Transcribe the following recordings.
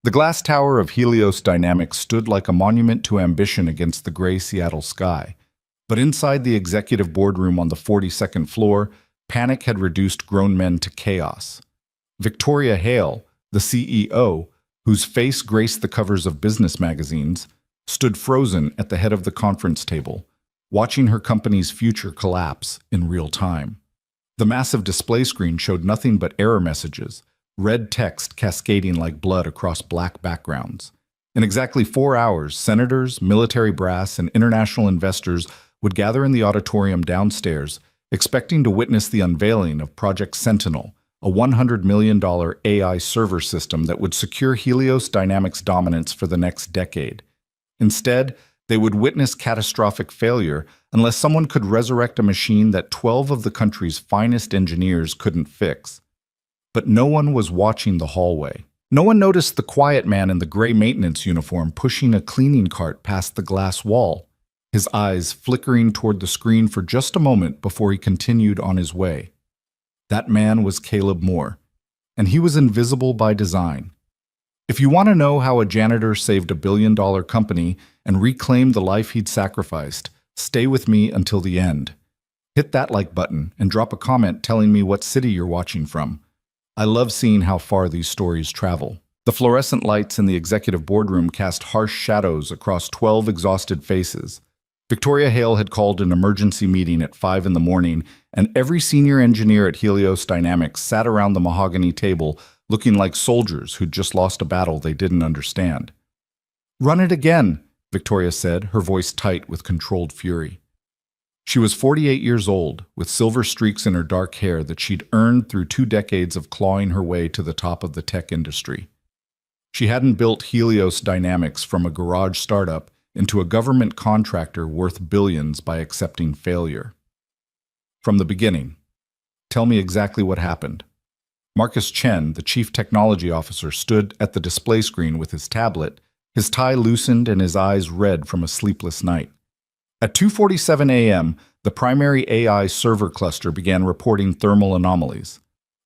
The glass tower of Helios Dynamics stood like a monument to ambition against the gray Seattle sky. But inside the executive boardroom on the 42nd floor, panic had reduced grown men to chaos. Victoria Hale, the CEO, whose face graced the covers of business magazines, stood frozen at the head of the conference table, watching her company's future collapse in real time. The massive display screen showed nothing but error messages, red text cascading like blood across black backgrounds. In exactly 4 hours, senators, military brass, and international investors would gather in the auditorium downstairs, expecting to witness the unveiling of Project Sentinel, a $100 million AI server system that would secure Helios Dynamics' dominance for the next decade. Instead, they would witness catastrophic failure unless someone could resurrect a machine that 12 of the country's finest engineers couldn't fix. But no one was watching the hallway. No one noticed the quiet man in the gray maintenance uniform pushing a cleaning cart past the glass wall, his eyes flickering toward the screen for just a moment before he continued on his way. That man was Caleb Moore, and he was invisible by design. If you want to know how a janitor saved a billion-dollar company and reclaimed the life he'd sacrificed, stay with me until the end. Hit that like button and drop a comment telling me what city you're watching from. I love seeing how far these stories travel. The fluorescent lights in the executive boardroom cast harsh shadows across 12 exhausted faces. Victoria Hale had called an emergency meeting at 5 in the morning, and every senior engineer at Helios Dynamics sat around the mahogany table looking like soldiers who'd just lost a battle they didn't understand. "Run it again," Victoria said, her voice tight with controlled fury. She was 48 years old, with silver streaks in her dark hair that she'd earned through 2 decades of clawing her way to the top of the tech industry. She hadn't built Helios Dynamics from a garage startup into a government contractor worth billions by accepting failure. From the beginning. Tell me exactly what happened. Marcus Chen, the chief technology officer, stood at the display screen with his tablet, his tie loosened and his eyes red from a sleepless night. At 2:47 a.m., the primary AI server cluster began reporting thermal anomalies.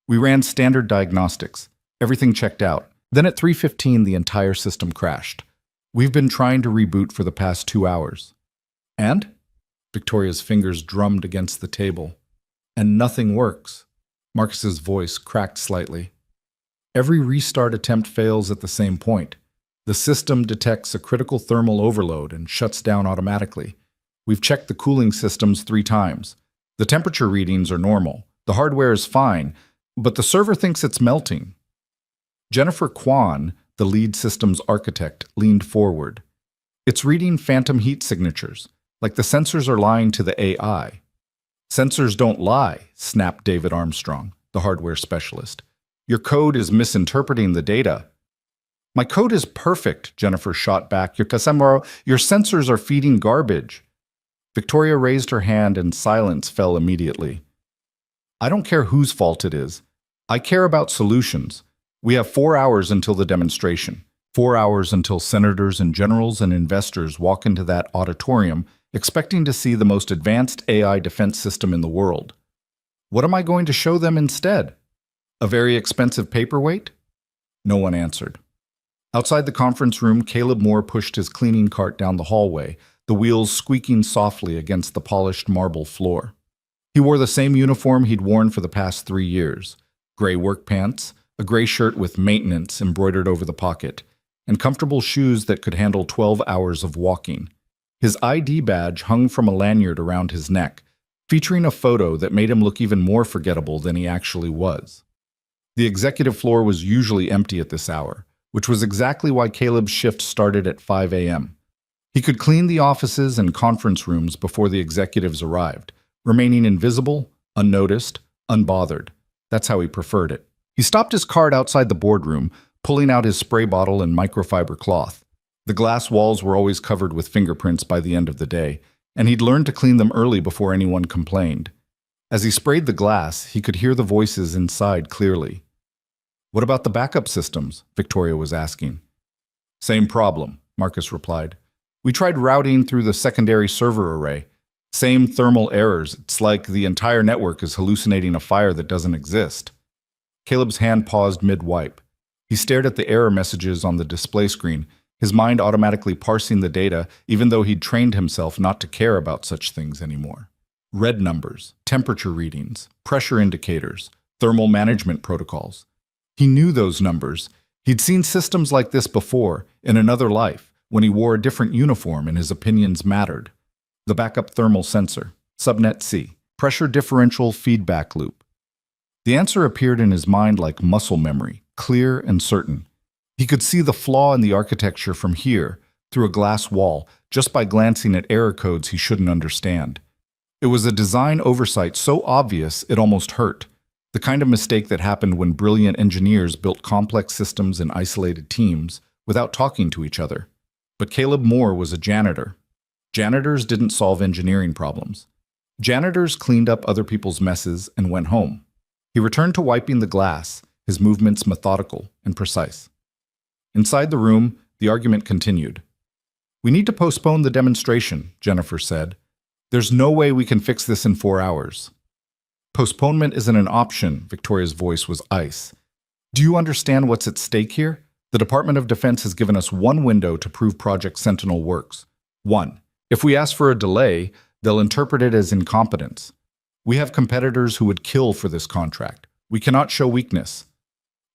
We ran standard diagnostics. Everything checked out. Then at 3:15, the entire system crashed. We've been trying to reboot for the past 2 hours. And? Victoria's fingers drummed against the table. And nothing works. Marcus's voice cracked slightly. Every restart attempt fails at the same point. The system detects a critical thermal overload and shuts down automatically. We've checked the cooling systems 3 times. The temperature readings are normal. The hardware is fine, but the server thinks it's melting. Jennifer Kwan, the lead systems architect, leaned forward. It's reading phantom heat signatures, like the sensors are lying to the AI. Sensors don't lie, snapped David Armstrong, the hardware specialist. Your code is misinterpreting the data. My code is perfect, Jennifer shot back. Your sensors are feeding garbage. Victoria raised her hand and silence fell immediately. I don't care whose fault it is. I care about solutions. We have 4 hours until the demonstration. 4 hours until senators and generals and investors walk into that auditorium expecting to see the most advanced AI defense system in the world. What am I going to show them instead? A very expensive paperweight? No one answered. Outside the conference room, Caleb Moore pushed his cleaning cart down the hallway, the wheels squeaking softly against the polished marble floor. He wore the same uniform he'd worn for the past 3 years. Gray work pants, a gray shirt with maintenance embroidered over the pocket, and comfortable shoes that could handle 12 hours of walking. His ID badge hung from a lanyard around his neck, featuring a photo that made him look even more forgettable than he actually was. The executive floor was usually empty at this hour, which was exactly why Caleb's shift started at 5 a.m. He could clean the offices and conference rooms before the executives arrived, remaining invisible, unnoticed, unbothered. That's how he preferred it. He stopped his cart outside the boardroom, pulling out his spray bottle and microfiber cloth. The glass walls were always covered with fingerprints by the end of the day, and he'd learned to clean them early before anyone complained. As he sprayed the glass, he could hear the voices inside clearly. What about the backup systems? Victoria was asking. Same problem, Marcus replied. We tried routing through the secondary server array. Same thermal errors. It's like the entire network is hallucinating a fire that doesn't exist. Caleb's hand paused mid-wipe. He stared at the error messages on the display screen, his mind automatically parsing the data, even though he'd trained himself not to care about such things anymore. Red numbers, temperature readings, pressure indicators, thermal management protocols. He knew those numbers. He'd seen systems like this before, in another life, when he wore a different uniform and his opinions mattered. The backup thermal sensor, subnet C, pressure differential feedback loop. The answer appeared in his mind like muscle memory, clear and certain. He could see the flaw in the architecture from here, through a glass wall, just by glancing at error codes he shouldn't understand. It was a design oversight so obvious it almost hurt. The kind of mistake that happened when brilliant engineers built complex systems in isolated teams without talking to each other. But Caleb Moore was a janitor. Janitors didn't solve engineering problems. Janitors cleaned up other people's messes and went home. He returned to wiping the glass, his movements methodical and precise. Inside the room, the argument continued. "We need to postpone the demonstration," Jennifer said. "There's no way we can fix this in 4 hours." "Postponement isn't an option," Victoria's voice was ice. "Do you understand what's at stake here? The Department of Defense has given us one window to prove Project Sentinel works. One. If we ask for a delay, they'll interpret it as incompetence. We have competitors who would kill for this contract. We cannot show weakness.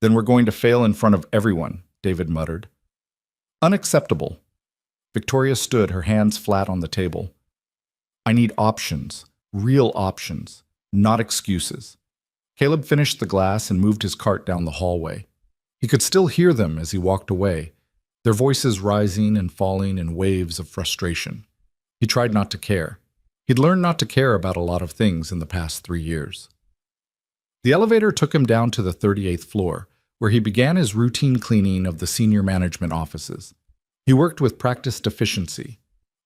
Then we're going to fail in front of everyone," David muttered. "Unacceptable." Victoria stood, her hands flat on the table. "I need options, real options, not excuses." Caleb finished the glass and moved his cart down the hallway. He could still hear them as he walked away, their voices rising and falling in waves of frustration. He tried not to care. He'd learned not to care about a lot of things in the past 3 years. The elevator took him down to the 38th floor, where he began his routine cleaning of the senior management offices. He worked with practiced efficiency,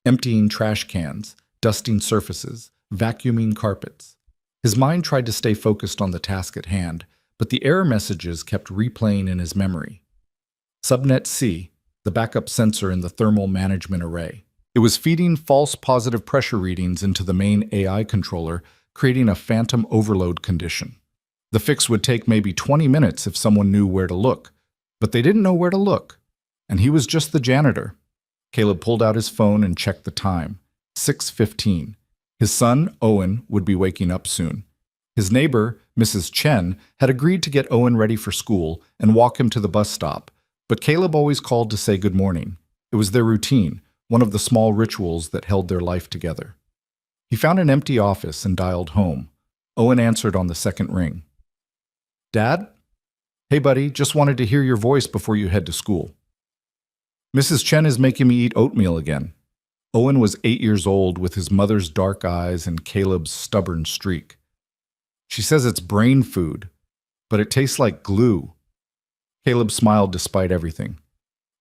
emptying trash cans, dusting surfaces, vacuuming carpets. His mind tried to stay focused on the task at hand, but the error messages kept replaying in his memory. Subnet C, the backup sensor in the thermal management array. It was feeding false positive pressure readings into the main AI controller, creating a phantom overload condition. The fix would take maybe 20 minutes if someone knew where to look, but they didn't know where to look. And he was just the janitor. Caleb pulled out his phone and checked the time. 6:15. His son, Owen, would be waking up soon. His neighbor, Mrs. Chen, had agreed to get Owen ready for school and walk him to the bus stop, but Caleb always called to say good morning. It was their routine, one of the small rituals that held their life together. He found an empty office and dialed home. Owen answered on the second ring. "Dad? Hey, buddy, just wanted to hear your voice before you head to school." "Mrs. Chen is making me eat oatmeal again." Owen was 8 years old with his mother's dark eyes and Caleb's stubborn streak. "She says it's brain food, but it tastes like glue." Caleb smiled despite everything.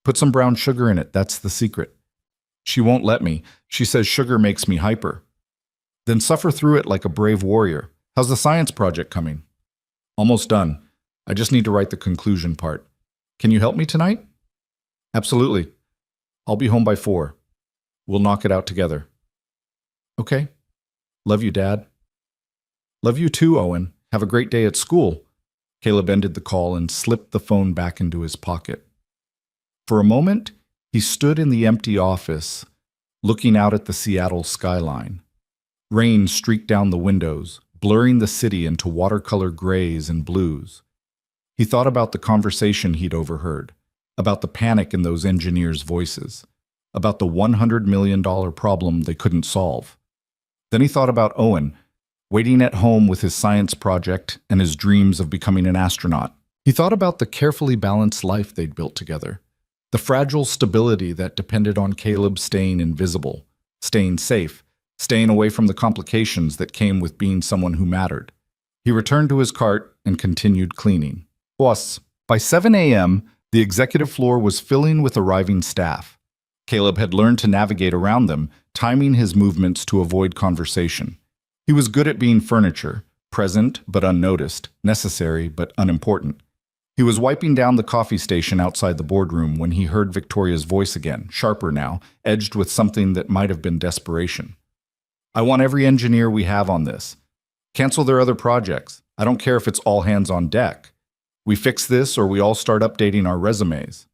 "Put some brown sugar in it, that's the secret." "She won't let me. She says sugar makes me hyper." "Then suffer through it like a brave warrior. How's the science project coming?" "Almost done. I just need to write the conclusion part. Can you help me tonight?" "Absolutely. I'll be home by 4. We'll knock it out together." "Okay. Love you, Dad." "Love you too, Owen. Have a great day at school." Caleb ended the call and slipped the phone back into his pocket. For a moment, he stood in the empty office, looking out at the Seattle skyline. Rain streaked down the windows, blurring the city into watercolor grays and blues. He thought about the conversation he'd overheard, about the panic in those engineers' voices, about the $100 million problem they couldn't solve. Then he thought about Owen, waiting at home with his science project and his dreams of becoming an astronaut. He thought about the carefully balanced life they'd built together, the fragile stability that depended on Caleb staying invisible, staying safe, staying away from the complications that came with being someone who mattered. He returned to his cart and continued cleaning. Boss, by 7 a.m., the executive floor was filling with arriving staff. Caleb had learned to navigate around them, timing his movements to avoid conversation. He was good at being furniture, present but unnoticed, necessary but unimportant. He was wiping down the coffee station outside the boardroom when he heard Victoria's voice again, sharper now, edged with something that might have been desperation. "I want every engineer we have on this. Cancel their other projects. I don't care if it's all hands on deck. We fix this or we all start updating our resumes.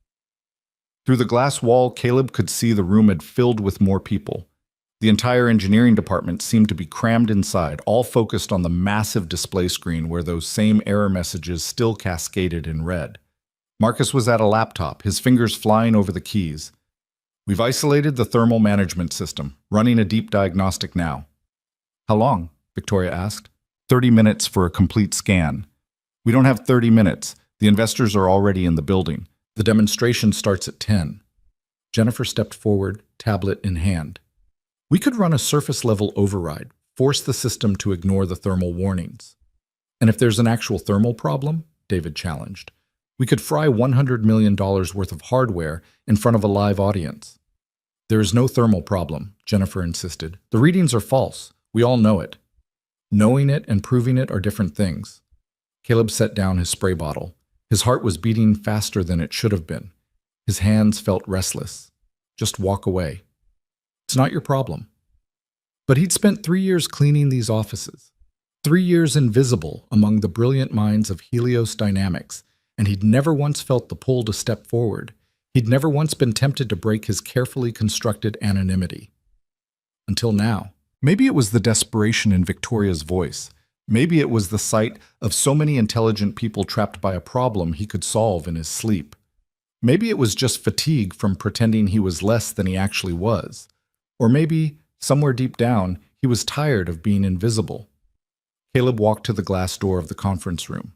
Through the glass wall, Caleb could see the room had filled with more people. The entire engineering department seemed to be crammed inside, all focused on the massive display screen where those same error messages still cascaded in red. Marcus was at a laptop, his fingers flying over the keys. We've isolated the thermal management system, running a deep diagnostic now. How long? Victoria asked. 30 minutes for a complete scan. We don't have 30 minutes. The investors are already in the building. The demonstration starts at 10. Jennifer stepped forward, tablet in hand. We could run a surface-level override, force the system to ignore the thermal warnings. And if there's an actual thermal problem, David challenged, we could fry $100 million worth of hardware in front of a live audience. There is no thermal problem, Jennifer insisted. The readings are false. We all know it. Knowing it and proving it are different things. Caleb set down his spray bottle. His heart was beating faster than it should have been. His hands felt restless. Just walk away. It's not your problem. But he'd spent 3 years cleaning these offices. 3 years invisible among the brilliant minds of Helios Dynamics, and he'd never once felt the pull to step forward. He'd never once been tempted to break his carefully constructed anonymity. Until now. Maybe it was the desperation in Victoria's voice. Maybe it was the sight of so many intelligent people trapped by a problem he could solve in his sleep. Maybe it was just fatigue from pretending he was less than he actually was. Or maybe, somewhere deep down, he was tired of being invisible. Caleb walked to the glass door of the conference room.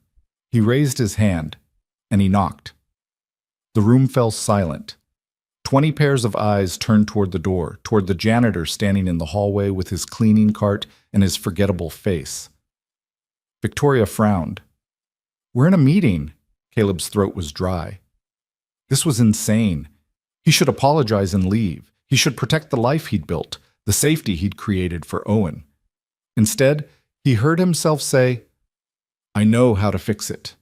He raised his hand, and he knocked. The room fell silent. 20 pairs of eyes turned toward the door, toward the janitor standing in the hallway with his cleaning cart and his forgettable face. Victoria frowned. We're in a meeting. Caleb's throat was dry. This was insane. He should apologize and leave. He should protect the life he'd built, the safety he'd created for Owen. Instead, he heard himself say, I know how to fix it.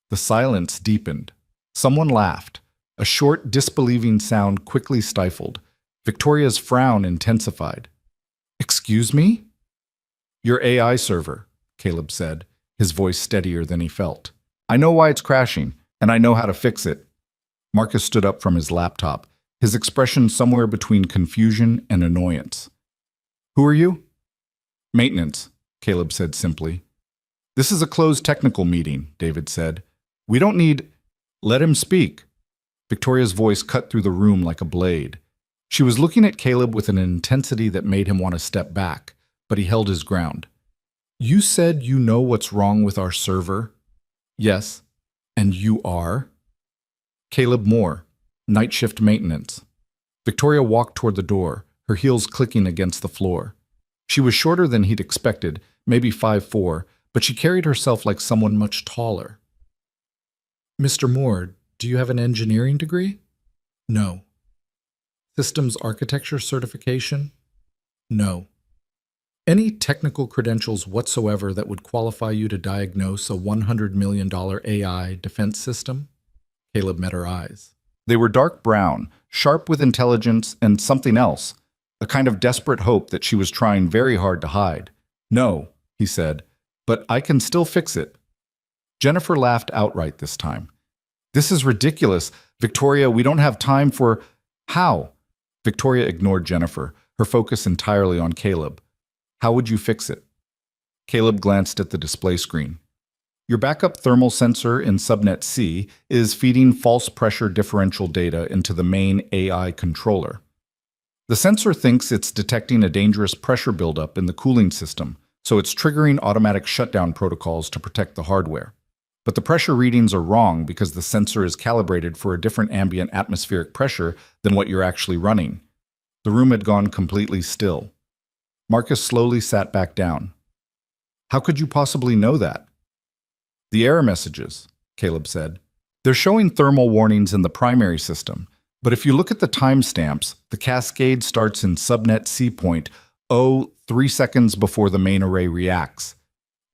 The silence deepened. Someone laughed. A short, disbelieving sound quickly stifled. Victoria's frown intensified. Excuse me? Your AI server, Caleb said, his voice steadier than he felt. I know why it's crashing, and I know how to fix it. Marcus stood up from his laptop, his expression somewhere between confusion and annoyance. Who are you? Maintenance, Caleb said simply. This is a closed technical meeting, David said. We don't need... Let him speak. Victoria's voice cut through the room like a blade. She was looking at Caleb with an intensity that made him want to step back, but he held his ground. You said you know what's wrong with our server? Yes. And you are? Caleb Moore, night shift maintenance. Victoria walked toward the door, her heels clicking against the floor. She was shorter than he'd expected, maybe 5'4", but she carried herself like someone much taller. Mr. Moore, do you have an engineering degree? No. Systems architecture certification? No. Any technical credentials whatsoever that would qualify you to diagnose a $100 million AI defense system? Caleb met her eyes. They were dark brown, sharp with intelligence and something else, a kind of desperate hope that she was trying very hard to hide. No, he said, but I can still fix it. Jennifer laughed outright this time. This is ridiculous. Victoria, we don't have time for... How? Victoria ignored Jennifer, her focus entirely on Caleb. How would you fix it? Caleb glanced at the display screen. Your backup thermal sensor in subnet C is feeding false pressure differential data into the main AI controller. The sensor thinks it's detecting a dangerous pressure buildup in the cooling system, so it's triggering automatic shutdown protocols to protect the hardware. But the pressure readings are wrong because the sensor is calibrated for a different ambient atmospheric pressure than what you're actually running. The room had gone completely still. Marcus slowly sat back down. How could you possibly know that? The error messages, Caleb said. They're showing thermal warnings in the primary system, but if you look at the timestamps, the cascade starts in subnet C point, 3 seconds before the main array reacts.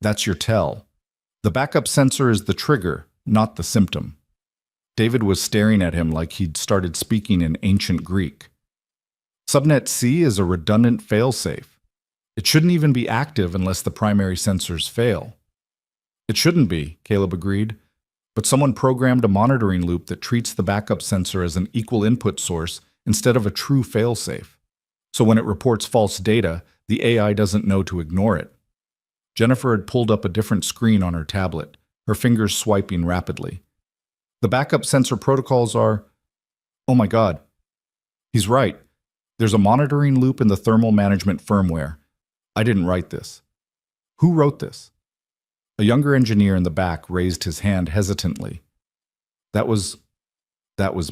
That's your tell. The backup sensor is the trigger, not the symptom. David was staring at him like he'd started speaking in ancient Greek. Subnet C is a redundant failsafe. It shouldn't even be active unless the primary sensors fail. It shouldn't be, Caleb agreed. but someone programmed a monitoring loop that treats the backup sensor as an equal input source instead of a true failsafe. So when it reports false data, the AI doesn't know to ignore it. Jennifer had pulled up a different screen on her tablet, her fingers swiping rapidly. The backup sensor protocols are… Oh my God. He's right. There's a monitoring loop in the thermal management firmware. I didn't write this. Who wrote this? A younger engineer in the back raised his hand hesitantly. That was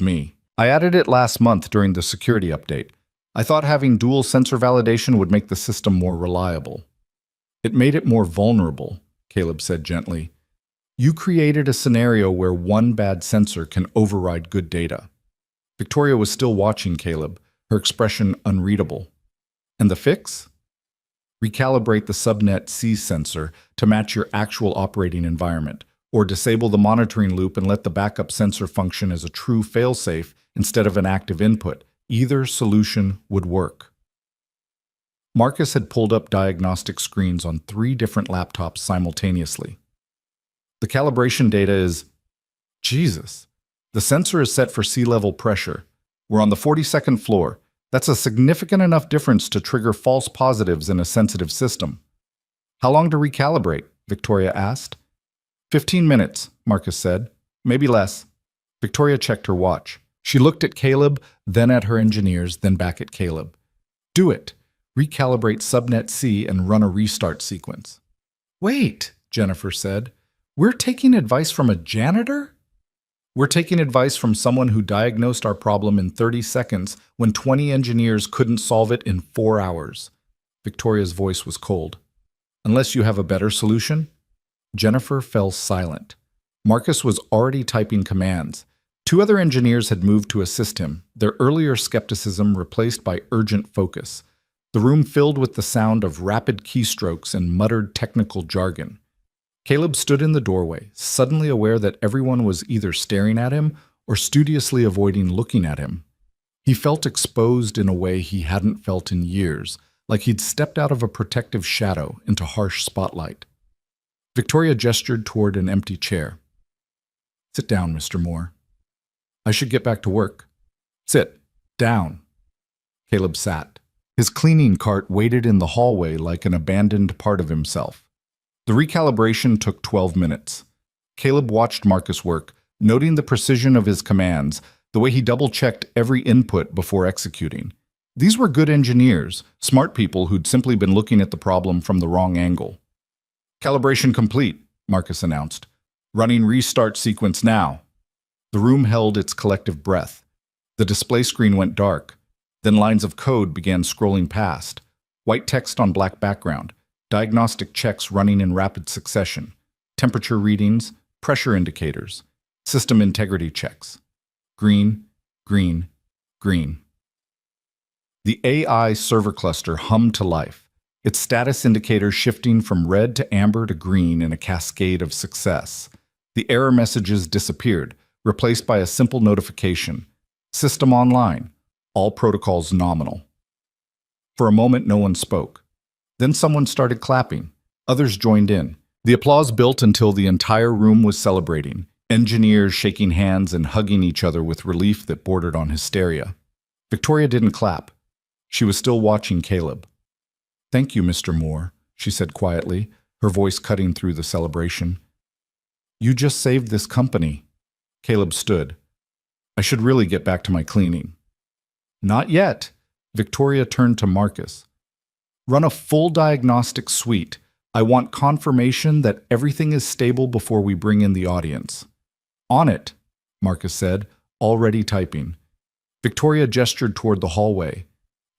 me. I added it last month during the security update. I thought having dual sensor validation would make the system more reliable. It made it more vulnerable, Caleb said gently. You created a scenario where one bad sensor can override good data. Victoria was still watching Caleb, her expression unreadable. And the fix? Recalibrate the subnet C sensor to match your actual operating environment, or disable the monitoring loop and let the backup sensor function as a true failsafe instead of an active input. Either solution would work. Marcus had pulled up diagnostic screens on 3 different laptops simultaneously. The calibration data is… Jesus. The sensor is set for sea-level pressure. We're on the 42nd floor. That's a significant enough difference to trigger false positives in a sensitive system. How long to recalibrate? Victoria asked. 15 minutes, Marcus said. Maybe less. Victoria checked her watch. She looked at Caleb, then at her engineers, then back at Caleb. Do it. Recalibrate subnet C and run a restart sequence. Wait, Jennifer said. We're taking advice from a janitor? We're taking advice from someone who diagnosed our problem in 30 seconds when 20 engineers couldn't solve it in 4 hours. Victoria's voice was cold. Unless you have a better solution? Jennifer fell silent. Marcus was already typing commands. 2 other engineers had moved to assist him, their earlier skepticism replaced by urgent focus. The room filled with the sound of rapid keystrokes and muttered technical jargon. Caleb stood in the doorway, suddenly aware that everyone was either staring at him or studiously avoiding looking at him. He felt exposed in a way he hadn't felt in years, like he'd stepped out of a protective shadow into harsh spotlight. Victoria gestured toward an empty chair. Sit down, Mr. Moore. I should get back to work. Sit down. Caleb sat. His cleaning cart waited in the hallway like an abandoned part of himself. The recalibration took 12 minutes. Caleb watched Marcus work, noting the precision of his commands, the way he double-checked every input before executing. These were good engineers, smart people who'd simply been looking at the problem from the wrong angle. Calibration complete, Marcus announced. Running restart sequence now. The room held its collective breath. The display screen went dark. Then lines of code began scrolling past. White text on black background. Diagnostic checks running in rapid succession. Temperature readings, pressure indicators. System integrity checks. Green, green, green. The AI server cluster hummed to life, its status indicators shifting from red to amber to green in a cascade of success. The error messages disappeared, replaced by a simple notification. System online. All protocols nominal. For a moment, no one spoke. Then someone started clapping. Others joined in. The applause built until the entire room was celebrating, engineers shaking hands and hugging each other with relief that bordered on hysteria. Victoria didn't clap. She was still watching Caleb. Thank you, Mr. Moore, she said quietly, her voice cutting through the celebration. You just saved this company. Caleb stood. I should really get back to my cleaning. Not yet. Victoria turned to Marcus. Run a full diagnostic suite. I want confirmation that everything is stable before we bring in the audience. On it, Marcus said, already typing. Victoria gestured toward the hallway.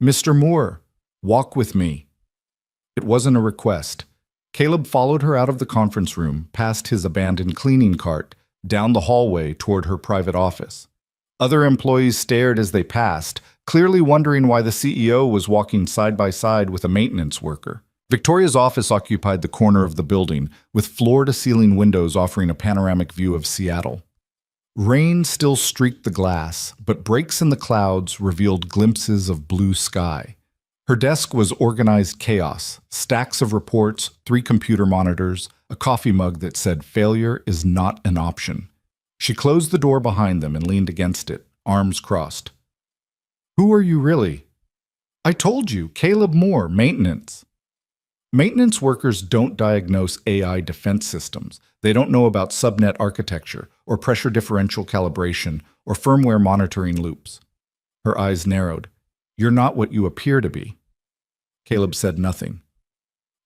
Mr. Moore, walk with me. It wasn't a request. Caleb followed her out of the conference room, past his abandoned cleaning cart, down the hallway toward her private office. Other employees stared as they passed, clearly wondering why the CEO was walking side by side with a maintenance worker. Victoria's office occupied the corner of the building, with floor-to-ceiling windows offering a panoramic view of Seattle. Rain still streaked the glass, but breaks in the clouds revealed glimpses of blue sky. Her desk was organized chaos, stacks of reports, 3 computer monitors, a coffee mug that said failure is not an option. She closed the door behind them and leaned against it, arms crossed. Who are you really? I told you, Caleb Moore, maintenance. Maintenance workers don't diagnose AI defense systems. They don't know about subnet architecture, or pressure differential calibration, or firmware monitoring loops. Her eyes narrowed. You're not what you appear to be. Caleb said nothing.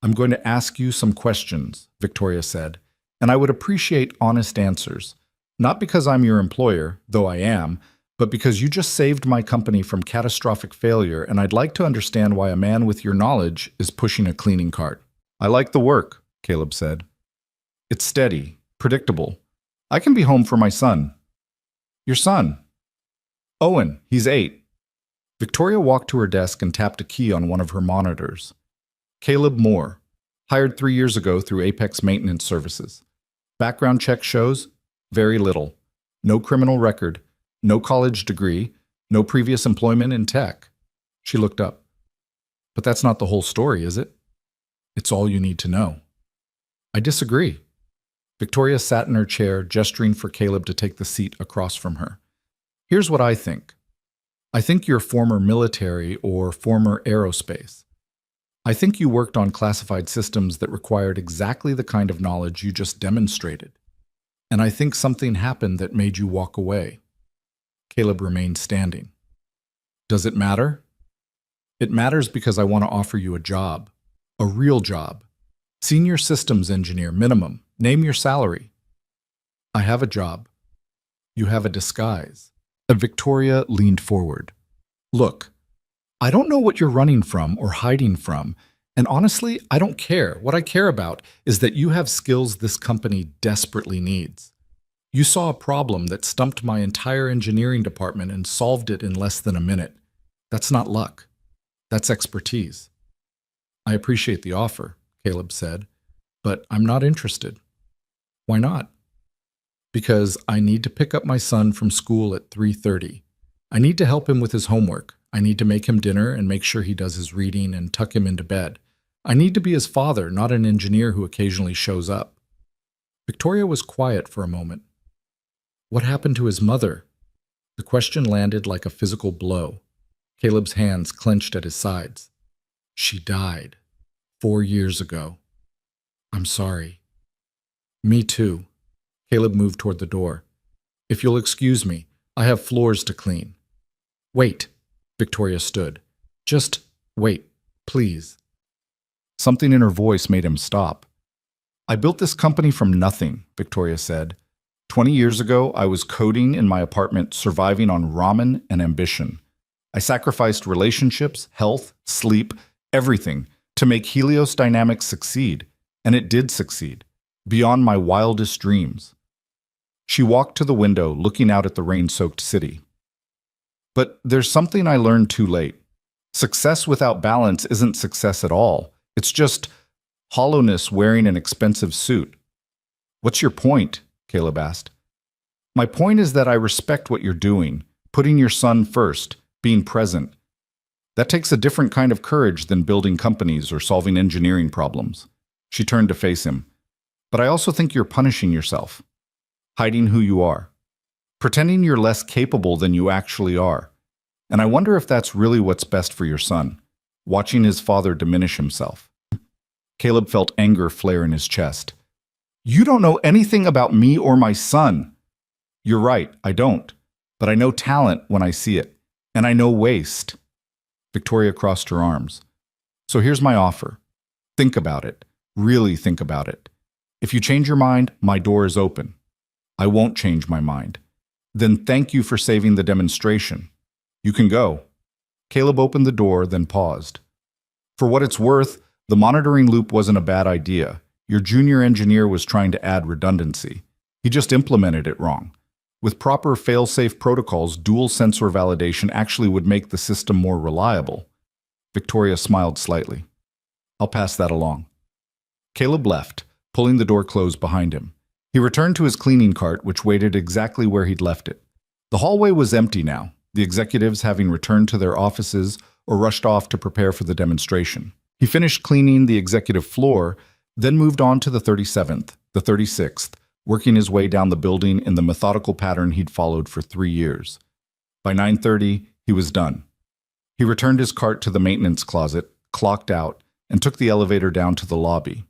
I'm going to ask you some questions, Victoria said, and I would appreciate honest answers. Not because I'm your employer, though I am, but because you just saved my company from catastrophic failure, and I'd like to understand why a man with your knowledge is pushing a cleaning cart. I like the work, Caleb said. It's steady, predictable. I can be home for my son. Your son? Owen, he's 8. Victoria walked to her desk and tapped a key on one of her monitors. Caleb Moore, hired 3 years ago through Apex Maintenance Services. Background check shows very little. No criminal record, no college degree, no previous employment in tech. She looked up. But that's not the whole story, is it? It's all you need to know. I disagree. Victoria sat in her chair, gesturing for Caleb to take the seat across from her. Here's what I think. I think you're former military or former aerospace. I think you worked on classified systems that required exactly the kind of knowledge you just demonstrated. And I think something happened that made you walk away. Caleb remained standing. Does it matter? It matters because I want to offer you a job. A real job. Senior systems engineer, minimum. Name your salary. I have a job. You have a disguise. Victoria leaned forward. Look, I don't know what you're running from or hiding from, and honestly, I don't care. What I care about is that you have skills this company desperately needs. You saw a problem that stumped my entire engineering department and solved it in less than a minute. That's not luck. That's expertise. I appreciate the offer, Caleb said, but I'm not interested. Why not? Because I need to pick up my son from school at 3:30. I need to help him with his homework. I need to make him dinner and make sure he does his reading and tuck him into bed. I need to be his father, not an engineer who occasionally shows up. Victoria was quiet for a moment. What happened to his mother? The question landed like a physical blow. Caleb's hands clenched at his sides. She died 4 years ago. I'm sorry. Me too. Caleb moved toward the door. If you'll excuse me, I have floors to clean. Wait. Victoria stood. Just wait, please. Something in her voice made him stop. I built this company from nothing, Victoria said. 20 years ago, I was coding in my apartment, surviving on ramen and ambition. I sacrificed relationships, health, sleep, everything to make Helios Dynamics succeed, and it did succeed, beyond my wildest dreams. She walked to the window, looking out at the rain-soaked city. But there's something I learned too late. Success without balance isn't success at all. It's just hollowness wearing an expensive suit. What's your point? Caleb asked. My point is that I respect what you're doing, putting your son first, being present. That takes a different kind of courage than building companies or solving engineering problems. She turned to face him. But I also think you're punishing yourself, hiding who you are, pretending you're less capable than you actually are. And I wonder if that's really what's best for your son, watching his father diminish himself. Caleb felt anger flare in his chest. You don't know anything about me or my son. You're right, I don't. But I know talent when I see it. And I know waste. Victoria crossed her arms. So here's my offer. Think about it. Really think about it. If you change your mind, my door is open. I won't change my mind. Then thank you for saving the demonstration. You can go. Caleb opened the door, then paused. For what it's worth, the monitoring loop wasn't a bad idea. Your junior engineer was trying to add redundancy. He just implemented it wrong. With proper fail-safe protocols, dual sensor validation actually would make the system more reliable. Victoria smiled slightly. I'll pass that along. Caleb left, pulling the door closed behind him. He returned to his cleaning cart, which waited exactly where he'd left it. The hallway was empty now, the executives having returned to their offices or rushed off to prepare for the demonstration. He finished cleaning the executive floor, then moved on to the 37th, the 36th, working his way down the building in the methodical pattern he'd followed for 3 years. By 9:30, he was done. He returned his cart to the maintenance closet, clocked out, and took the elevator down to the lobby.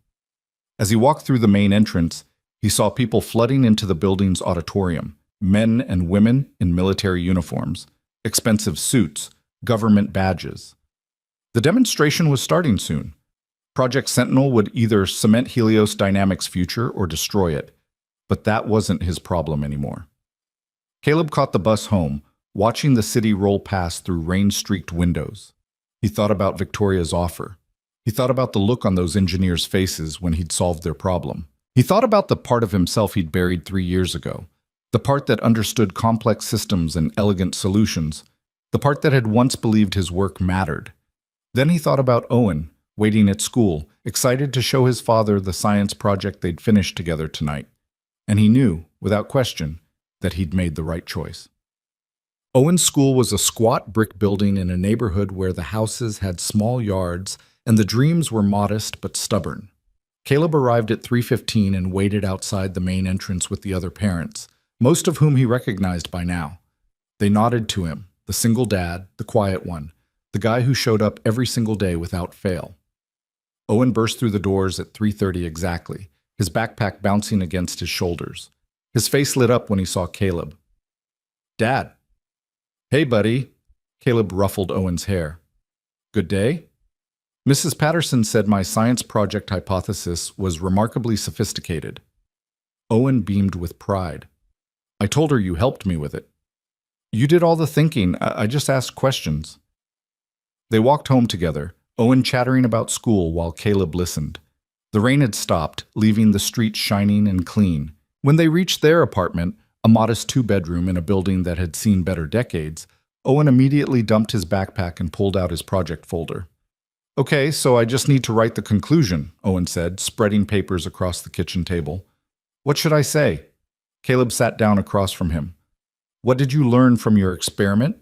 As he walked through the main entrance, he saw people flooding into the building's auditorium, men and women in military uniforms, expensive suits, government badges. The demonstration was starting soon. Project Sentinel would either cement Helios Dynamics' future or destroy it, but that wasn't his problem anymore. Caleb caught the bus home, watching the city roll past through rain-streaked windows. He thought about Victoria's offer. He thought about the look on those engineers' faces when he'd solved their problem. He thought about the part of himself he'd buried 3 years ago, the part that understood complex systems and elegant solutions, the part that had once believed his work mattered. Then he thought about Owen, waiting at school, excited to show his father the science project they'd finished together tonight. And he knew, without question, that he'd made the right choice. Owen's school was a squat brick building in a neighborhood where the houses had small yards and the dreams were modest but stubborn. Caleb arrived at 3:15 and waited outside the main entrance with the other parents, most of whom he recognized by now. They nodded to him, the single dad, the quiet one, the guy who showed up every single day without fail. Owen burst through the doors at 3:30 exactly, his backpack bouncing against his shoulders. His face lit up when he saw Caleb. "Dad." "Hey, buddy." Caleb ruffled Owen's hair. "Good day?" "Mrs. Patterson said my science project hypothesis was remarkably sophisticated." Owen beamed with pride. "I told her you helped me with it." "You did all the thinking. I just asked questions." They walked home together, Owen chattering about school while Caleb listened. The rain had stopped, leaving the street shining and clean. When they reached their apartment, a modest 2-bedroom in a building that had seen better decades, Owen immediately dumped his backpack and pulled out his project folder. "Okay, so I just need to write the conclusion," Owen said, spreading papers across the kitchen table. "What should I say?" Caleb sat down across from him. "What did you learn from your experiment?"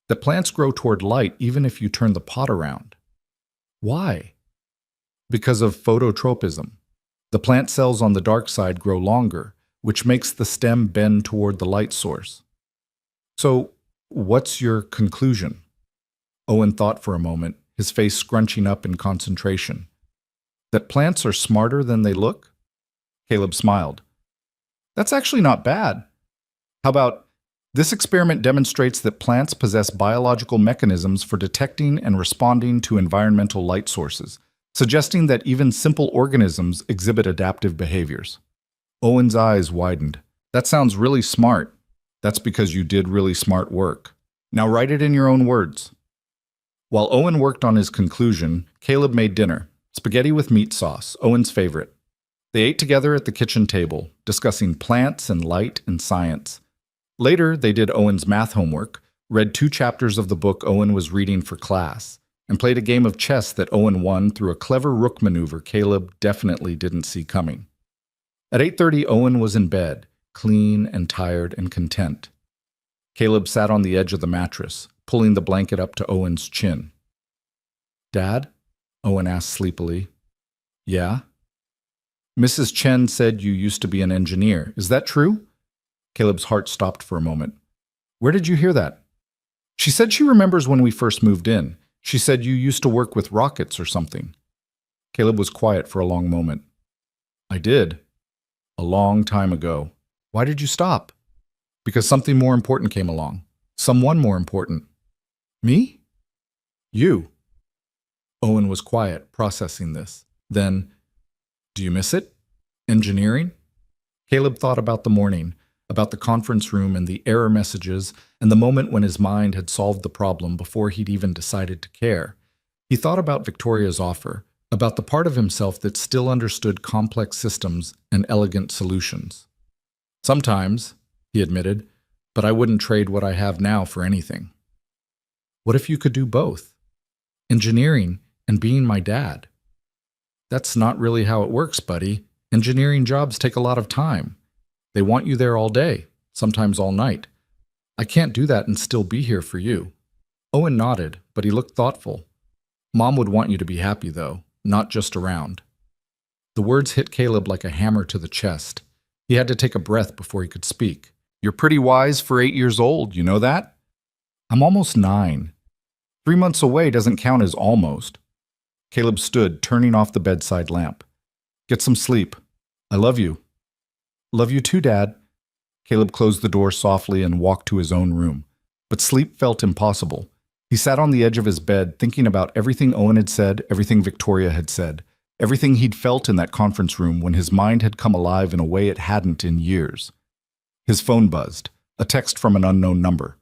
"That plants grow toward light even if you turn the pot around." "Why?" "Because of phototropism. The plant cells on the dark side grow longer, which makes the stem bend toward the light source." "So, what's your conclusion?" Owen thought for a moment, his face scrunching up in concentration. "That plants are smarter than they look?" Caleb smiled. "That's actually not bad. How about, this experiment demonstrates that plants possess biological mechanisms for detecting and responding to environmental light sources, suggesting that even simple organisms exhibit adaptive behaviors." Owen's eyes widened. "That sounds really smart." "That's because you did really smart work. Now write it in your own words." While Owen worked on his conclusion, Caleb made dinner, spaghetti with meat sauce, Owen's favorite. They ate together at the kitchen table, discussing plants and light and science. Later, they did Owen's math homework, read 2 chapters of the book Owen was reading for class, and played a game of chess that Owen won through a clever rook maneuver Caleb definitely didn't see coming. At 8:30, Owen was in bed, clean and tired and content. Caleb sat on the edge of the mattress, pulling the blanket up to Owen's chin. "Dad?" Owen asked sleepily. "Yeah?" "Mrs. Chen said you used to be an engineer. Is that true?" Caleb's heart stopped for a moment. "Where did you hear that?" "She said she remembers when we first moved in. She said you used to work with rockets or something." Caleb was quiet for a long moment. "I did. A long time ago." "Why did you stop?" "Because something more important came along. Someone more important." "Me?" "You." Owen was quiet, processing this. Then, "Do you miss it? Engineering?" Caleb thought about the morning, about the conference room and the error messages, and the moment when his mind had solved the problem before he'd even decided to care. He thought about Victoria's offer, about the part of himself that still understood complex systems and elegant solutions. "Sometimes," he admitted, "but I wouldn't trade what I have now for anything." "What if you could do both? Engineering and being my dad?" "That's not really how it works, buddy. Engineering jobs take a lot of time. They want you there all day, sometimes all night. I can't do that and still be here for you." Owen nodded, but he looked thoughtful. "Mom would want you to be happy, though, not just around." The words hit Caleb like a hammer to the chest. He had to take a breath before he could speak. You're pretty wise for 8 years old, you know that? I'm almost 9. 3 months away doesn't count as almost. Caleb stood, turning off the bedside lamp. Get some sleep. I love you. Love you too, Dad. Caleb closed the door softly and walked to his own room. But sleep felt impossible. He sat on the edge of his bed, thinking about everything Owen had said, everything Victoria had said, everything he'd felt in that conference room when his mind had come alive in a way it hadn't in years. His phone buzzed, a text from an unknown number.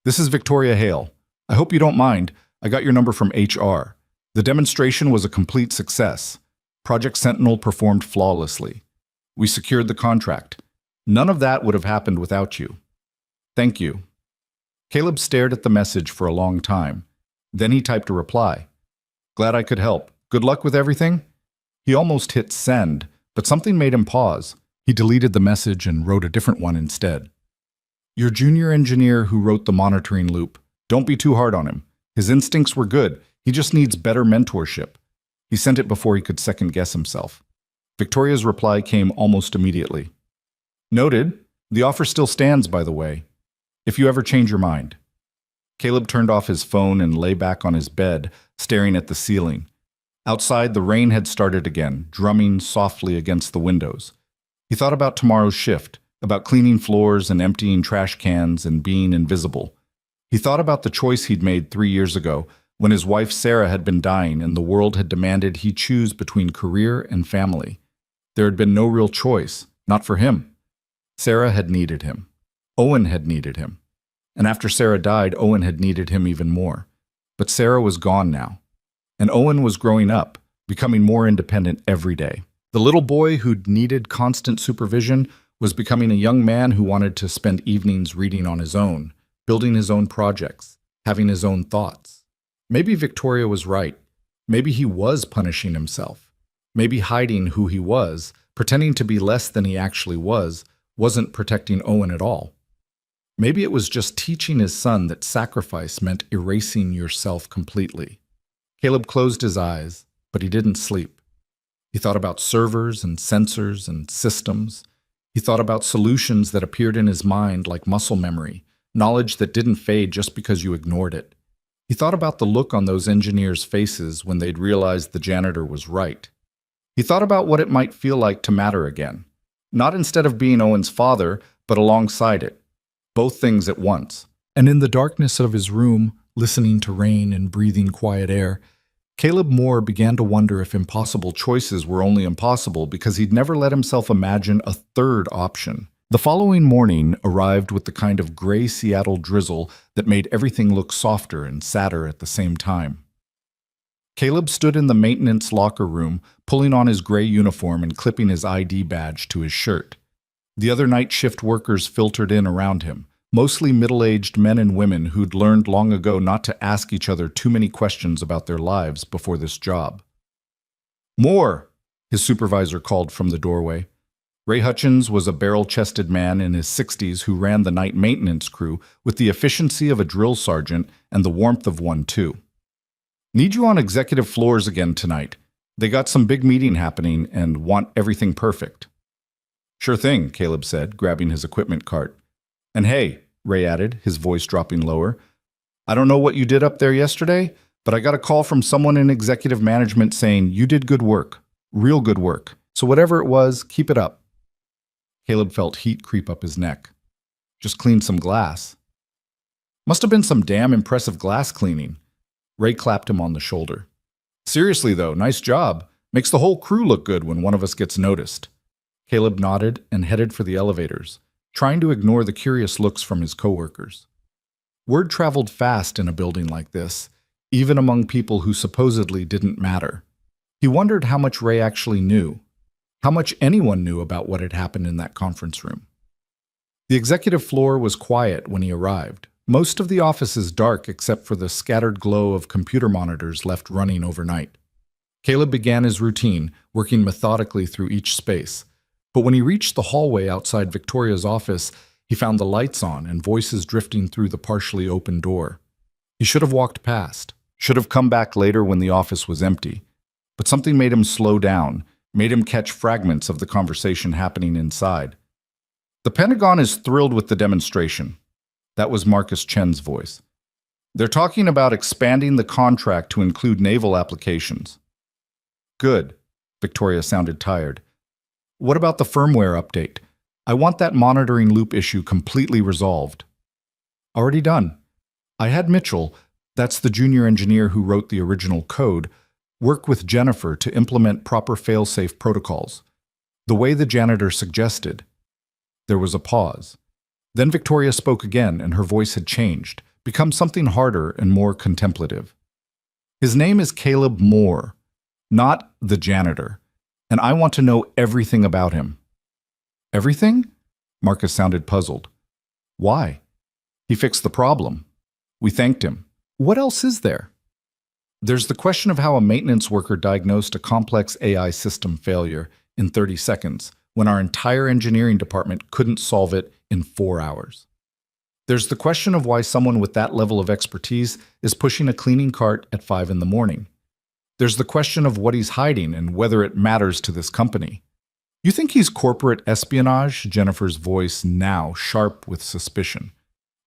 This is Victoria Hale. I hope you don't mind. I got your number from HR. The demonstration was a complete success. Project Sentinel performed flawlessly. We secured the contract. None of that would have happened without you. Thank you. Caleb stared at the message for a long time. Then he typed a reply. Glad I could help. Good luck with everything? He almost hit send, but something made him pause. He deleted the message and wrote a different one instead. Your junior engineer who wrote the monitoring loop. Don't be too hard on him. His instincts were good. He just needs better mentorship. He sent it before he could second-guess himself. Victoria's reply came almost immediately. Noted. The offer still stands, by the way. If you ever change your mind. Caleb turned off his phone and lay back on his bed, staring at the ceiling. Outside, the rain had started again, drumming softly against the windows. He thought about tomorrow's shift, about cleaning floors and emptying trash cans and being invisible. He thought about the choice he'd made 3 years ago, when his wife Sarah had been dying and the world had demanded he choose between career and family. There had been no real choice, not for him. Sarah had needed him. Owen had needed him. And after Sarah died, Owen had needed him even more. But Sarah was gone now. And Owen was growing up, becoming more independent every day. The little boy who'd needed constant supervision was becoming a young man who wanted to spend evenings reading on his own, building his own projects, having his own thoughts. Maybe Victoria was right. Maybe he was punishing himself. Maybe hiding who he was, pretending to be less than he actually was, wasn't protecting Owen at all. Maybe it was just teaching his son that sacrifice meant erasing yourself completely. Caleb closed his eyes, but he didn't sleep. He thought about servers and sensors and systems. He thought about solutions that appeared in his mind like muscle memory, knowledge that didn't fade just because you ignored it. He thought about the look on those engineers' faces when they'd realized the janitor was right. He thought about what it might feel like to matter again. Not instead of being Owen's father, but alongside it. Both things at once. And in the darkness of his room, listening to rain and breathing quiet air, Caleb Moore began to wonder if impossible choices were only impossible because he'd never let himself imagine a third option. The following morning arrived with the kind of gray Seattle drizzle that made everything look softer and sadder at the same time. Caleb stood in the maintenance locker room, pulling on his gray uniform and clipping his ID badge to his shirt. The other night shift workers filtered in around him, mostly middle-aged men and women who'd learned long ago not to ask each other too many questions about their lives before this job. Moore, his supervisor called from the doorway. Ray Hutchins was a barrel-chested man in his 60s who ran the night maintenance crew with the efficiency of a drill sergeant and the warmth of one, too. Need you on executive floors again tonight. They got some big meeting happening and want everything perfect. Sure thing, Caleb said, grabbing his equipment cart. And hey, Ray added, his voice dropping lower, I don't know what you did up there yesterday, but I got a call from someone in executive management saying you did good work, real good work. So whatever it was, keep it up. Caleb felt heat creep up his neck. Just cleaned some glass. Must have been some damn impressive glass cleaning. Ray clapped him on the shoulder. Seriously though, nice job. Makes the whole crew look good when one of us gets noticed. Caleb nodded and headed for the elevators, trying to ignore the curious looks from his coworkers. Word traveled fast in a building like this, even among people who supposedly didn't matter. He wondered how much Ray actually knew, how much anyone knew about what had happened in that conference room. The executive floor was quiet when he arrived. Most of the office is dark except for the scattered glow of computer monitors left running overnight. Caleb began his routine, working methodically through each space. But when he reached the hallway outside Victoria's office, he found the lights on and voices drifting through the partially open door. He should have walked past, should have come back later when the office was empty. But something made him slow down. made him catch fragments of the conversation happening inside. The Pentagon is thrilled with the demonstration. That was Marcus Chen's voice. They're talking about expanding the contract to include naval applications. Good. Victoria sounded tired. What about the firmware update? I want that monitoring loop issue completely resolved. Already done. I had Mitchell, that's the junior engineer who wrote the original code, work with Jennifer to implement proper fail-safe protocols, the way the janitor suggested. There was a pause. Then Victoria spoke again, and her voice had changed, become something harder and more contemplative. His name is Caleb Moore, not the janitor, and I want to know everything about him. Everything? Marcus sounded puzzled. Why? He fixed the problem. We thanked him. What else is there? There's the question of how a maintenance worker diagnosed a complex AI system failure in 30 seconds when our entire engineering department couldn't solve it in 4 hours. There's the question of why someone with that level of expertise is pushing a cleaning cart at 5 in the morning. There's the question of what he's hiding and whether it matters to this company. You think he's corporate espionage? Jennifer's voice now sharp with suspicion.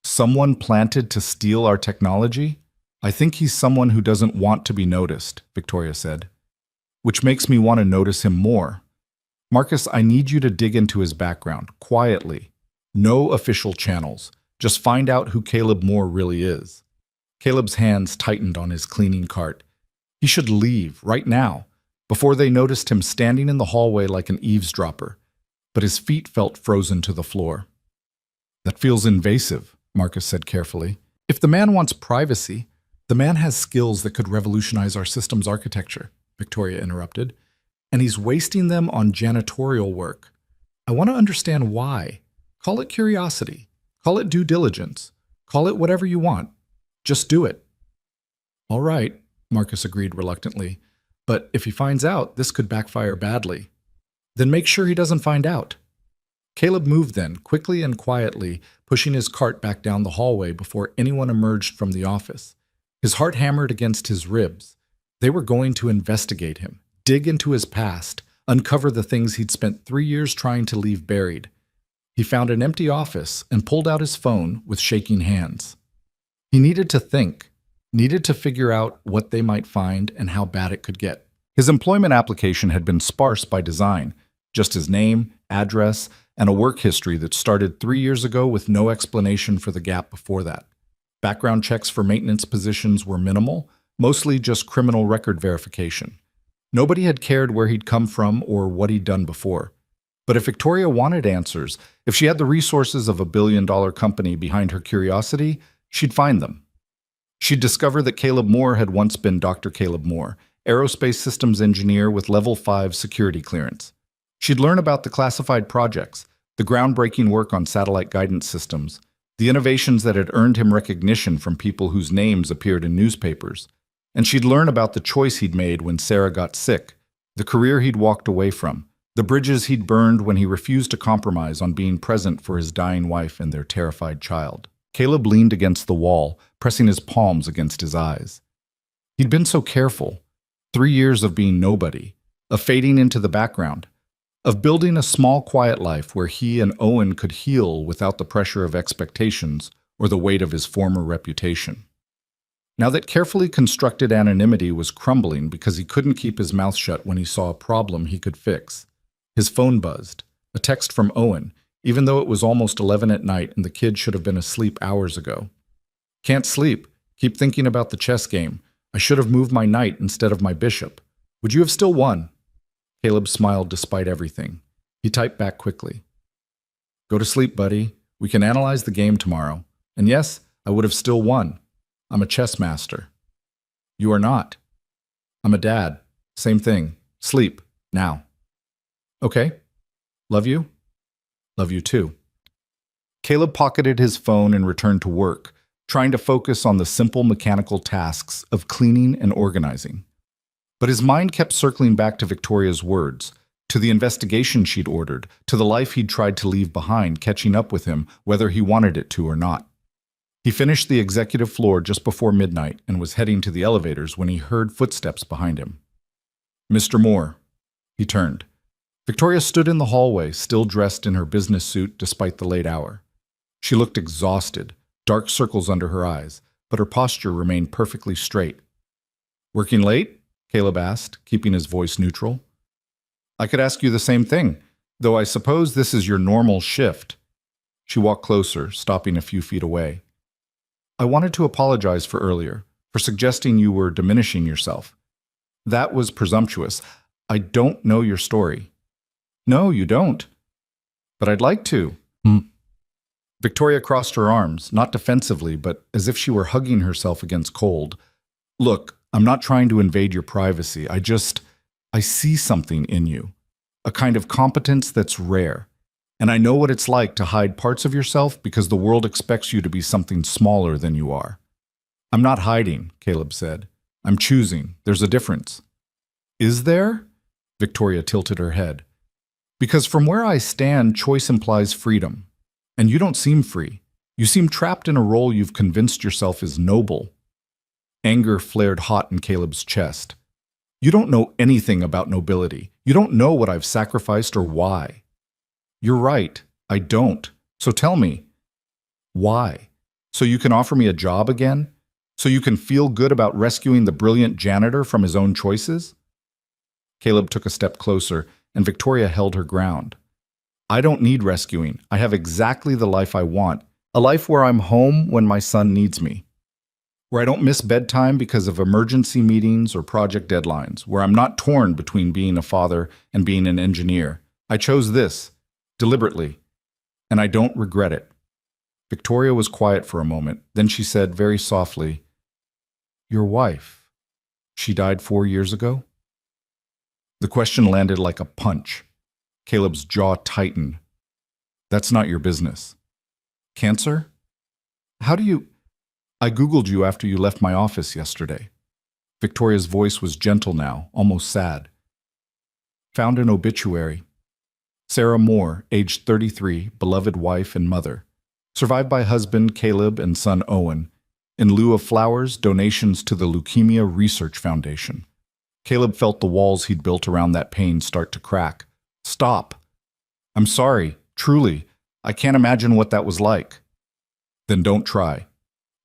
Someone planted to steal our technology? I think he's someone who doesn't want to be noticed, Victoria said. Which makes me want to notice him more. Marcus, I need you to dig into his background, quietly. No official channels. Just find out who Caleb Moore really is. Caleb's hands tightened on his cleaning cart. He should leave, right now, before they noticed him standing in the hallway like an eavesdropper. But his feet felt frozen to the floor. That feels invasive, Marcus said carefully. If the man wants privacy, the man has skills that could revolutionize our system's architecture, Victoria interrupted, and he's wasting them on janitorial work. I want to understand why. Call it curiosity. Call it due diligence. Call it whatever you want. Just do it. All right, Marcus agreed reluctantly, but if he finds out, this could backfire badly. Then make sure he doesn't find out. Caleb moved then, quickly and quietly, pushing his cart back down the hallway before anyone emerged from the office. His heart hammered against his ribs. They were going to investigate him, dig into his past, uncover the things he'd spent 3 years trying to leave buried. He found an empty office and pulled out his phone with shaking hands. He needed to think, needed to figure out what they might find and how bad it could get. His employment application had been sparse by design, just his name, address, and a work history that started 3 years ago with no explanation for the gap before that. Background checks for maintenance positions were minimal, mostly just criminal record verification. Nobody had cared where he'd come from or what he'd done before. But if Victoria wanted answers, if she had the resources of a billion-dollar company behind her curiosity, she'd find them. She'd discover that Caleb Moore had once been Dr. Caleb Moore, aerospace systems engineer with level 5 security clearance. She'd learn about the classified projects, the groundbreaking work on satellite guidance systems, the innovations that had earned him recognition from people whose names appeared in newspapers. And she'd learn about the choice he'd made when Sarah got sick, the career he'd walked away from, the bridges he'd burned when he refused to compromise on being present for his dying wife and their terrified child. Caleb leaned against the wall, pressing his palms against his eyes. He'd been so careful. 3 years of being nobody, of fading into the background, of building a small, quiet life where he and Owen could heal without the pressure of expectations or the weight of his former reputation. Now that carefully constructed anonymity was crumbling because he couldn't keep his mouth shut when he saw a problem he could fix. His phone buzzed, a text from Owen, even though it was almost 11 at night and the kid should have been asleep hours ago. Can't sleep. Keep thinking about the chess game. I should have moved my knight instead of my bishop. Would you have still won? Caleb smiled despite everything. He typed back quickly. Go to sleep, buddy. We can analyze the game tomorrow. And yes, I would have still won. I'm a chess master. You are not. I'm a dad. Same thing. Sleep. Now. Okay. Love you? Love you too. Caleb pocketed his phone and returned to work, trying to focus on the simple mechanical tasks of cleaning and organizing. But his mind kept circling back to Victoria's words, to the investigation she'd ordered, to the life he'd tried to leave behind, catching up with him, whether he wanted it to or not. He finished the executive floor just before midnight and was heading to the elevators when he heard footsteps behind him. Mr. Moore. He turned. Victoria stood in the hallway, still dressed in her business suit despite the late hour. She looked exhausted, dark circles under her eyes, but her posture remained perfectly straight. "Working late?" Caleb asked, keeping his voice neutral. "I could ask you the same thing, though I suppose this is your normal shift." She walked closer, stopping a few feet away. "I wanted to apologize for earlier, for suggesting you were diminishing yourself. That was presumptuous. I don't know your story." "No, you don't." "But I'd like to." Victoria crossed her arms, not defensively, but as if she were hugging herself against cold. "Look, I'm not trying to invade your privacy. I see something in you. A kind of competence that's rare. And I know what it's like to hide parts of yourself because the world expects you to be something smaller than you are." "I'm not hiding," Caleb said. "I'm choosing. There's a difference." "Is there?" Victoria tilted her head. "Because from where I stand, choice implies freedom. And you don't seem free. You seem trapped in a role you've convinced yourself is noble." Anger flared hot in Caleb's chest. "You don't know anything about nobility. You don't know what I've sacrificed or why." "You're right. I don't. So tell me." "Why? So you can offer me a job again? So you can feel good about rescuing the brilliant janitor from his own choices?" Caleb took a step closer, and Victoria held her ground. "I don't need rescuing. I have exactly the life I want. A life where I'm home when my son needs me. Where I don't miss bedtime because of emergency meetings or project deadlines. Where I'm not torn between being a father and being an engineer. I chose this, deliberately, and I don't regret it." Victoria was quiet for a moment. Then she said very softly, "Your wife, she died 4 years ago?" The question landed like a punch. Caleb's jaw tightened. "That's not your business." "Cancer? How do you—" "I Googled you after you left my office yesterday." Victoria's voice was gentle now, almost sad. "Found an obituary. Sarah Moore, aged 33, beloved wife and mother. Survived by husband Caleb and son Owen. In lieu of flowers, donations to the Leukemia Research Foundation." Caleb felt the walls he'd built around that pain start to crack. "Stop. I'm sorry, truly. I can't imagine what that was like." "Then don't try."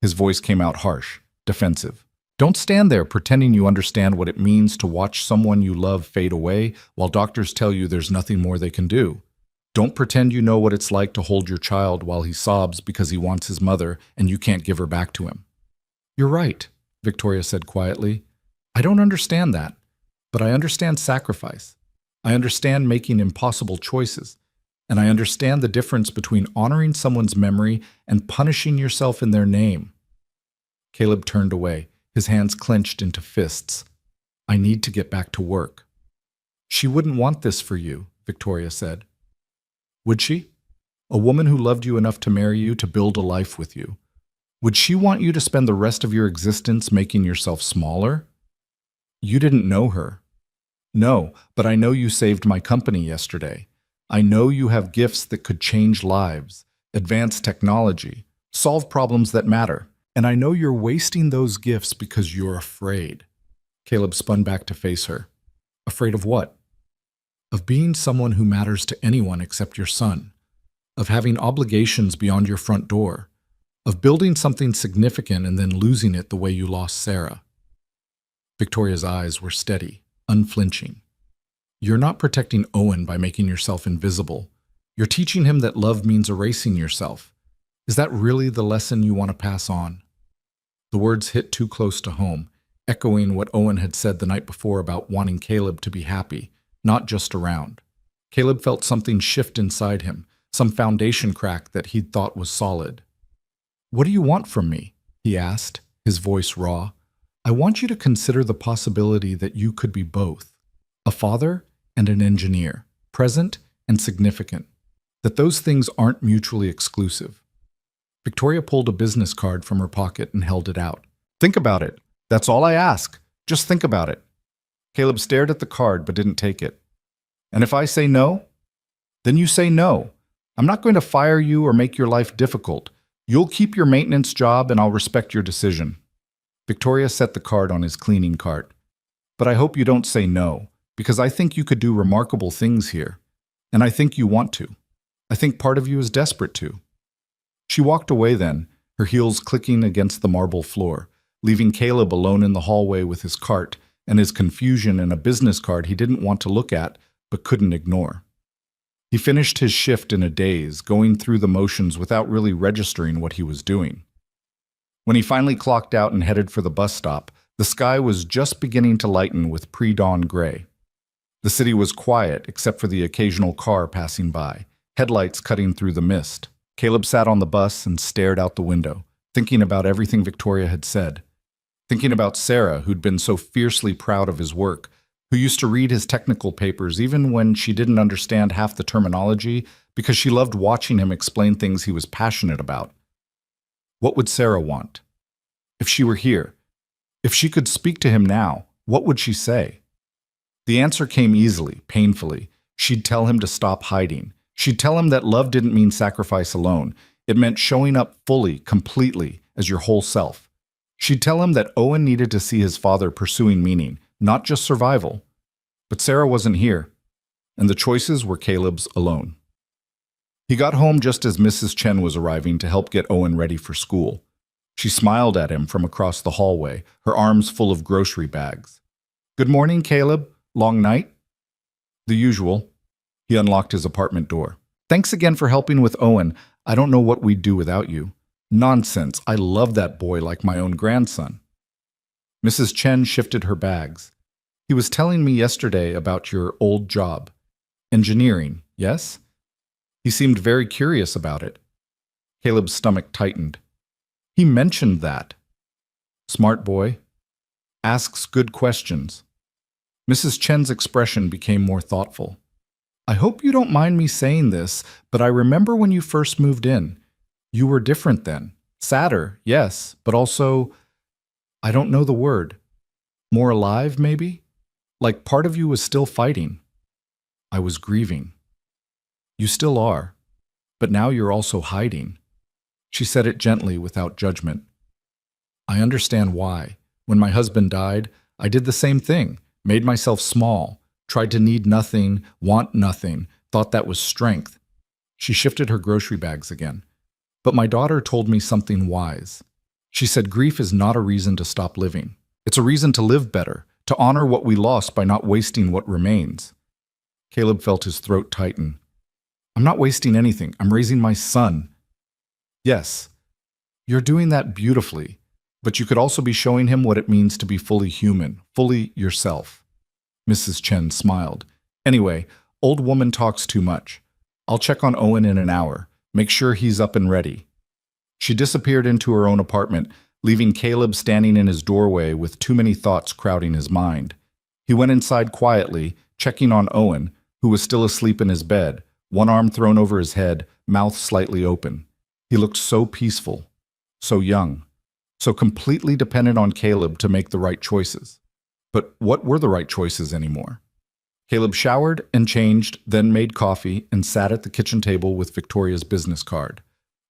His voice came out harsh, defensive. "Don't stand there pretending you understand what it means to watch someone you love fade away while doctors tell you there's nothing more they can do. Don't pretend you know what it's like to hold your child while he sobs because he wants his mother and you can't give her back to him." "You're right," Victoria said quietly. "I don't understand that, but I understand sacrifice. I understand making impossible choices, and I understand the difference between honoring someone's memory and punishing yourself in their name." Caleb turned away, his hands clenched into fists. "I need to get back to work." "She wouldn't want this for you," Victoria said. "Would she? A woman who loved you enough to marry you, to build a life with you. Would she want you to spend the rest of your existence making yourself smaller?" "You didn't know her." "No, but I know you saved my company yesterday. I know you have gifts that could change lives, advance technology, solve problems that matter. And I know you're wasting those gifts because you're afraid." Caleb spun back to face her. "Afraid of what?" "Of being someone who matters to anyone except your son. Of having obligations beyond your front door. Of building something significant and then losing it the way you lost Sarah." Victoria's eyes were steady, unflinching. "You're not protecting Owen by making yourself invisible. You're teaching him that love means erasing yourself. Is that really the lesson you want to pass on?" The words hit too close to home, echoing what Owen had said the night before about wanting Caleb to be happy, not just around. Caleb felt something shift inside him, some foundation crack that he'd thought was solid. "What do you want from me?" he asked, his voice raw. "I want you to consider the possibility that you could be both, a father and an engineer, present and significant, that those things aren't mutually exclusive." Victoria pulled a business card from her pocket and held it out. "Think about it. That's all I ask. Just think about it." Caleb stared at the card but didn't take it. "And if I say no?" "Then you say no. I'm not going to fire you or make your life difficult. You'll keep your maintenance job and I'll respect your decision." Victoria set the card on his cleaning cart. "But I hope you don't say no, because I think you could do remarkable things here. And I think you want to. I think part of you is desperate to." She walked away then, her heels clicking against the marble floor, leaving Caleb alone in the hallway with his cart and his confusion and a business card he didn't want to look at but couldn't ignore. He finished his shift in a daze, going through the motions without really registering what he was doing. When he finally clocked out and headed for the bus stop, the sky was just beginning to lighten with pre-dawn gray. The city was quiet except for the occasional car passing by, headlights cutting through the mist. Caleb sat on the bus and stared out the window, thinking about everything Victoria had said. Thinking about Sarah, who'd been so fiercely proud of his work, who used to read his technical papers even when she didn't understand half the terminology because she loved watching him explain things he was passionate about. What would Sarah want? If she were here, if she could speak to him now, what would she say? The answer came easily, painfully. She'd tell him to stop hiding. She'd tell him that love didn't mean sacrifice alone. It meant showing up fully, completely, as your whole self. She'd tell him that Owen needed to see his father pursuing meaning, not just survival. But Sarah wasn't here, and the choices were Caleb's alone. He got home just as Mrs. Chen was arriving to help get Owen ready for school. She smiled at him from across the hallway, her arms full of grocery bags. "Good morning, Caleb. Long night?" "The usual." He unlocked his apartment door. "Thanks again for helping with Owen. I don't know what we'd do without you." "Nonsense. I love that boy like my own grandson." Mrs. Chen shifted her bags. "He was telling me yesterday about your old job. Engineering, yes?" He seemed very curious about it. Caleb's stomach tightened. "He mentioned that." "Smart boy. Asks good questions." Mrs. Chen's expression became more thoughtful. "I hope you don't mind me saying this, but I remember when you first moved in. You were different then. Sadder, yes, but also, I don't know the word. More alive, maybe? Like part of you was still fighting." "I was grieving." "You still are, but now you're also hiding." She said it gently without judgment. "I understand why. When my husband died, I did the same thing, made myself small. Tried to need nothing, want nothing, thought that was strength." She shifted her grocery bags again. "But my daughter told me something wise. She said grief is not a reason to stop living. It's a reason to live better, to honor what we lost by not wasting what remains." Caleb felt his throat tighten. "I'm not wasting anything. I'm raising my son." "Yes, you're doing that beautifully, but you could also be showing him what it means to be fully human, fully yourself." Mrs. Chen smiled. "Anyway, old woman talks too much. I'll check on Owen in an hour. Make sure he's up and ready." She disappeared into her own apartment, leaving Caleb standing in his doorway with too many thoughts crowding his mind. He went inside quietly, checking on Owen, who was still asleep in his bed, one arm thrown over his head, mouth slightly open. He looked so peaceful, so young, so completely dependent on Caleb to make the right choices. But what were the right choices anymore? Caleb showered and changed, then made coffee and sat at the kitchen table with Victoria's business card.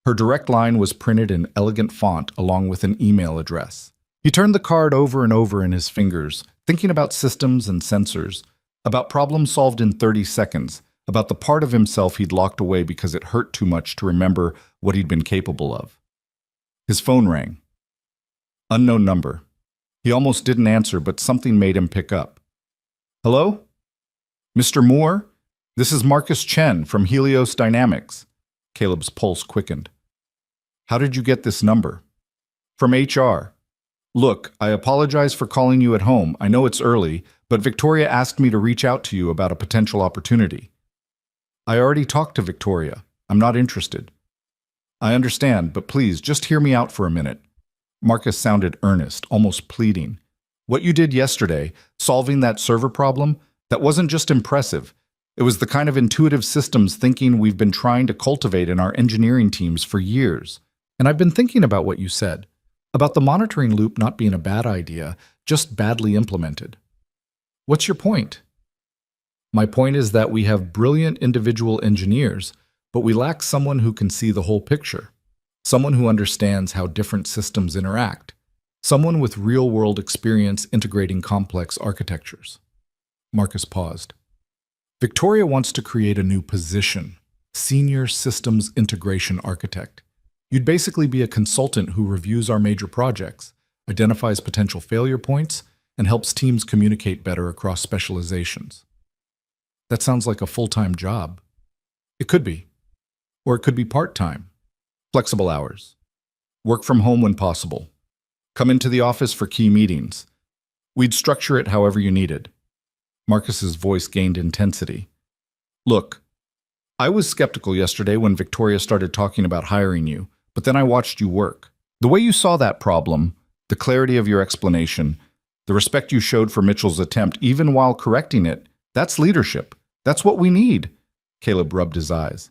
Her direct line was printed in elegant font along with an email address. He turned the card over and over in his fingers, thinking about systems and sensors, about problems solved in 30 seconds, about the part of himself he'd locked away because it hurt too much to remember what he'd been capable of. His phone rang. Unknown number. He almost didn't answer, but something made him pick up. "Hello? Mr. Moore? This is Marcus Chen from Helios Dynamics." Caleb's pulse quickened. "How did you get this number?" "From HR. Look, I apologize for calling you at home. I know it's early, but Victoria asked me to reach out to you about a potential opportunity." "I already talked to Victoria. I'm not interested." "I understand, but please, just hear me out for a minute." Marcus sounded earnest, almost pleading. "What you did yesterday, solving that server problem, that wasn't just impressive. It was the kind of intuitive systems thinking we've been trying to cultivate in our engineering teams for years. And I've been thinking about what you said, about the monitoring loop not being a bad idea, just badly implemented. What's your point?" "My point is that we have brilliant individual engineers, but we lack someone who can see the whole picture. Someone who understands how different systems interact. Someone with real-world experience integrating complex architectures." Marcus paused. Victoria wants to create a new position, Senior Systems Integration Architect. You'd basically be a consultant who reviews our major projects, identifies potential failure points, and helps teams communicate better across specializations. That sounds like a full-time job. It could be. Or it could be part-time. Flexible hours. Work from home when possible. Come into the office for key meetings. We'd structure it however you needed. Marcus's voice gained intensity. Look, I was skeptical yesterday when Victoria started talking about hiring you, but then I watched you work. The way you saw that problem, the clarity of your explanation, the respect you showed for Mitchell's attempt, even while correcting it, that's leadership. That's what we need. Caleb rubbed his eyes.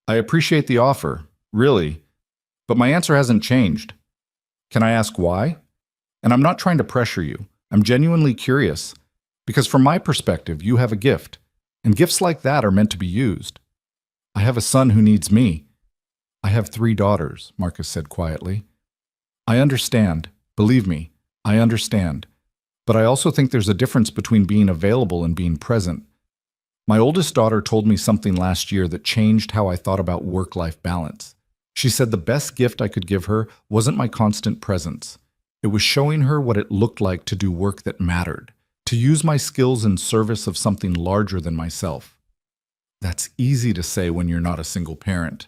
I appreciate the offer, really, but my answer hasn't changed. Can I ask why? And I'm not trying to pressure you. I'm genuinely curious, because from my perspective, you have a gift, and gifts like that are meant to be used. I have a son who needs me. I have 3 daughters, Marcus said quietly. I understand. Believe me, I understand. But I also think there's a difference between being available and being present. My oldest daughter told me something last year that changed how I thought about work-life balance. She said the best gift I could give her wasn't my constant presence. It was showing her what it looked like to do work that mattered, to use my skills in service of something larger than myself. That's easy to say when you're not a single parent.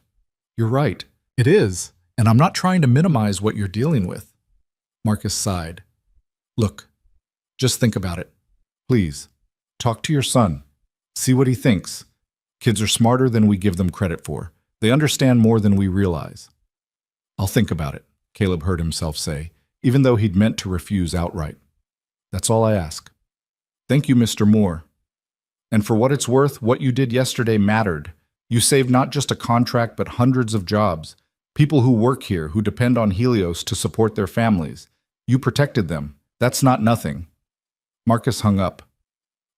You're right, it is, and I'm not trying to minimize what you're dealing with. Marcus sighed. Look, just think about it. Please, talk to your son. See what he thinks. Kids are smarter than we give them credit for. They understand more than we realize. I'll think about it, Caleb heard himself say, even though he'd meant to refuse outright. That's all I ask. Thank you, Mr. Moore. And for what it's worth, what you did yesterday mattered. You saved not just a contract, but hundreds of jobs. People who work here, who depend on Helios to support their families. You protected them. That's not nothing. Marcus hung up.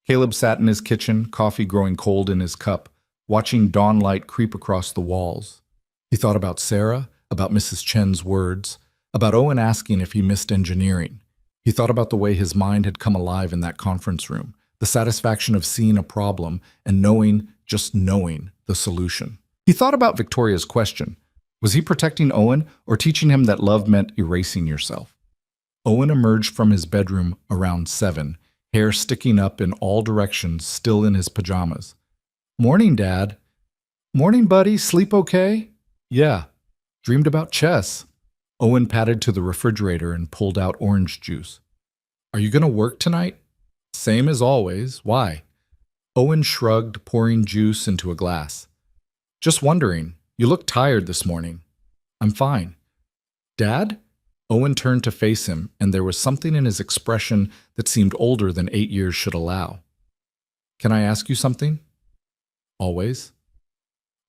Caleb sat in his kitchen, coffee growing cold in his cup, watching dawn light creep across the walls. He thought about Sarah, about Mrs. Chen's words, about Owen asking if he missed engineering. He thought about the way his mind had come alive in that conference room, the satisfaction of seeing a problem and just knowing, the solution. He thought about Victoria's question. Was he protecting Owen or teaching him that love meant erasing yourself? Owen emerged from his bedroom around 7, hair sticking up in all directions, still in his pajamas. Morning, Dad. Morning, buddy. Sleep okay? Yeah. Dreamed about chess. Owen padded to the refrigerator and pulled out orange juice. Are you going to work tonight? Same as always. Why? Owen shrugged, pouring juice into a glass. Just wondering. You look tired this morning. I'm fine. Dad? Owen turned to face him, and there was something in his expression that seemed older than 8 years should allow. Can I ask you something? Always.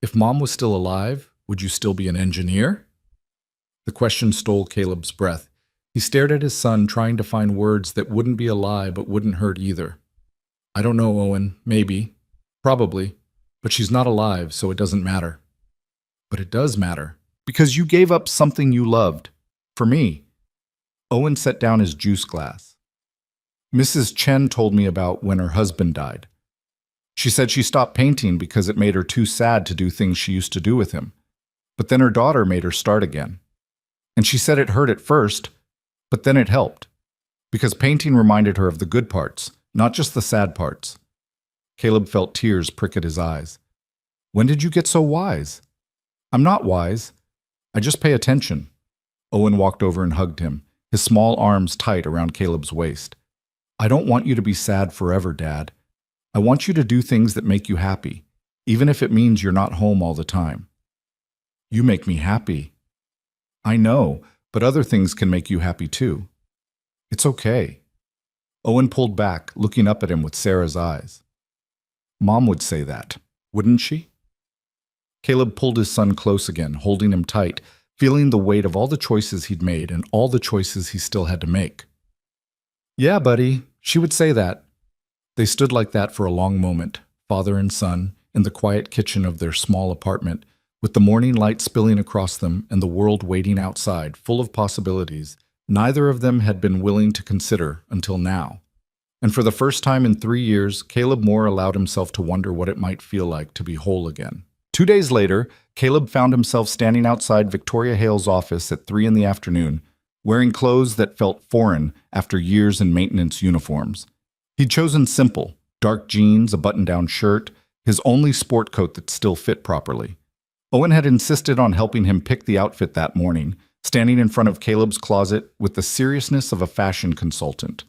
If Mom was still alive, would you still be an engineer? The question stole Caleb's breath. He stared at his son, trying to find words that wouldn't be a lie but wouldn't hurt either. I don't know, Owen. Maybe. Probably. But she's not alive, so it doesn't matter. But it does matter. Because you gave up something you loved. For me. Owen set down his juice glass. Mrs. Chen told me about when her husband died. She said she stopped painting because it made her too sad to do things she used to do with him. But then her daughter made her start again. And she said it hurt at first, but then it helped. Because painting reminded her of the good parts, not just the sad parts. Caleb felt tears prick at his eyes. When did you get so wise? I'm not wise. I just pay attention. Owen walked over and hugged him, his small arms tight around Caleb's waist. I don't want you to be sad forever, Dad. I want you to do things that make you happy, even if it means you're not home all the time. You make me happy. I know, but other things can make you happy too. It's okay. Owen pulled back, looking up at him with Sarah's eyes. Mom would say that, wouldn't she? Caleb pulled his son close again, holding him tight, feeling the weight of all the choices he'd made and all the choices he still had to make. Yeah, buddy, she would say that. They stood like that for a long moment, father and son, in the quiet kitchen of their small apartment, with the morning light spilling across them and the world waiting outside, full of possibilities neither of them had been willing to consider until now. And for the first time in 3 years, Caleb Moore allowed himself to wonder what it might feel like to be whole again. 2 days later, Caleb found himself standing outside Victoria Hale's office at 3 in the afternoon, wearing clothes that felt foreign after years in maintenance uniforms. He'd chosen simple, dark jeans, a button-down shirt, his only sport coat that still fit properly. Owen had insisted on helping him pick the outfit that morning, standing in front of Caleb's closet with the seriousness of a fashion consultant.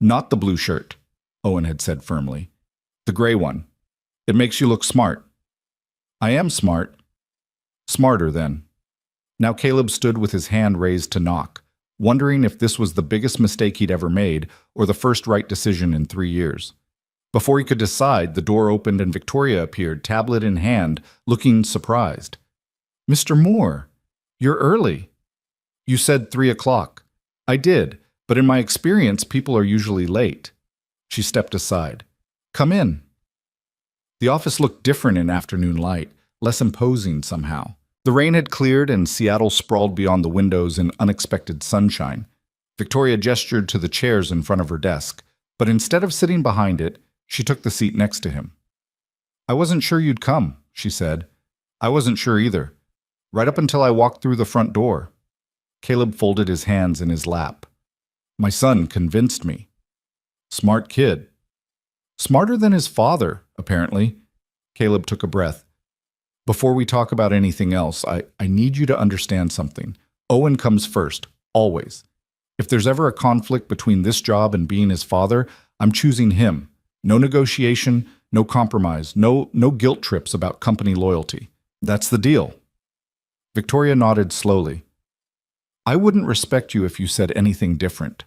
"Not the blue shirt," Owen had said firmly. "The gray one. It makes you look smart." "I am smart." "Smarter, then." Now Caleb stood with his hand raised to knock, wondering if this was the biggest mistake he'd ever made or the first right decision in 3 years. Before he could decide, the door opened and Victoria appeared, tablet in hand, looking surprised. "Mr. Moore, you're early." "You said 3 o'clock." "I did, but in my experience, people are usually late." She stepped aside. "Come in." The office looked different in afternoon light, less imposing somehow. The rain had cleared and Seattle sprawled beyond the windows in unexpected sunshine. Victoria gestured to the chairs in front of her desk, but instead of sitting behind it, she took the seat next to him. "I wasn't sure you'd come," she said. "I wasn't sure either. Right up until I walked through the front door." Caleb folded his hands in his lap. "My son convinced me." "Smart kid." "Smarter than his father, apparently." Caleb took a breath. "Before we talk about anything else, I need you to understand something. Owen comes first, always. If there's ever a conflict between this job and being his father, I'm choosing him. No negotiation, no compromise, no guilt trips about company loyalty. That's the deal." Victoria nodded slowly. "I wouldn't respect you if you said anything different.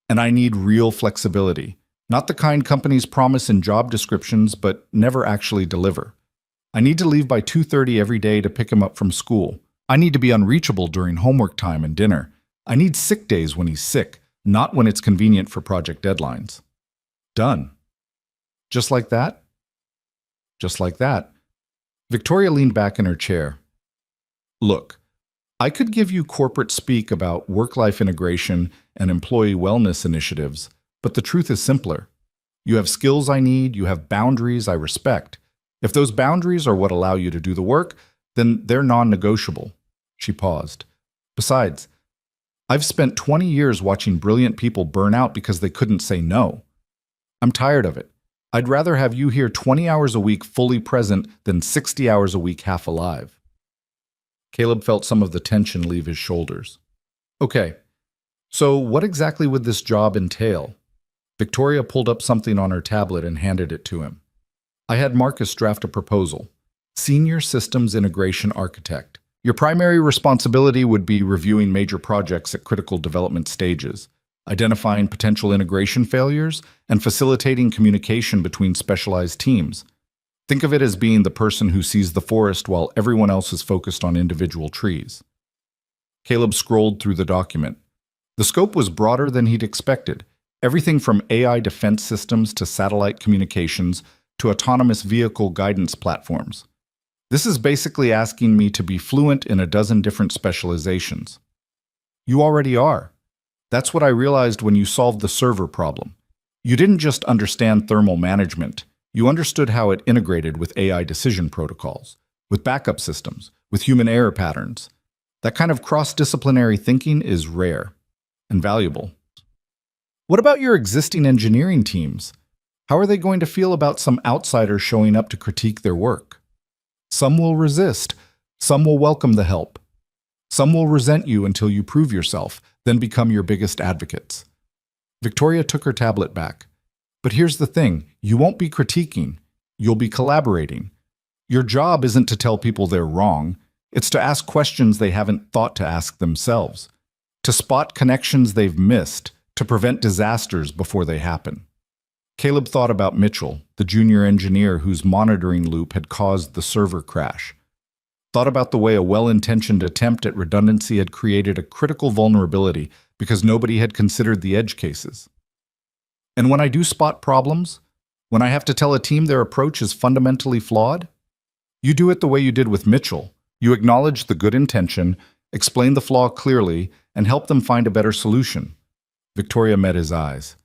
And I need real flexibility, not the kind companies promise in job descriptions but never actually deliver. I need to leave by 2:30 every day to pick him up from school. I need to be unreachable during homework time and dinner. I need sick days when he's sick, not when it's convenient for project deadlines." "Done." "Just like that?" "Just like that." Victoria leaned back in her chair. "Look, I could give you corporate speak about work-life integration and employee wellness initiatives, but the truth is simpler. You have skills I need, you have boundaries I respect. If those boundaries are what allow you to do the work, then they're non-negotiable." She paused. "Besides, I've spent 20 years watching brilliant people burn out because they couldn't say no. I'm tired of it. I'd rather have you here 20 hours a week fully present than 60 hours a week half alive." Caleb felt some of the tension leave his shoulders. "Okay, so what exactly would this job entail?" Victoria pulled up something on her tablet and handed it to him. "I had Marcus draft a proposal. Senior Systems Integration Architect. Your primary responsibility would be reviewing major projects at critical development stages, identifying potential integration failures, and facilitating communication between specialized teams. Think of it as being the person who sees the forest while everyone else is focused on individual trees." Caleb scrolled through the document. The scope was broader than he'd expected. Everything from AI defense systems to satellite communications to autonomous vehicle guidance platforms. "This is basically asking me to be fluent in a dozen different specializations." "You already are. That's what I realized when you solved the server problem. You didn't just understand thermal management. You understood how it integrated with AI decision protocols, with backup systems, with human error patterns. That kind of cross-disciplinary thinking is rare and valuable." "What about your existing engineering teams? How are they going to feel about some outsider showing up to critique their work?" "Some will resist. Some will welcome the help. Some will resent you until you prove yourself, then become your biggest advocates." Victoria took her tablet back. "But here's the thing, you won't be critiquing. You'll be collaborating. Your job isn't to tell people they're wrong. It's to ask questions they haven't thought to ask themselves. To spot connections they've missed, to prevent disasters before they happen." Caleb thought about Mitchell, the junior engineer whose monitoring loop had caused the server crash. Thought about the way a well-intentioned attempt at redundancy had created a critical vulnerability because nobody had considered the edge cases. "And when I do spot problems, when I have to tell a team their approach is fundamentally flawed, you do it the way you did with Mitchell. You acknowledge the good intention, explain the flaw clearly, and help them find a better solution." Victoria met his eyes.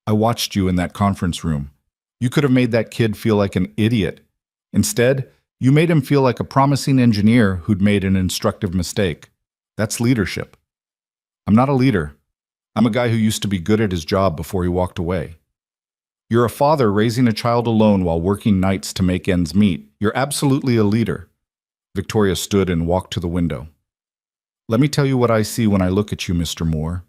I watched you in that conference room. You could have made that kid feel like an idiot. Instead, you made him feel like a promising engineer who'd made an instructive mistake. That's leadership. I'm not a leader. I'm a guy who used to be good at his job before he walked away. You're a father raising a child alone while working nights to make ends meet. You're absolutely a leader. Victoria stood and walked to the window. Let me tell you what I see when I look at you, Mr. Moore.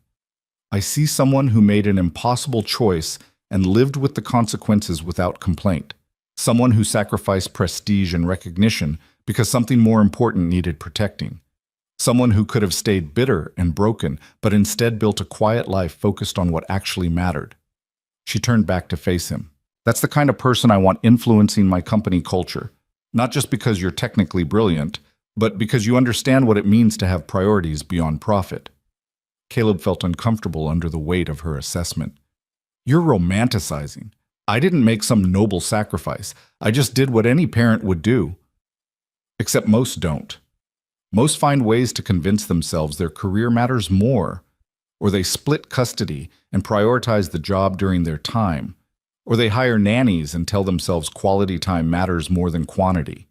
I see someone who made an impossible choice and lived with the consequences without complaint. Someone who sacrificed prestige and recognition because something more important needed protecting. Someone who could have stayed bitter and broken, but instead built a quiet life focused on what actually mattered. She turned back to face him. That's the kind of person I want influencing my company culture. Not just because you're technically brilliant, but because you understand what it means to have priorities beyond profit. Caleb felt uncomfortable under the weight of her assessment. You're romanticizing. I didn't make some noble sacrifice. I just did what any parent would do. Except most don't. Most find ways to convince themselves their career matters more, or they split custody and prioritize the job during their time, or they hire nannies and tell themselves quality time matters more than quantity.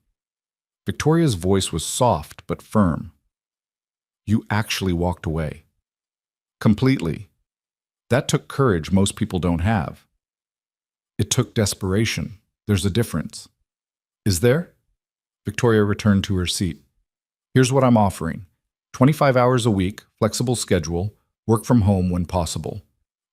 Victoria's voice was soft but firm. You actually walked away. Completely. That took courage most people don't have. It took desperation. There's a difference. Is there? Victoria returned to her seat. Here's what I'm offering. 25 hours a week, flexible schedule, work from home when possible.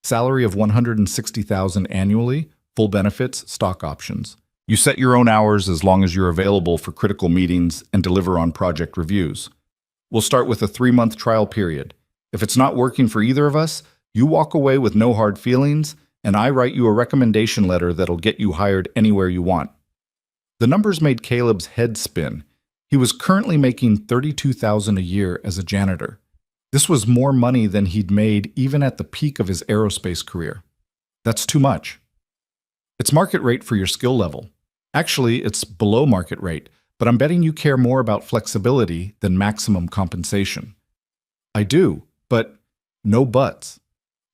Salary of $160,000 annually, full benefits, stock options. You set your own hours as long as you're available for critical meetings and deliver on project reviews. We'll start with a 3-month trial period. If it's not working for either of us, you walk away with no hard feelings, and I write you a recommendation letter that'll get you hired anywhere you want. The numbers made Caleb's head spin. He was currently making $32,000 a year as a janitor. This was more money than he'd made even at the peak of his aerospace career. That's too much. It's market rate for your skill level. Actually, it's below market rate, but I'm betting you care more about flexibility than maximum compensation. I do, but no buts.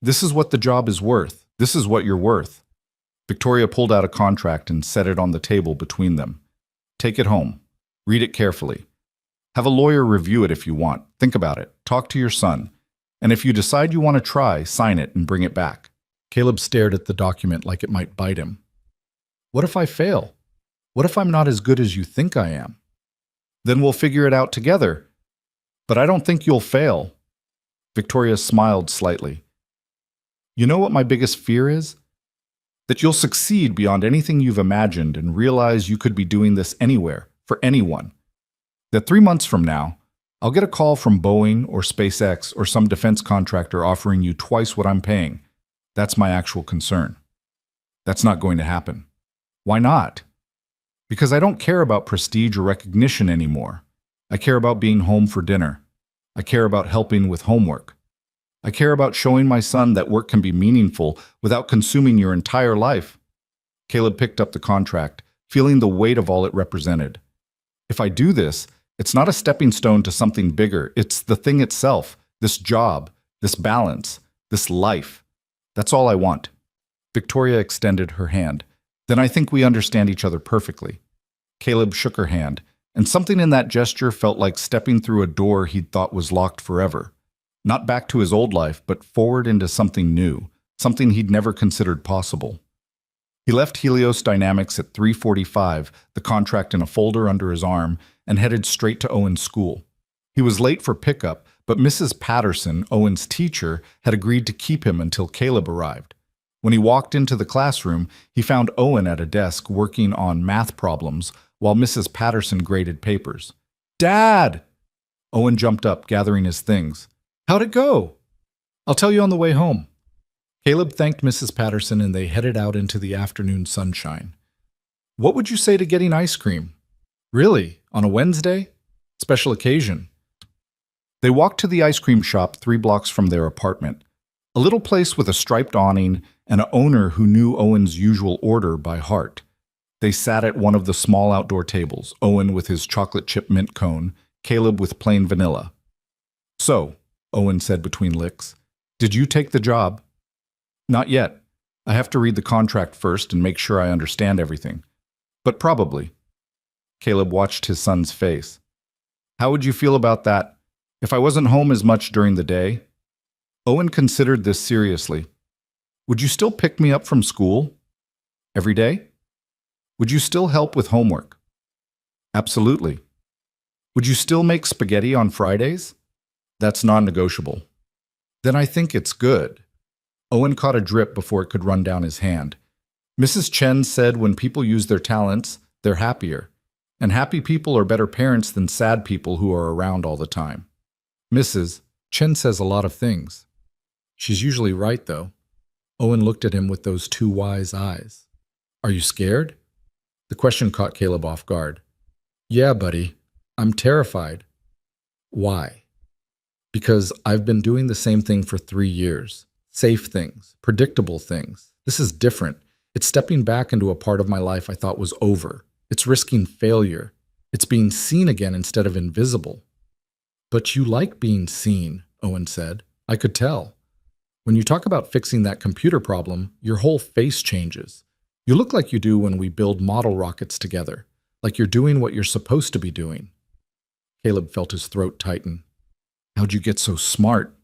This is what the job is worth. This is what you're worth. Victoria pulled out a contract and set it on the table between them. Take it home. Read it carefully. Have a lawyer review it if you want. Think about it. Talk to your son. And if you decide you want to try, sign it and bring it back. Caleb stared at the document like it might bite him. What if I fail? What if I'm not as good as you think I am? Then we'll figure it out together. But I don't think you'll fail. Victoria smiled slightly. You know what my biggest fear is? That you'll succeed beyond anything you've imagined and realize you could be doing this anywhere, for anyone. That 3 months from now, I'll get a call from Boeing or SpaceX or some defense contractor offering you twice what I'm paying. That's my actual concern. That's not going to happen. Why not? Because I don't care about prestige or recognition anymore. I care about being home for dinner. I care about helping with homework. I care about showing my son that work can be meaningful without consuming your entire life. Caleb picked up the contract, feeling the weight of all it represented. If I do this, it's not a stepping stone to something bigger. It's the thing itself, this job, this balance, this life. That's all I want. Victoria extended her hand. Then I think we understand each other perfectly. Caleb shook her hand, and something in that gesture felt like stepping through a door he'd thought was locked forever. Not back to his old life, but forward into something new, something he'd never considered possible. He left Helios Dynamics at 3:45, the contract in a folder under his arm, and headed straight to Owen's school. He was late for pickup, but Mrs. Patterson, Owen's teacher, had agreed to keep him until Caleb arrived. When he walked into the classroom, he found Owen at a desk working on math problems while Mrs. Patterson graded papers. "Dad!" Owen jumped up, gathering his things. "How'd it go?" "I'll tell you on the way home." Caleb thanked Mrs. Patterson and they headed out into the afternoon sunshine. "What would you say to getting ice cream?" "Really? On a Wednesday? Special occasion." They walked to the ice cream shop 3 blocks from their apartment, a little place with a striped awning and an owner who knew Owen's usual order by heart. They sat at one of the small outdoor tables, Owen with his chocolate chip mint cone, Caleb with plain vanilla. "So," Owen said between licks, "did you take the job?" "Not yet. I have to read the contract first and make sure I understand everything. But probably. Caleb watched his son's face. How would you feel about that if I wasn't home as much during the day? Owen considered this seriously. Would you still pick me up from school? Every day? Would you still help with homework? Absolutely. Would you still make spaghetti on Fridays? That's non-negotiable. Then I think it's good. Owen caught a drip before it could run down his hand. Mrs. Chen said when people use their talents, they're happier. And happy people are better parents than sad people who are around all the time. Mrs. Chen says a lot of things. She's usually right, though. Owen looked at him with those two wise eyes. Are you scared? The question caught Caleb off guard. Yeah, buddy. I'm terrified. Why? Because I've been doing the same thing for 3 years. Safe things, predictable things. This is different. It's stepping back into a part of my life I thought was over. It's risking failure. It's being seen again instead of invisible. But you like being seen, Owen said. I could tell. When you talk about fixing that computer problem, your whole face changes. You look like you do when we build model rockets together, like you're doing what you're supposed to be doing. Caleb felt his throat tighten. How'd you get so smart?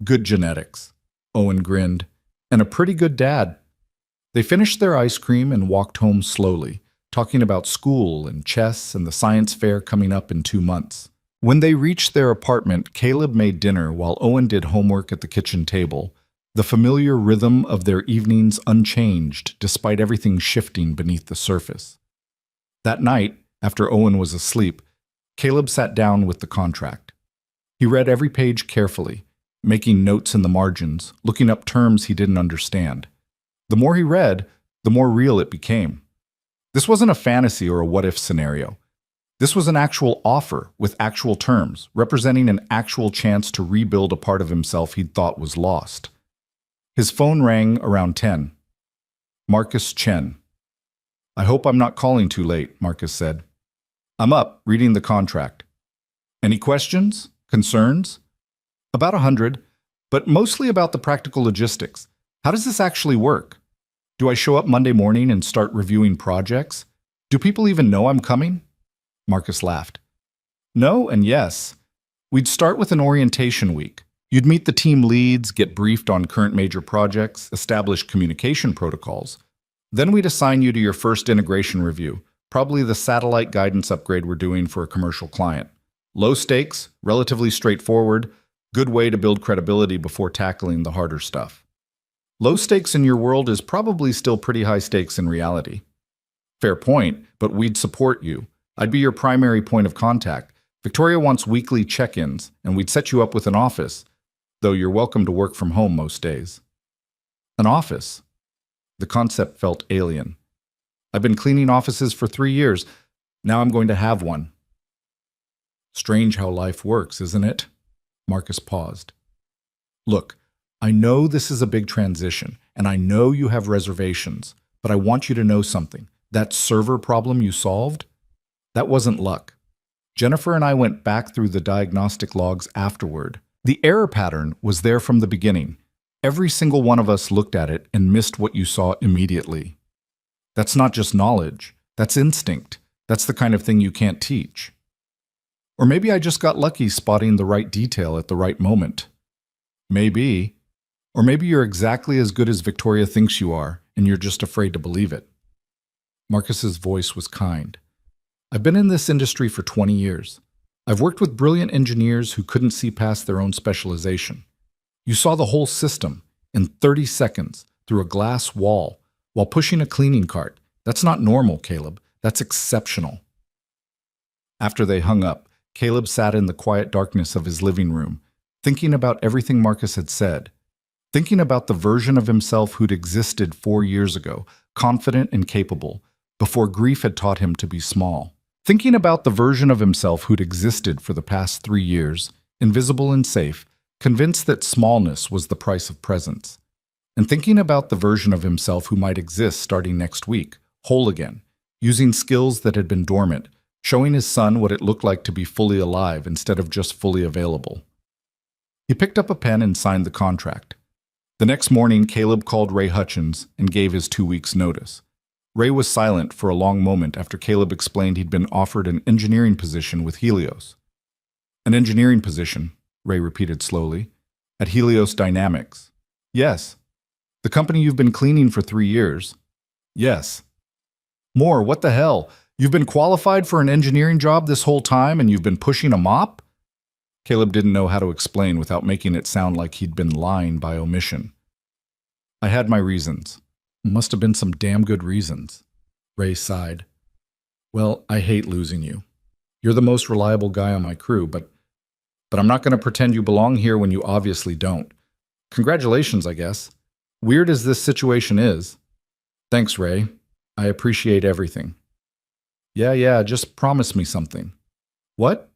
Good genetics, Owen grinned, and a pretty good dad. They finished their ice cream and walked home slowly, talking about school and chess and the science fair coming up in 2 months. When they reached their apartment, Caleb made dinner while Owen did homework at the kitchen table, the familiar rhythm of their evenings unchanged despite everything shifting beneath the surface. That night, after Owen was asleep, Caleb sat down with the contract. He read every page carefully, making notes in the margins, looking up terms he didn't understand. The more he read, the more real it became. This wasn't a fantasy or a what-if scenario. This was an actual offer with actual terms, representing an actual chance to rebuild a part of himself he'd thought was lost. His phone rang around 10. Marcus Chen. I hope I'm not calling too late, Marcus said. I'm up, reading the contract. Any questions? Concerns? About 100, but mostly about the practical logistics. How does this actually work? Do I show up Monday morning and start reviewing projects? Do people even know I'm coming? Marcus laughed. No and yes. We'd start with an orientation week. You'd meet the team leads, get briefed on current major projects, establish communication protocols. Then we'd assign you to your first integration review, probably the satellite guidance upgrade we're doing for a commercial client. Low stakes, relatively straightforward, good way to build credibility before tackling the harder stuff. Low stakes in your world is probably still pretty high stakes in reality. Fair point, but we'd support you. I'd be your primary point of contact. Victoria wants weekly check-ins, and we'd set you up with an office, though you're welcome to work from home most days. An office? The concept felt alien. I've been cleaning offices for 3 years. Now I'm going to have one. Strange how life works, isn't it? Marcus paused. Look, I know this is a big transition, and I know you have reservations, but I want you to know something. That server problem you solved? That wasn't luck. Jennifer and I went back through the diagnostic logs afterward. The error pattern was there from the beginning. Every single one of us looked at it and missed what you saw immediately. That's not just knowledge. That's instinct. That's the kind of thing you can't teach. Or maybe I just got lucky spotting the right detail at the right moment. Maybe. Or maybe you're exactly as good as Victoria thinks you are, and you're just afraid to believe it. Marcus's voice was kind. I've been in this industry for 20 years. I've worked with brilliant engineers who couldn't see past their own specialization. You saw the whole system in 30 seconds through a glass wall while pushing a cleaning cart. That's not normal, Caleb. That's exceptional. After they hung up, Caleb sat in the quiet darkness of his living room, thinking about everything Marcus had said, thinking about the version of himself who'd existed 4 years ago, confident and capable, before grief had taught him to be small. Thinking about the version of himself who'd existed for the past 3 years, invisible and safe, convinced that smallness was the price of presence. And thinking about the version of himself who might exist starting next week, whole again, using skills that had been dormant, showing his son what it looked like to be fully alive instead of just fully available. He picked up a pen and signed the contract. The next morning, Caleb called Ray Hutchins and gave his 2 weeks' notice. Ray was silent for a long moment after Caleb explained he'd been offered an engineering position with Helios. An engineering position, Ray repeated slowly, at Helios Dynamics. Yes. The company you've been cleaning for 3 years. Yes. More, what the hell? You've been qualified for an engineering job this whole time and you've been pushing a mop? Caleb didn't know how to explain without making it sound like he'd been lying by omission. I had my reasons. Must have been some damn good reasons. Ray sighed. Well, I hate losing you. You're the most reliable guy on my crew, but I'm not going to pretend you belong here when you obviously don't. Congratulations, I guess. Weird as this situation is. Thanks, Ray. I appreciate everything. Yeah, just promise me something. What?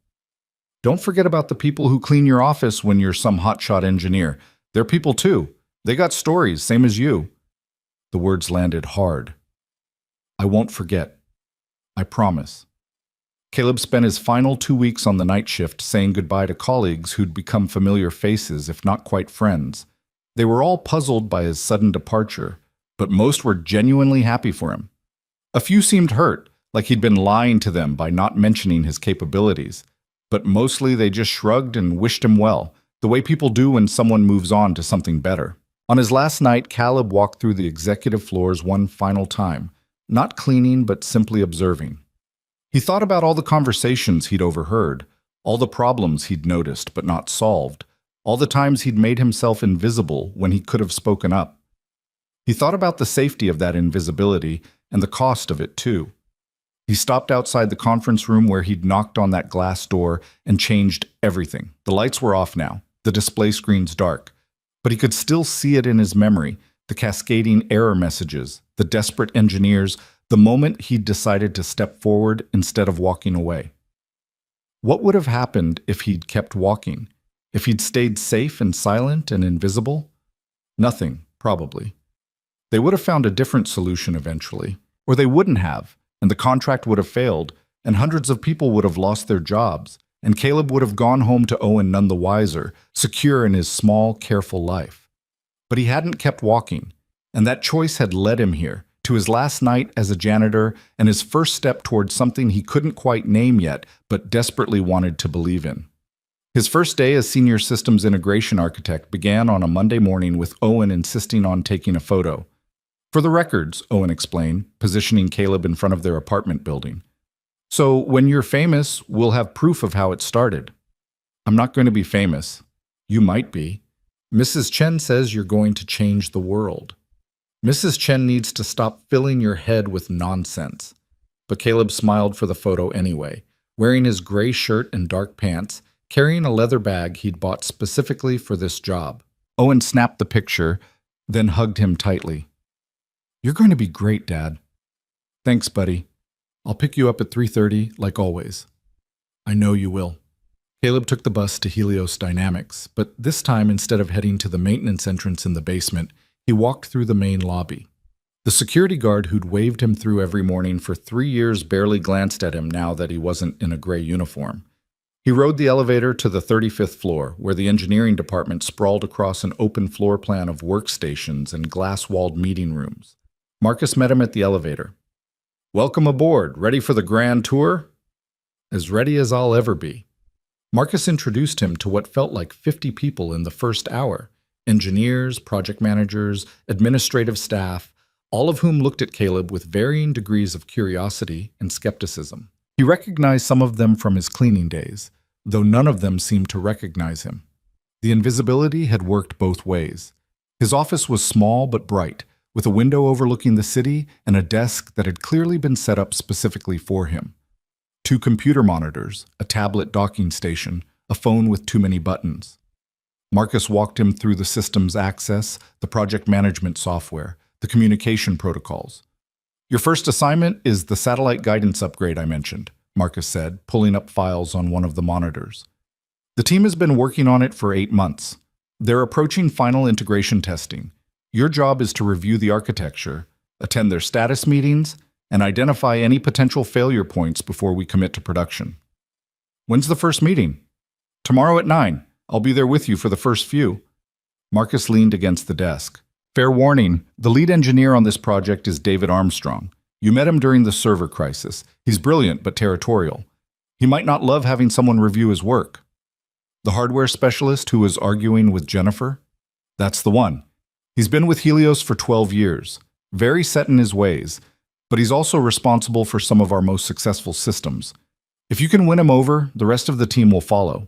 Don't forget about the people who clean your office when you're some hotshot engineer. They're people too. They got stories, same as you. The words landed hard. I won't forget. I promise. Caleb spent his final 2 weeks on the night shift saying goodbye to colleagues who'd become familiar faces, if not quite friends. They were all puzzled by his sudden departure, but most were genuinely happy for him. A few seemed hurt, like he'd been lying to them by not mentioning his capabilities, but mostly they just shrugged and wished him well, the way people do when someone moves on to something better. On his last night, Caleb walked through the executive floors one final time, not cleaning but simply observing. He thought about all the conversations he'd overheard, all the problems he'd noticed but not solved, all the times he'd made himself invisible when he could have spoken up. He thought about the safety of that invisibility and the cost of it too. He stopped outside the conference room where he'd knocked on that glass door and changed everything. The lights were off now, the display screens dark, but he could still see it in his memory, the cascading error messages, the desperate engineers, the moment he'd decided to step forward instead of walking away. What would have happened if he'd kept walking? If he'd stayed safe and silent and invisible? Nothing, probably. They would have found a different solution eventually, or they wouldn't have, and the contract would have failed, and hundreds of people would have lost their jobs, and Caleb would have gone home to Owen none the wiser, secure in his small, careful life. But he hadn't kept walking, and that choice had led him here, to his last night as a janitor and his first step towards something he couldn't quite name yet, but desperately wanted to believe in. His first day as senior systems integration architect began on a Monday morning with Owen insisting on taking a photo. For the records, Owen explained, positioning Caleb in front of their apartment building. So when you're famous, we'll have proof of how it started. I'm not going to be famous. You might be. Mrs. Chen says you're going to change the world. Mrs. Chen needs to stop filling your head with nonsense. But Caleb smiled for the photo anyway, wearing his gray shirt and dark pants, carrying a leather bag he'd bought specifically for this job. Owen snapped the picture, then hugged him tightly. You're going to be great, Dad. Thanks, buddy. I'll pick you up at 3:30, like always. I know you will. Caleb took the bus to Helios Dynamics, but this time instead of heading to the maintenance entrance in the basement, he walked through the main lobby. The security guard who'd waved him through every morning for 3 years barely glanced at him now that he wasn't in a gray uniform. He rode the elevator to the 35th floor, where the engineering department sprawled across an open floor plan of workstations and glass-walled meeting rooms. Marcus met him at the elevator. Welcome aboard. Ready for the grand tour? As ready as I'll ever be. Marcus introduced him to what felt like 50 people in the first hour. Engineers, project managers, administrative staff, all of whom looked at Caleb with varying degrees of curiosity and skepticism. He recognized some of them from his cleaning days, though none of them seemed to recognize him. The invisibility had worked both ways. His office was small but bright, with a window overlooking the city and a desk that had clearly been set up specifically for him. 2 computer monitors, a tablet docking station, a phone with too many buttons. Marcus walked him through the system's access, the project management software, the communication protocols. Your first assignment is the satellite guidance upgrade I mentioned, Marcus said, pulling up files on one of the monitors. The team has been working on it for 8 months. They're approaching final integration testing. Your job is to review the architecture, attend their status meetings, and identify any potential failure points before we commit to production. When's the first meeting? Tomorrow at 9. I'll be there with you for the first few. Marcus leaned against the desk. Fair warning, the lead engineer on this project is David Armstrong. You met him during the server crisis. He's brilliant but territorial. He might not love having someone review his work. The hardware specialist who was arguing with Jennifer? That's the one. He's been with Helios for 12 years, very set in his ways, but he's also responsible for some of our most successful systems. If you can win him over, the rest of the team will follow.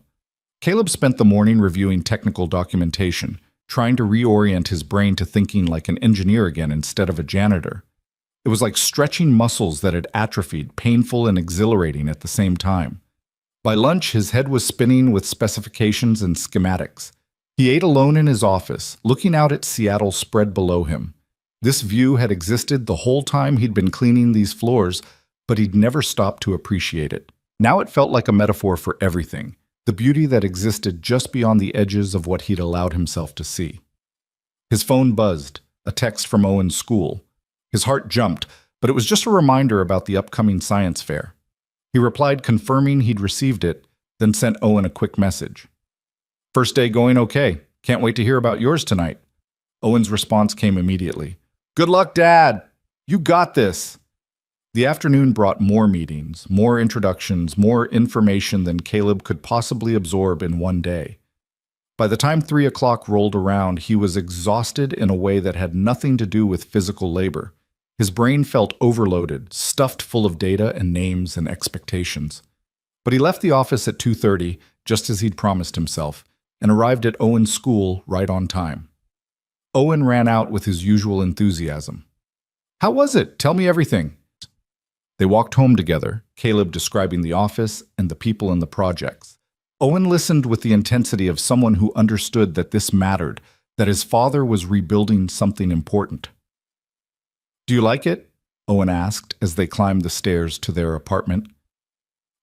Caleb spent the morning reviewing technical documentation, trying to reorient his brain to thinking like an engineer again instead of a janitor. It was like stretching muscles that had atrophied, painful and exhilarating at the same time. By lunch, his head was spinning with specifications and schematics. He ate alone in his office, looking out at Seattle spread below him. This view had existed the whole time he'd been cleaning these floors, but he'd never stopped to appreciate it. Now it felt like a metaphor for everything, the beauty that existed just beyond the edges of what he'd allowed himself to see. His phone buzzed, a text from Owen's school. His heart jumped, but it was just a reminder about the upcoming science fair. He replied confirming he'd received it, then sent Owen a quick message. First day going okay. Can't wait to hear about yours tonight. Owen's response came immediately. Good luck, Dad. You got this. The afternoon brought more meetings, more introductions, more information than Caleb could possibly absorb in one day. By the time 3 o'clock rolled around, he was exhausted in a way that had nothing to do with physical labor. His brain felt overloaded, stuffed full of data and names and expectations. But he left the office at 2:30, just as he'd promised himself, and arrived at Owen's school right on time. Owen ran out with his usual enthusiasm. How was it? Tell me everything. They walked home together, Caleb describing the office and the people and the projects. Owen listened with the intensity of someone who understood that this mattered, that his father was rebuilding something important. Do you like it? Owen asked as they climbed the stairs to their apartment.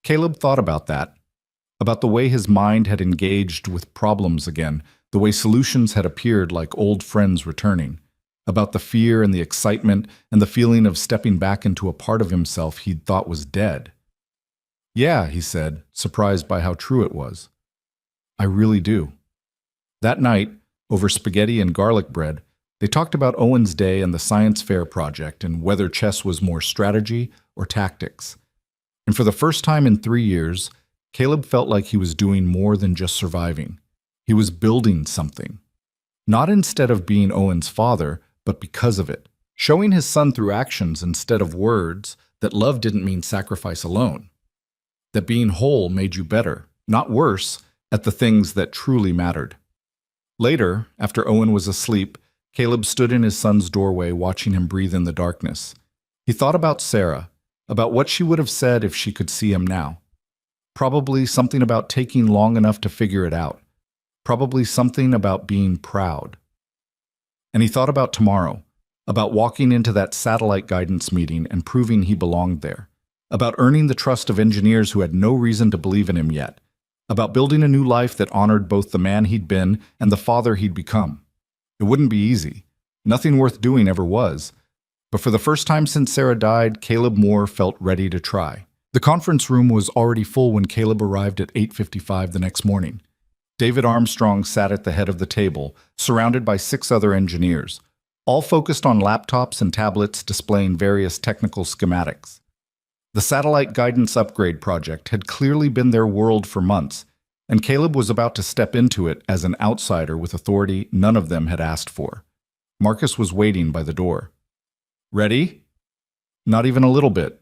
Caleb thought about that, about the way his mind had engaged with problems again, the way solutions had appeared like old friends returning, about the fear and the excitement and the feeling of stepping back into a part of himself he'd thought was dead. Yeah, he said, surprised by how true it was. I really do. That night, over spaghetti and garlic bread, they talked about Owen's day and the science fair project and whether chess was more strategy or tactics. And for the first time in 3 years, Caleb felt like he was doing more than just surviving. He was building something. Not instead of being Owen's father, but because of it. Showing his son through actions instead of words that love didn't mean sacrifice alone. That being whole made you better, not worse, at the things that truly mattered. Later, after Owen was asleep, Caleb stood in his son's doorway watching him breathe in the darkness. He thought about Sarah, about what she would have said if she could see him now. Probably something about taking long enough to figure it out. Probably something about being proud. And he thought about tomorrow, about walking into that satellite guidance meeting and proving he belonged there, about earning the trust of engineers who had no reason to believe in him yet, about building a new life that honored both the man he'd been and the father he'd become. It wouldn't be easy. Nothing worth doing ever was. But for the first time since Sarah died, Caleb Moore felt ready to try. The conference room was already full when Caleb arrived at 8:55 the next morning. David Armstrong sat at the head of the table, surrounded by 6 other engineers, all focused on laptops and tablets displaying various technical schematics. The satellite guidance upgrade project had clearly been their world for months, and Caleb was about to step into it as an outsider with authority none of them had asked for. Marcus was waiting by the door. Ready? Not even a little bit.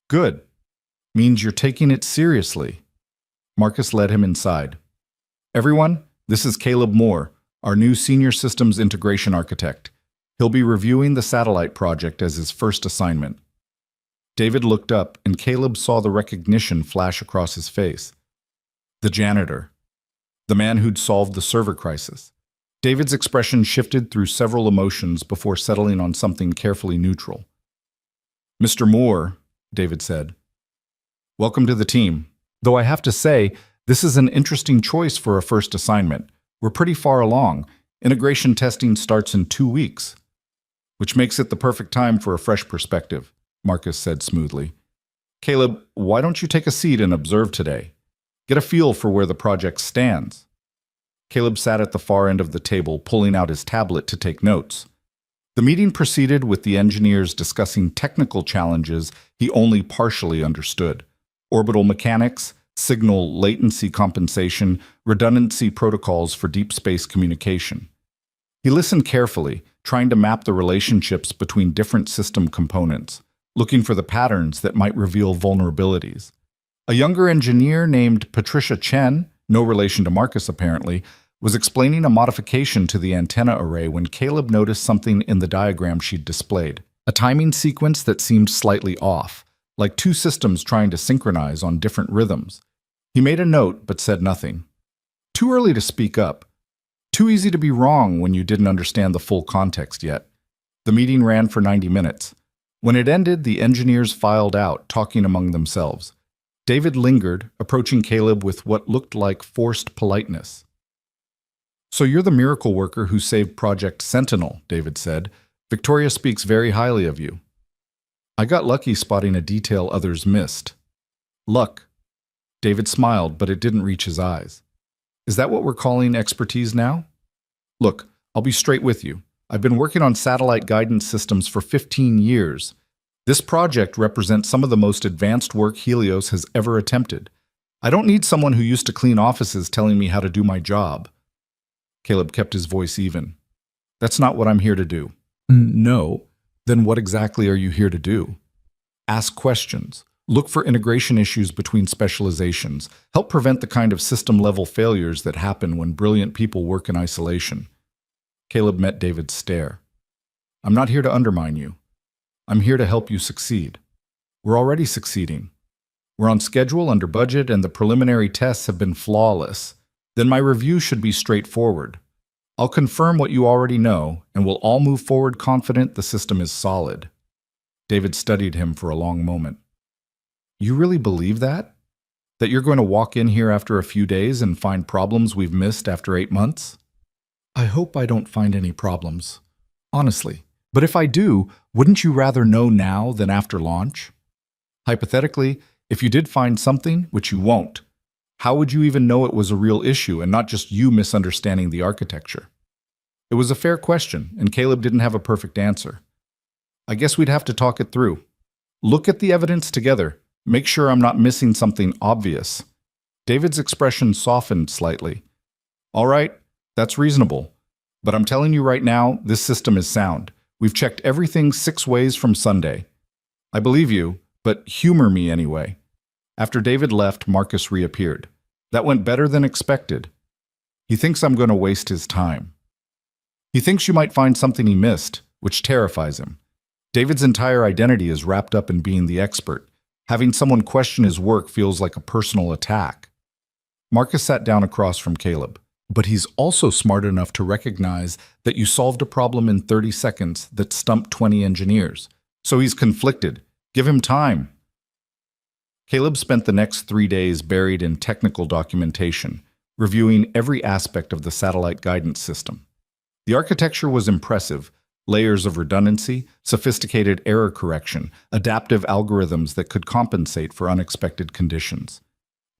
Good. Means you're taking it seriously. Marcus led him inside. Everyone, this is Caleb Moore, our new Senior Systems Integration Architect. He'll be reviewing the satellite project as his first assignment. David looked up, and Caleb saw the recognition flash across his face. The janitor. The man who'd solved the server crisis. David's expression shifted through several emotions before settling on something carefully neutral. Mr. Moore, David said. Welcome to the team. Though I have to say, this is an interesting choice for a first assignment. We're pretty far along. Integration testing starts in 2 weeks. Which makes it the perfect time for a fresh perspective, Marcus said smoothly. Caleb, why don't you take a seat and observe today? Get a feel for where the project stands. Caleb sat at the far end of the table, pulling out his tablet to take notes. The meeting proceeded with the engineers discussing technical challenges he only partially understood: orbital mechanics, signal latency compensation, redundancy protocols for deep space communication. He listened carefully, trying to map the relationships between different system components, looking for the patterns that might reveal vulnerabilities. A younger engineer named Patricia Chen, no relation to Marcus apparently, was explaining a modification to the antenna array when Caleb noticed something in the diagram she'd displayed: a timing sequence that seemed slightly off, like two systems trying to synchronize on different rhythms. He made a note but said nothing. Too early to speak up. Too easy to be wrong when you didn't understand the full context yet. The meeting ran for 90 minutes. When it ended, the engineers filed out, talking among themselves. David lingered, approaching Caleb with what looked like forced politeness. "So you're the miracle worker who saved Project Sentinel," David said. "Victoria speaks very highly of you." "I got lucky spotting a detail others missed." "Luck." David smiled, but it didn't reach his eyes. "Is that what we're calling expertise now?" "Look, I'll be straight with you. I've been working on satellite guidance systems for 15 years. This project represents some of the most advanced work Helios has ever attempted. I don't need someone who used to clean offices telling me how to do my job." Caleb kept his voice even. "That's not what I'm here to do." "No. Then what exactly are you here to do?" "Ask questions. Look for integration issues between specializations. Help prevent the kind of system-level failures that happen when brilliant people work in isolation." Caleb met David's stare. "I'm not here to undermine you. I'm here to help you succeed. We're already succeeding. We're on schedule, under budget, and the preliminary tests have been flawless. Then my review should be straightforward. I'll confirm what you already know, and we'll all move forward confident the system is solid." David studied him for a long moment. "You really believe that? That you're going to walk in here after a few days and find problems we've missed after 8 months?" "I hope I don't find any problems. Honestly. But if I do, wouldn't you rather know now than after launch? Hypothetically, if you did find something, which you won't, how would you even know it was a real issue and not just you misunderstanding the architecture?" It was a fair question, and Caleb didn't have a perfect answer. "I guess we'd have to talk it through. Look at the evidence together. Make sure I'm not missing something obvious." David's expression softened slightly. "All right, that's reasonable. But I'm telling you right now, this system is sound. We've checked everything 6 ways from Sunday. I believe you, but humor me anyway." After David left, Marcus reappeared. "That went better than expected. He thinks I'm going to waste his time. He thinks you might find something he missed, which terrifies him. David's entire identity is wrapped up in being the expert. Having someone question his work feels like a personal attack." Marcus sat down across from Caleb. "But he's also smart enough to recognize that you solved a problem in 30 seconds that stumped 20 engineers. So he's conflicted. Give him time." Caleb spent the next 3 days buried in technical documentation, reviewing every aspect of the satellite guidance system. The architecture was impressive: layers of redundancy, sophisticated error correction, adaptive algorithms that could compensate for unexpected conditions.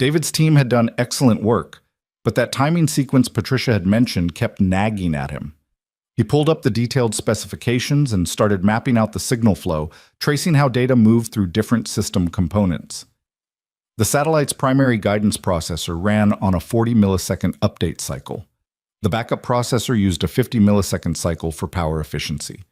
David's team had done excellent work, but that timing sequence Patricia had mentioned kept nagging at him. He pulled up the detailed specifications and started mapping out the signal flow, tracing how data moved through different system components. The satellite's primary guidance processor ran on a 40 millisecond update cycle. The backup processor used a 50 millisecond cycle for power efficiency.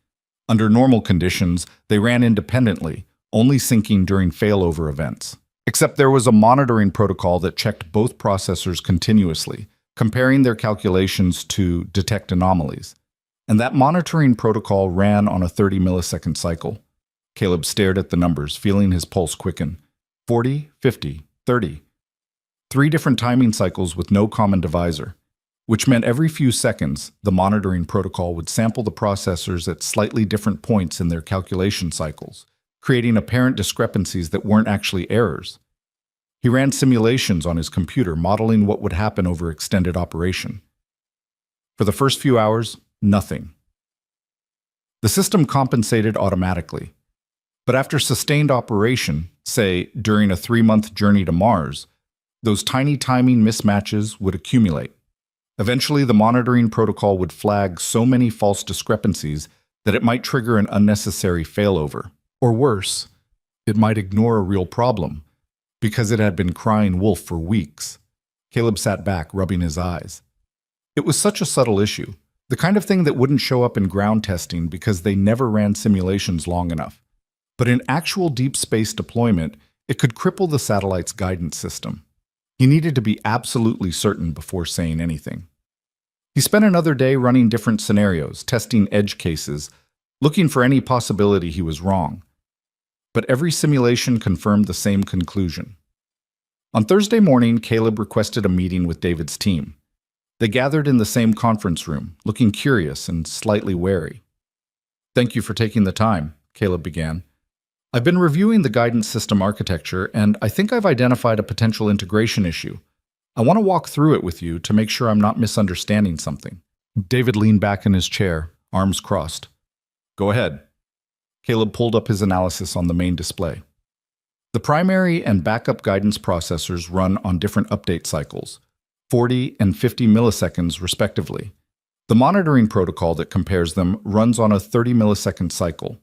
Under normal conditions, they ran independently, only syncing during failover events. Except there was a monitoring protocol that checked both processors continuously, comparing their calculations to detect anomalies. And that monitoring protocol ran on a 30 millisecond cycle. Caleb stared at the numbers, feeling his pulse quicken. 40, 50, 30. 3 different timing cycles with no common divisor, which meant every few seconds, the monitoring protocol would sample the processors at slightly different points in their calculation cycles, creating apparent discrepancies that weren't actually errors. He ran simulations on his computer, modeling what would happen over extended operation. For the first few hours, nothing. The system compensated automatically. But after sustained operation, say during a 3-month journey to Mars, those tiny timing mismatches would accumulate. Eventually, the monitoring protocol would flag so many false discrepancies that it might trigger an unnecessary failover. Or worse, it might ignore a real problem, because it had been crying wolf for weeks. Caleb sat back, rubbing his eyes. It was such a subtle issue, the kind of thing that wouldn't show up in ground testing because they never ran simulations long enough. But in actual deep space deployment, it could cripple the satellite's guidance system. He needed to be absolutely certain before saying anything. He spent another day running different scenarios, testing edge cases, looking for any possibility he was wrong. But every simulation confirmed the same conclusion. On Thursday morning, Caleb requested a meeting with David's team. They gathered in the same conference room, looking curious and slightly wary. "Thank you for taking the time," Caleb began. "I've been reviewing the guidance system architecture, and I think I've identified a potential integration issue. I want to walk through it with you to make sure I'm not misunderstanding something." David leaned back in his chair, arms crossed. "Go ahead." Caleb pulled up his analysis on the main display. The primary and backup guidance processors run on different update cycles, 40 and 50 milliseconds respectively. The monitoring protocol that compares them runs on a 30 millisecond cycle.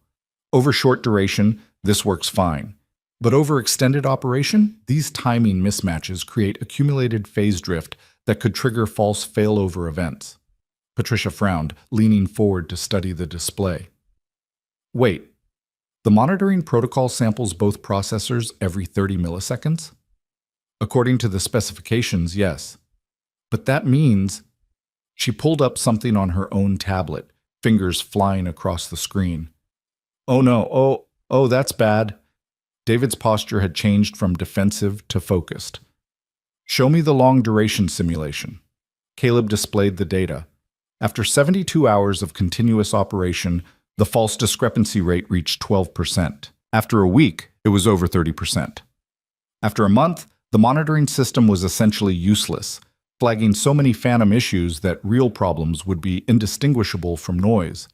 Over short duration, this works fine. But over extended operation, these timing mismatches create accumulated phase drift that could trigger false failover events. Patricia frowned, leaning forward to study the display. "Wait, the monitoring protocol samples both processors every 30 milliseconds? According to the specifications, yes. But that means..." She pulled up something on her own tablet, fingers flying across the screen. "Oh no, oh, that's bad." David's posture had changed from defensive to focused. "Show me the long-duration simulation." Caleb displayed the data. After 72 hours of continuous operation, the false discrepancy rate reached 12%. After a week, it was over 30%. After a month, the monitoring system was essentially useless, flagging so many phantom issues that real problems would be indistinguishable from noise.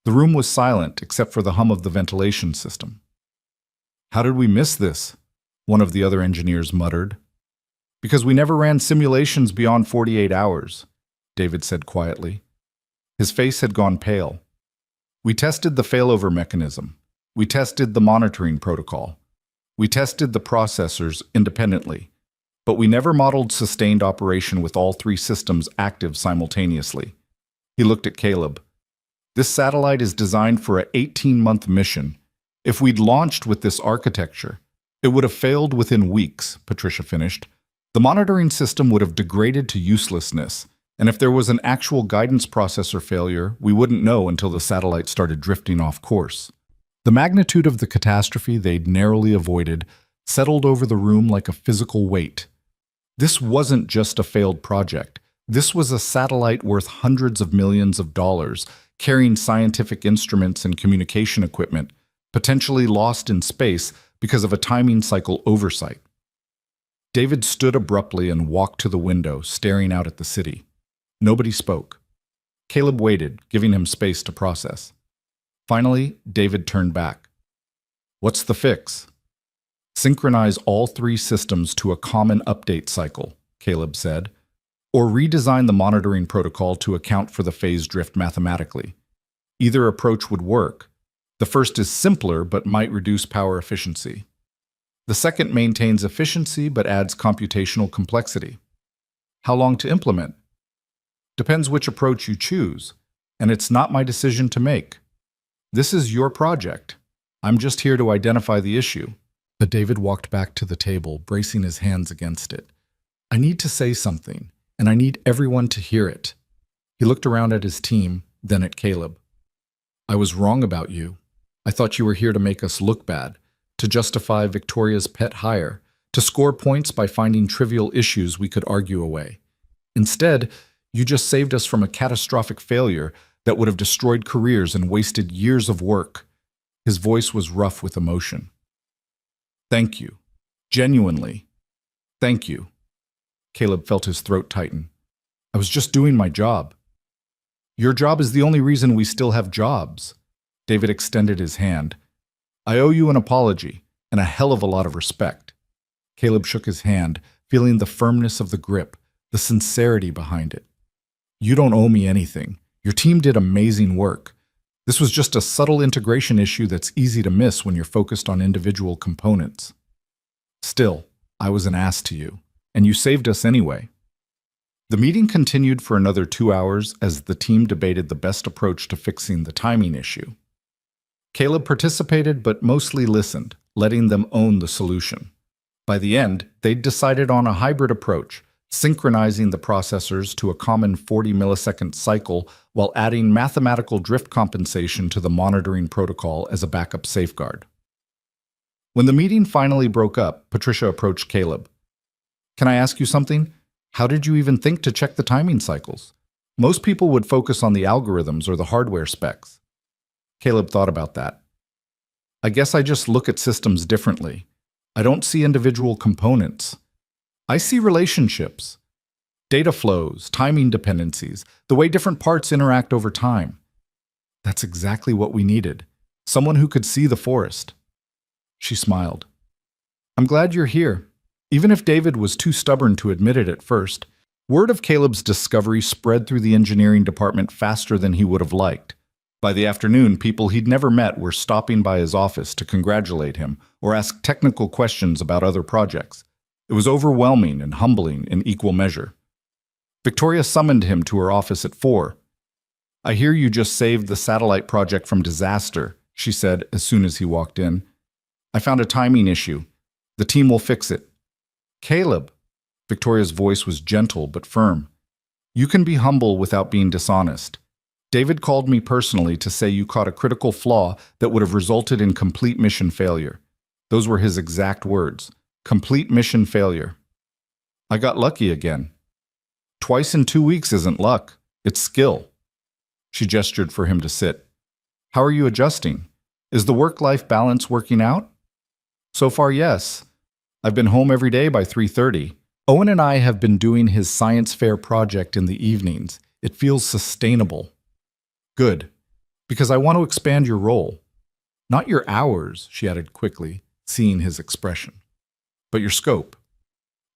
The room was silent except for the hum of the ventilation system. "How did we miss this?" one of the other engineers muttered. "Because we never ran simulations beyond 48 hours, David said quietly. His face had gone pale. "We tested the failover mechanism. We tested the monitoring protocol. We tested the processors independently. But we never modeled sustained operation with all three systems active simultaneously." He looked at Caleb. "This satellite is designed for an 18-month mission. If we'd launched with this architecture, it would have failed within weeks," Patricia finished. "The monitoring system would have degraded to uselessness, and if there was an actual guidance processor failure, we wouldn't know until the satellite started drifting off course." The magnitude of the catastrophe they'd narrowly avoided settled over the room like a physical weight. This wasn't just a failed project. This was a satellite worth hundreds of millions of dollars, carrying scientific instruments and communication equipment, potentially lost in space because of a timing cycle oversight. David stood abruptly and walked to the window, staring out at the city. Nobody spoke. Caleb waited, giving him space to process. Finally, David turned back. "What's the fix?" "Synchronize all three systems to a common update cycle," Caleb said, "or redesign the monitoring protocol to account for the phase drift mathematically. Either approach would work. The first is simpler but might reduce power efficiency. The second maintains efficiency but adds computational complexity. How long to implement? Depends which approach you choose, and it's not my decision to make. This is your project. I'm just here to identify the issue." But David walked back to the table, bracing his hands against it. "I need to say something, and I need everyone to hear it." He looked around at his team, then at Caleb. "I was wrong about you. I thought you were here to make us look bad, to justify Victoria's pet hire, to score points by finding trivial issues we could argue away. Instead, you just saved us from a catastrophic failure that would have destroyed careers and wasted years of work." His voice was rough with emotion. "Thank you. Genuinely. Thank you." Caleb felt his throat tighten. "I was just doing my job." "Your job is the only reason we still have jobs." David extended his hand. "I owe you an apology and a hell of a lot of respect." Caleb shook his hand, feeling the firmness of the grip, the sincerity behind it. You don't owe me anything. Your team did amazing work. This was just a subtle integration issue that's easy to miss when you're focused on individual components. Still, I was an ass to you, and you saved us anyway. The meeting continued for another 2 hours as the team debated the best approach to fixing the timing issue. Caleb participated but mostly listened, letting them own the solution. By the end, they'd decided on a hybrid approach, synchronizing the processors to a common 40-millisecond cycle while adding mathematical drift compensation to the monitoring protocol as a backup safeguard. When the meeting finally broke up, Patricia approached Caleb. "Can I ask you something? How did you even think to check the timing cycles? Most people would focus on the algorithms or the hardware specs." Caleb thought about that. "I guess I just look at systems differently. I don't see individual components. I see relationships, data flows, timing dependencies, the way different parts interact over time." That's exactly what we needed. Someone who could see the forest. She smiled. "I'm glad you're here." Even if David was too stubborn to admit it at first, word of Caleb's discovery spread through the engineering department faster than he would have liked. By the afternoon, people he'd never met were stopping by his office to congratulate him or ask technical questions about other projects. It was overwhelming and humbling in equal measure. Victoria summoned him to her office at 4. "I hear you just saved the satellite project from disaster," she said as soon as he walked in. "I found a timing issue. The team will fix it." "Caleb," Victoria's voice was gentle but firm, "you can be humble without being dishonest. David called me personally to say you caught a critical flaw that would have resulted in complete mission failure. Those were his exact words. Complete mission failure. I got lucky again. Twice in 2 weeks isn't luck, it's skill." She gestured for him to sit. "How are you adjusting? Is the work-life balance working out?" "So far, yes. I've been home every day by 3:30. Owen and I have been doing his science fair project in the evenings. It feels sustainable." "Good, because I want to expand your role. Not your hours," she added quickly, seeing his expression, "but your scope.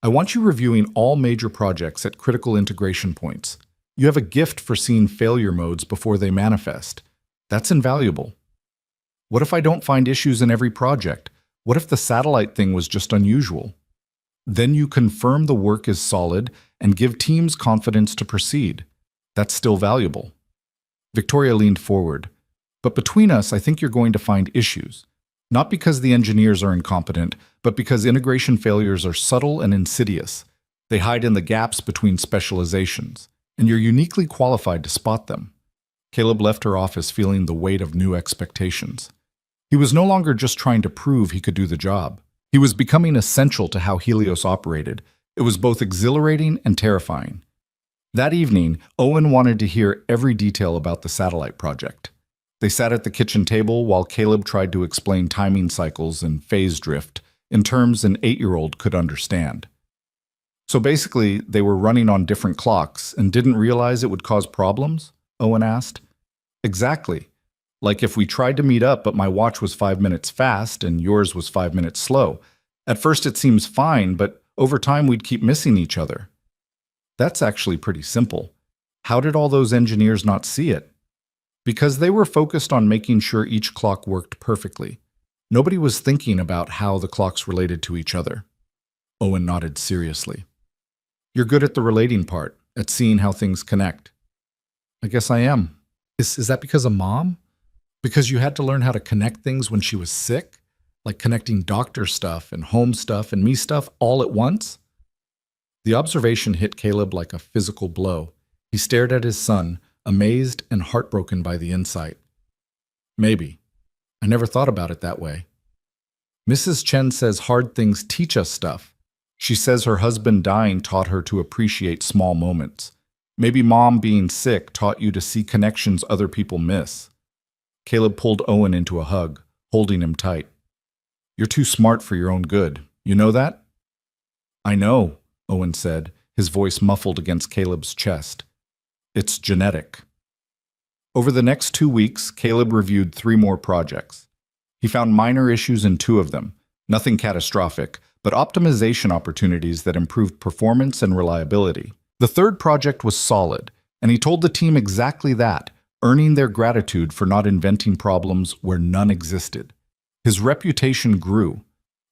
I want you reviewing all major projects at critical integration points. You have a gift for seeing failure modes before they manifest. That's invaluable. What if I don't find issues in every project? What if the satellite thing was just unusual? Then you confirm the work is solid and give teams confidence to proceed. That's still valuable." Victoria leaned forward. "But between us, I think you're going to find issues. Not because the engineers are incompetent, but because integration failures are subtle and insidious. They hide in the gaps between specializations, and you're uniquely qualified to spot them." Caleb left her office feeling the weight of new expectations. He was no longer just trying to prove he could do the job. He was becoming essential to how Helios operated. It was both exhilarating and terrifying. That evening, Owen wanted to hear every detail about the satellite project. They sat at the kitchen table while Caleb tried to explain timing cycles and phase drift in terms an 8-year-old could understand. "So basically, they were running on different clocks and didn't realize it would cause problems?" Owen asked. "Exactly. Like if we tried to meet up but my watch was 5 minutes fast and yours was 5 minutes slow. At first it seems fine, but over time we'd keep missing each other." "That's actually pretty simple. How did all those engineers not see it?" "Because they were focused on making sure each clock worked perfectly. Nobody was thinking about how the clocks related to each other." Owen nodded seriously. "You're good at the relating part, at seeing how things connect." "I guess I am. Is that because of Mom? Because you had to learn how to connect things when she was sick? Like connecting doctor stuff and home stuff and me stuff all at once?" The observation hit Caleb like a physical blow. He stared at his son, amazed and heartbroken by the insight. "Maybe. I never thought about it that way. Mrs. Chen says hard things teach us stuff. She says her husband dying taught her to appreciate small moments. Maybe Mom being sick taught you to see connections other people miss." Caleb pulled Owen into a hug, holding him tight. "You're too smart for your own good. You know that?" "I know," Owen said, his voice muffled against Caleb's chest. "It's genetic." Over the next 2 weeks, Caleb reviewed 3 more projects. He found minor issues in 2 of them, nothing catastrophic, but optimization opportunities that improved performance and reliability. The 3rd project was solid. And he told the team exactly that, earning their gratitude for not inventing problems where none existed. His reputation grew.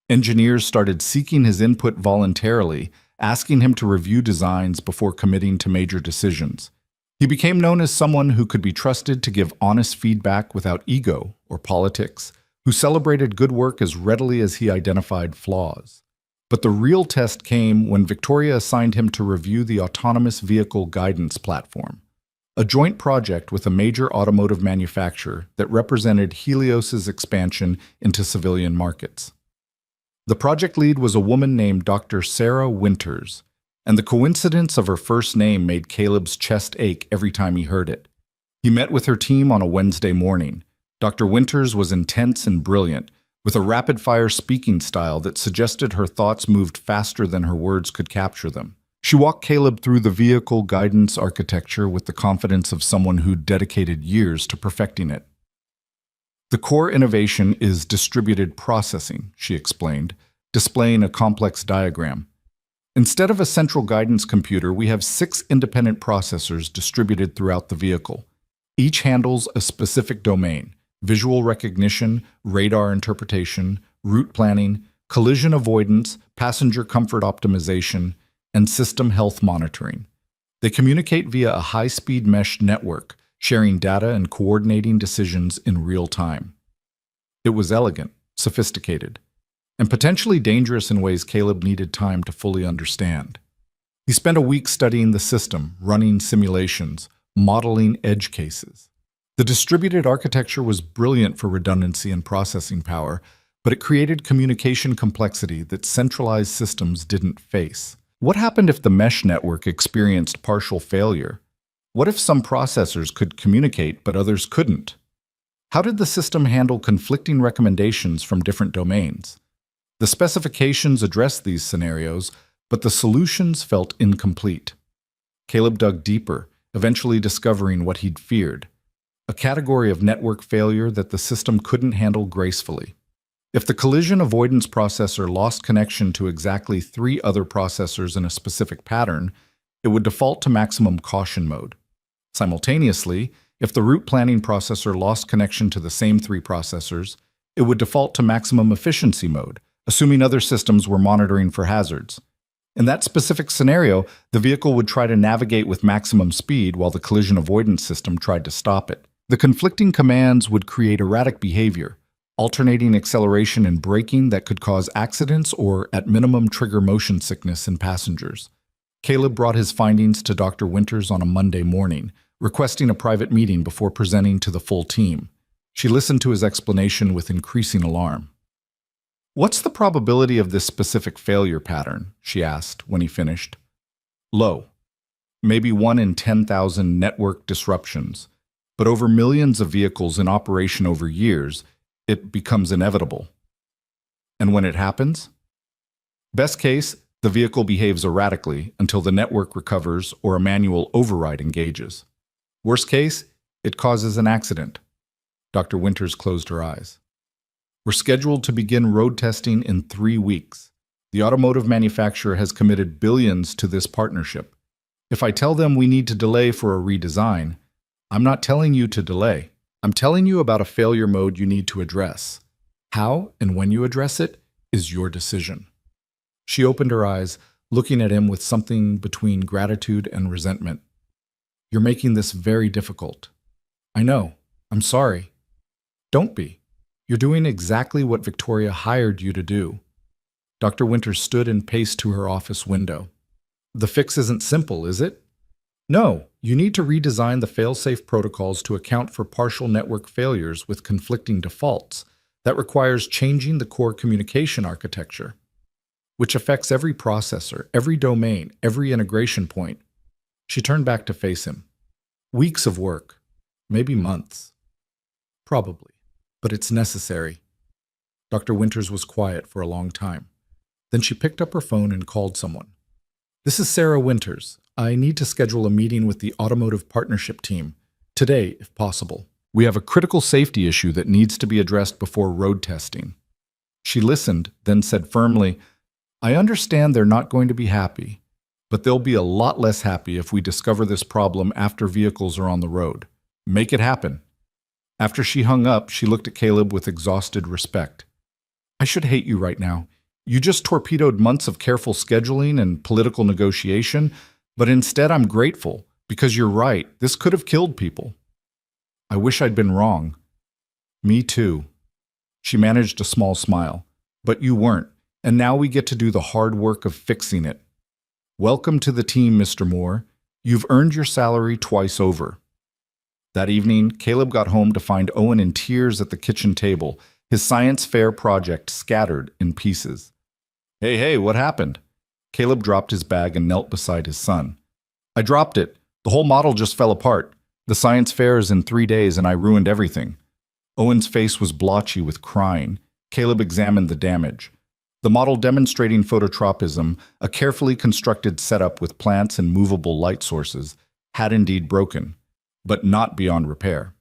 Engineers started seeking his input voluntarily, asking him to review designs before committing to major decisions. He became known as someone who could be trusted to give honest feedback without ego or politics, who celebrated good work as readily as he identified flaws. But the real test came when Victoria assigned him to review the autonomous vehicle guidance platform, a joint project with a major automotive manufacturer that represented Helios's expansion into civilian markets. The project lead was a woman named Dr. Sarah Winters, and the coincidence of her first name made Caleb's chest ache every time he heard it. He met with her team on a Wednesday morning. Dr. Winters was intense and brilliant, with a rapid-fire speaking style that suggested her thoughts moved faster than her words could capture them. She walked Caleb through the vehicle guidance architecture with the confidence of someone who'd dedicated years to perfecting it. The core innovation is distributed processing, she explained, displaying a complex diagram. Instead of a central guidance computer, we have 6 independent processors distributed throughout the vehicle. Each handles a specific domain: visual recognition, radar interpretation, route planning, collision avoidance, passenger comfort optimization, and system health monitoring. They communicate via a high-speed mesh network, sharing data and coordinating decisions in real time. It was elegant, sophisticated, and potentially dangerous in ways Caleb needed time to fully understand. He spent a week studying the system, running simulations, modeling edge cases. The distributed architecture was brilliant for redundancy and processing power, but it created communication complexity that centralized systems didn't face. What happened if the mesh network experienced partial failure? What if some processors could communicate but others couldn't? How did the system handle conflicting recommendations from different domains? The specifications addressed these scenarios, but the solutions felt incomplete. Caleb dug deeper, eventually discovering what he'd feared: a category of network failure that the system couldn't handle gracefully. If the collision avoidance processor lost connection to exactly 3 other processors in a specific pattern, it would default to maximum caution mode. Simultaneously, if the route planning processor lost connection to the same 3 processors, it would default to maximum efficiency mode, assuming other systems were monitoring for hazards. In that specific scenario, the vehicle would try to navigate with maximum speed while the collision avoidance system tried to stop it. The conflicting commands would create erratic behavior, alternating acceleration and braking that could cause accidents or, at minimum, trigger motion sickness in passengers. Caleb brought his findings to Dr. Winters on a Monday morning, requesting a private meeting before presenting to the full team. She listened to his explanation with increasing alarm. "What's the probability of this specific failure pattern?" she asked when he finished. "Low. Maybe 1 in 10,000 network disruptions. But over millions of vehicles in operation over years, it becomes inevitable." "And when it happens?" "Best case, the vehicle behaves erratically until the network recovers or a manual override engages. Worst case, it causes an accident." Dr. Winters closed her eyes. "We're scheduled to begin road testing in 3 weeks. The automotive manufacturer has committed billions to this partnership. If I tell them we need to delay for a redesign, I'm not telling you to delay. I'm telling you about a failure mode you need to address. How and when you address it is your decision." She opened her eyes, looking at him with something between gratitude and resentment. "You're making this very difficult." "I know. I'm sorry." "Don't be. You're doing exactly what Victoria hired you to do." Dr. Winters stood and paced to her office window. "The fix isn't simple, is it?" "No, you need to redesign the fail-safe protocols to account for partial network failures with conflicting defaults. That requires changing the core communication architecture, which affects every processor, every domain, every integration point." She turned back to face him. "Weeks of work, maybe months." "Probably, but it's necessary." Dr. Winters was quiet for a long time. Then she picked up her phone and called someone. "This is Sarah Winters. I need to schedule a meeting with the automotive partnership team, today if possible. We have a critical safety issue that needs to be addressed before road testing." She listened, then said firmly, "I understand they're not going to be happy, But they'll be a lot less happy if we discover this problem after vehicles are on the road. Make it happen." After she hung up, she looked at Caleb with exhausted respect. "I should hate you right now. You just torpedoed months of careful scheduling and political negotiation, but instead I'm grateful, because you're right, this could have killed people." "I wish I'd been wrong." "Me too." She managed a small smile. "But you weren't, and now we get to do the hard work of fixing it. Welcome to the team, Mr. Moore. You've earned your salary twice over." That evening, Caleb got home to find Owen in tears at the kitchen table, his science fair project scattered in pieces. Hey, what happened?" Caleb dropped his bag and knelt beside his son. "I dropped it. The whole model just fell apart. The science fair is in 3 days and I ruined everything." Owen's face was blotchy with crying. Caleb examined the damage. The model demonstrating phototropism, a carefully constructed setup with plants and movable light sources, had indeed broken, but not beyond repair.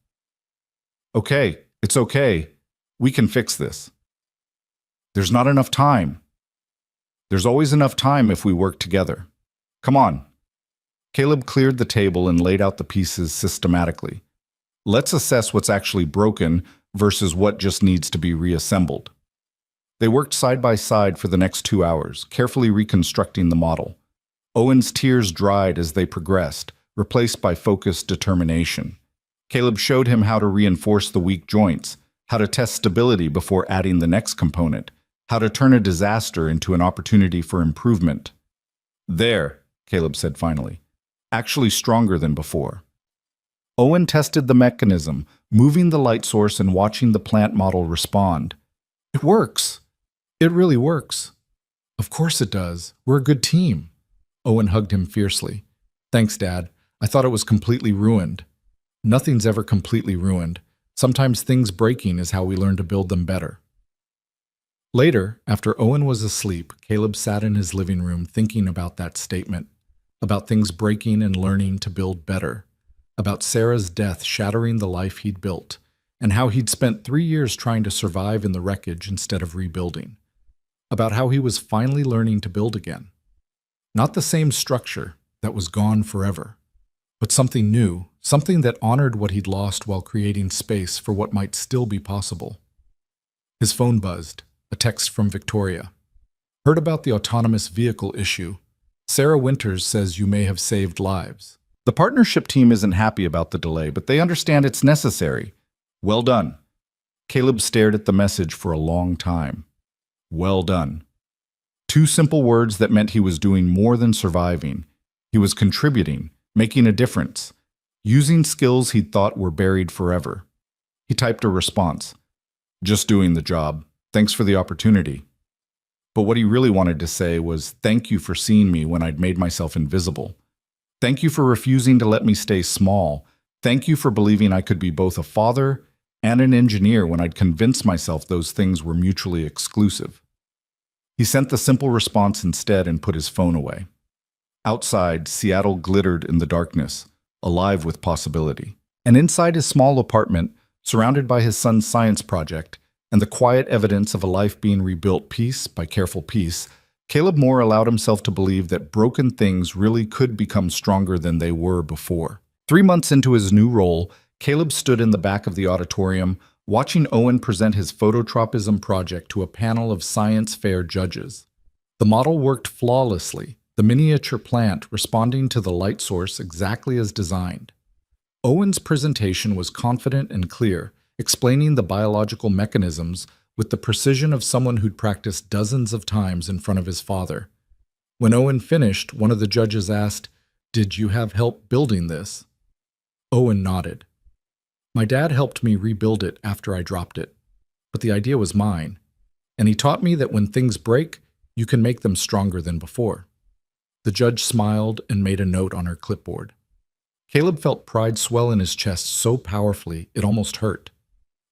"Okay, it's okay. We can fix this." "There's not enough time." "There's always enough time if we work together. Come on." Caleb cleared the table and laid out the pieces systematically. "Let's assess what's actually broken versus what just needs to be reassembled." They worked side by side for the next 2 hours, carefully reconstructing the model. Owen's tears dried as they progressed, replaced by focused determination. Caleb showed him how to reinforce the weak joints, how to test stability before adding the next component, how to turn a disaster into an opportunity for improvement. "There," Caleb said finally, "actually stronger than before." Owen tested the mechanism, moving the light source and watching the plant model respond. "It works. It really works." "Of course it does. We're a good team." Owen hugged him fiercely. "Thanks, Dad. I thought it was completely ruined." "Nothing's ever completely ruined. Sometimes things breaking is how we learn to build them better." Later, after Owen was asleep, Caleb sat in his living room thinking about that statement, about things breaking and learning to build better, about Sarah's death shattering the life he'd built, and how he'd spent 3 years trying to survive in the wreckage instead of rebuilding, about how he was finally learning to build again. Not the same structure that was gone forever, but something new, something that honored what he'd lost while creating space for what might still be possible. His phone buzzed. A text from Victoria. "Heard about the autonomous vehicle issue. Sarah Winters says you may have saved lives. The partnership team isn't happy about the delay, but they understand it's necessary. Well done." Caleb stared at the message for a long time. Well done. 2 simple words that meant he was doing more than surviving. He was contributing, making a difference, using skills he'd thought were buried forever. He typed a response. "Just doing the job. Thanks for the opportunity." But what he really wanted to say was, "Thank you for seeing me when I'd made myself invisible. Thank you for refusing to let me stay small. Thank you for believing I could be both a father and an engineer when I'd convinced myself those things were mutually exclusive." He sent the simple response instead and put his phone away. Outside, Seattle glittered in the darkness, alive with possibility. And inside his small apartment, surrounded by his son's science project, and the quiet evidence of a life being rebuilt piece by careful piece, Caleb Moore allowed himself to believe that broken things really could become stronger than they were before. 3 months into his new role, Caleb stood in the back of the auditorium, watching Owen present his phototropism project to a panel of science fair judges. The model worked flawlessly, the miniature plant responding to the light source exactly as designed. Owen's presentation was confident and clear, explaining the biological mechanisms with the precision of someone who'd practiced dozens of times in front of his father. When Owen finished, one of the judges asked, "Did you have help building this?" Owen nodded. "My dad helped me rebuild it after I dropped it, but the idea was mine, and he taught me that when things break, you can make them stronger than before." The judge smiled and made a note on her clipboard. Caleb felt pride swell in his chest so powerfully it almost hurt.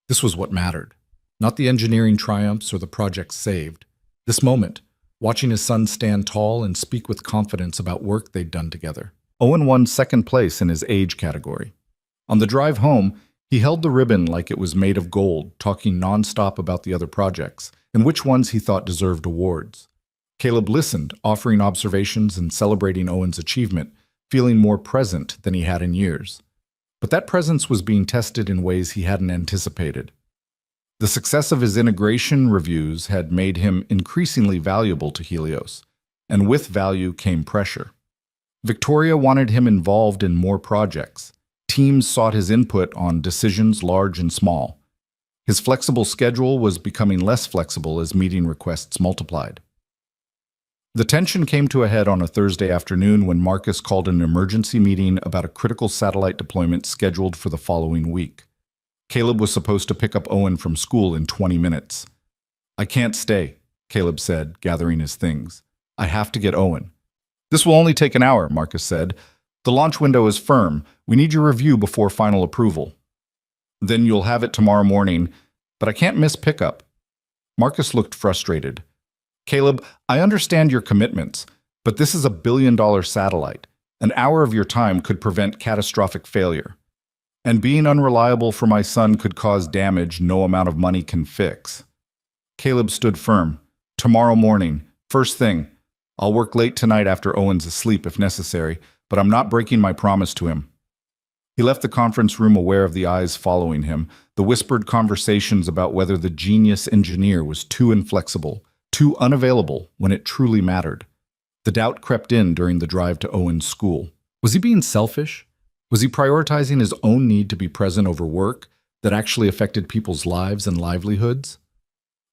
This was what mattered, not the engineering triumphs or the projects saved. This moment, watching his son stand tall and speak with confidence about work they'd done together. Owen won second place in his age category. On the drive home, he held the ribbon like it was made of gold, talking nonstop about the other projects and which ones he thought deserved awards. Caleb listened, offering observations and celebrating Owen's achievement, feeling more present than he had in years. But that presence was being tested in ways he hadn't anticipated. The success of his integration reviews had made him increasingly valuable to Helios, and with value came pressure. Victoria wanted him involved in more projects. Teams sought his input on decisions large and small. His flexible schedule was becoming less flexible as meeting requests multiplied. The tension came to a head on a Thursday afternoon when Marcus called an emergency meeting about a critical satellite deployment scheduled for the following week. Caleb was supposed to pick up Owen from school in 20 minutes. "I can't stay," Caleb said, gathering his things. "I have to get Owen." "This will only take an hour," Marcus said. "The launch window is firm. We need your review before final approval." "Then you'll have it tomorrow morning, but I can't miss pickup." Marcus looked frustrated. "Caleb, I understand your commitments, but this is a billion-dollar satellite. An hour of your time could prevent catastrophic failure. And being unreliable for my son could cause damage no amount of money can fix." Caleb stood firm. "Tomorrow morning, first thing. I'll work late tonight after Owen's asleep if necessary, but I'm not breaking my promise to him." He left the conference room aware of the eyes following him, the whispered conversations about whether the genius engineer was too inflexible, too unavailable when it truly mattered. The doubt crept in during the drive to Owen's school. Was he being selfish? Was he prioritizing his own need to be present over work that actually affected people's lives and livelihoods?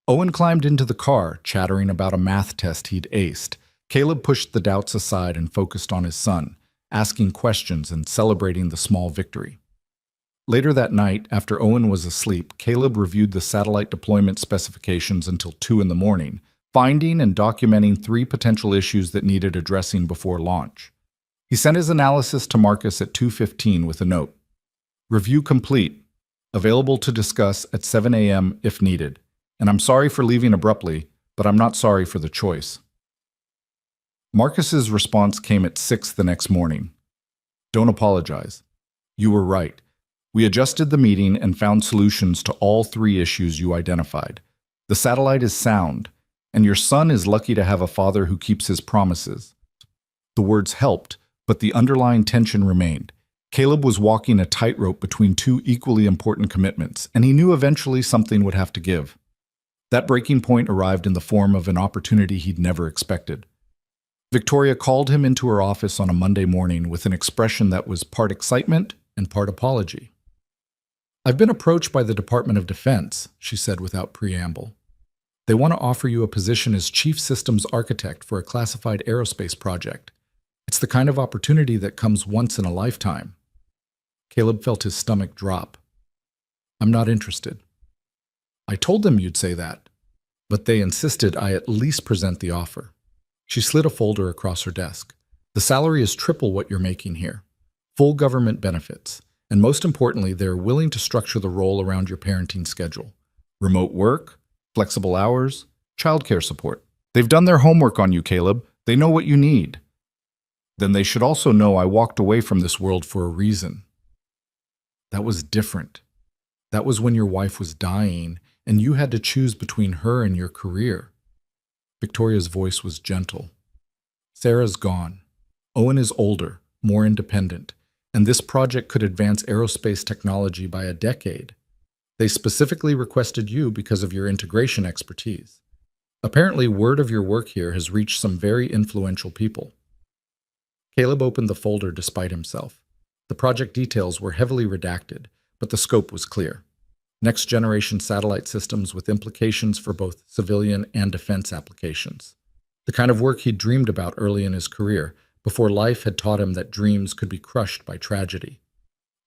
Owen climbed into the car, chattering about a math test he'd aced. Caleb pushed the doubts aside and focused on his son, asking questions and celebrating the small victory. Later that night, after Owen was asleep, Caleb reviewed the satellite deployment specifications until 2 a.m, finding and documenting 3 potential issues that needed addressing before launch. He sent his analysis to Marcus at 2:15 with a note. "Review complete. Available to discuss at 7 a.m. if needed. And I'm sorry for leaving abruptly, but I'm not sorry for the choice." Marcus's response came at 6 the next morning. "Don't apologize. You were right. We adjusted the meeting and found solutions to all 3 issues you identified. The satellite is sound, and your son is lucky to have a father who keeps his promises." The words helped, but the underlying tension remained. Caleb was walking a tightrope between 2 equally important commitments, and he knew eventually something would have to give. That breaking point arrived in the form of an opportunity he'd never expected. Victoria called him into her office on a Monday morning with an expression that was part excitement and part apology. "I've been approached by the Department of Defense," she said without preamble. "They want to offer you a position as Chief Systems Architect for a classified aerospace project. It's the kind of opportunity that comes once in a lifetime." Caleb felt his stomach drop. "I'm not interested." "I told them you'd say that, but they insisted I at least present the offer." She slid a folder across her desk. "The salary is triple what you're making here. Full government benefits. And most importantly, they're willing to structure the role around your parenting schedule. Remote work, flexible hours, childcare support. They've done their homework on you, Caleb. They know what you need." "Then they should also know I walked away from this world for a reason." That was different. That was when your wife was dying, and you had to choose between her and your career. Victoria's voice was gentle. "Sarah's gone. Owen is older, more independent, and this project could advance aerospace technology by a decade. They specifically requested you because of your integration expertise. Apparently, word of your work here has reached some very influential people." Caleb opened the folder despite himself. The project details were heavily redacted, but the scope was clear. Next-generation satellite systems with implications for both civilian and defense applications. The kind of work he'd dreamed about early in his career, before life had taught him that dreams could be crushed by tragedy.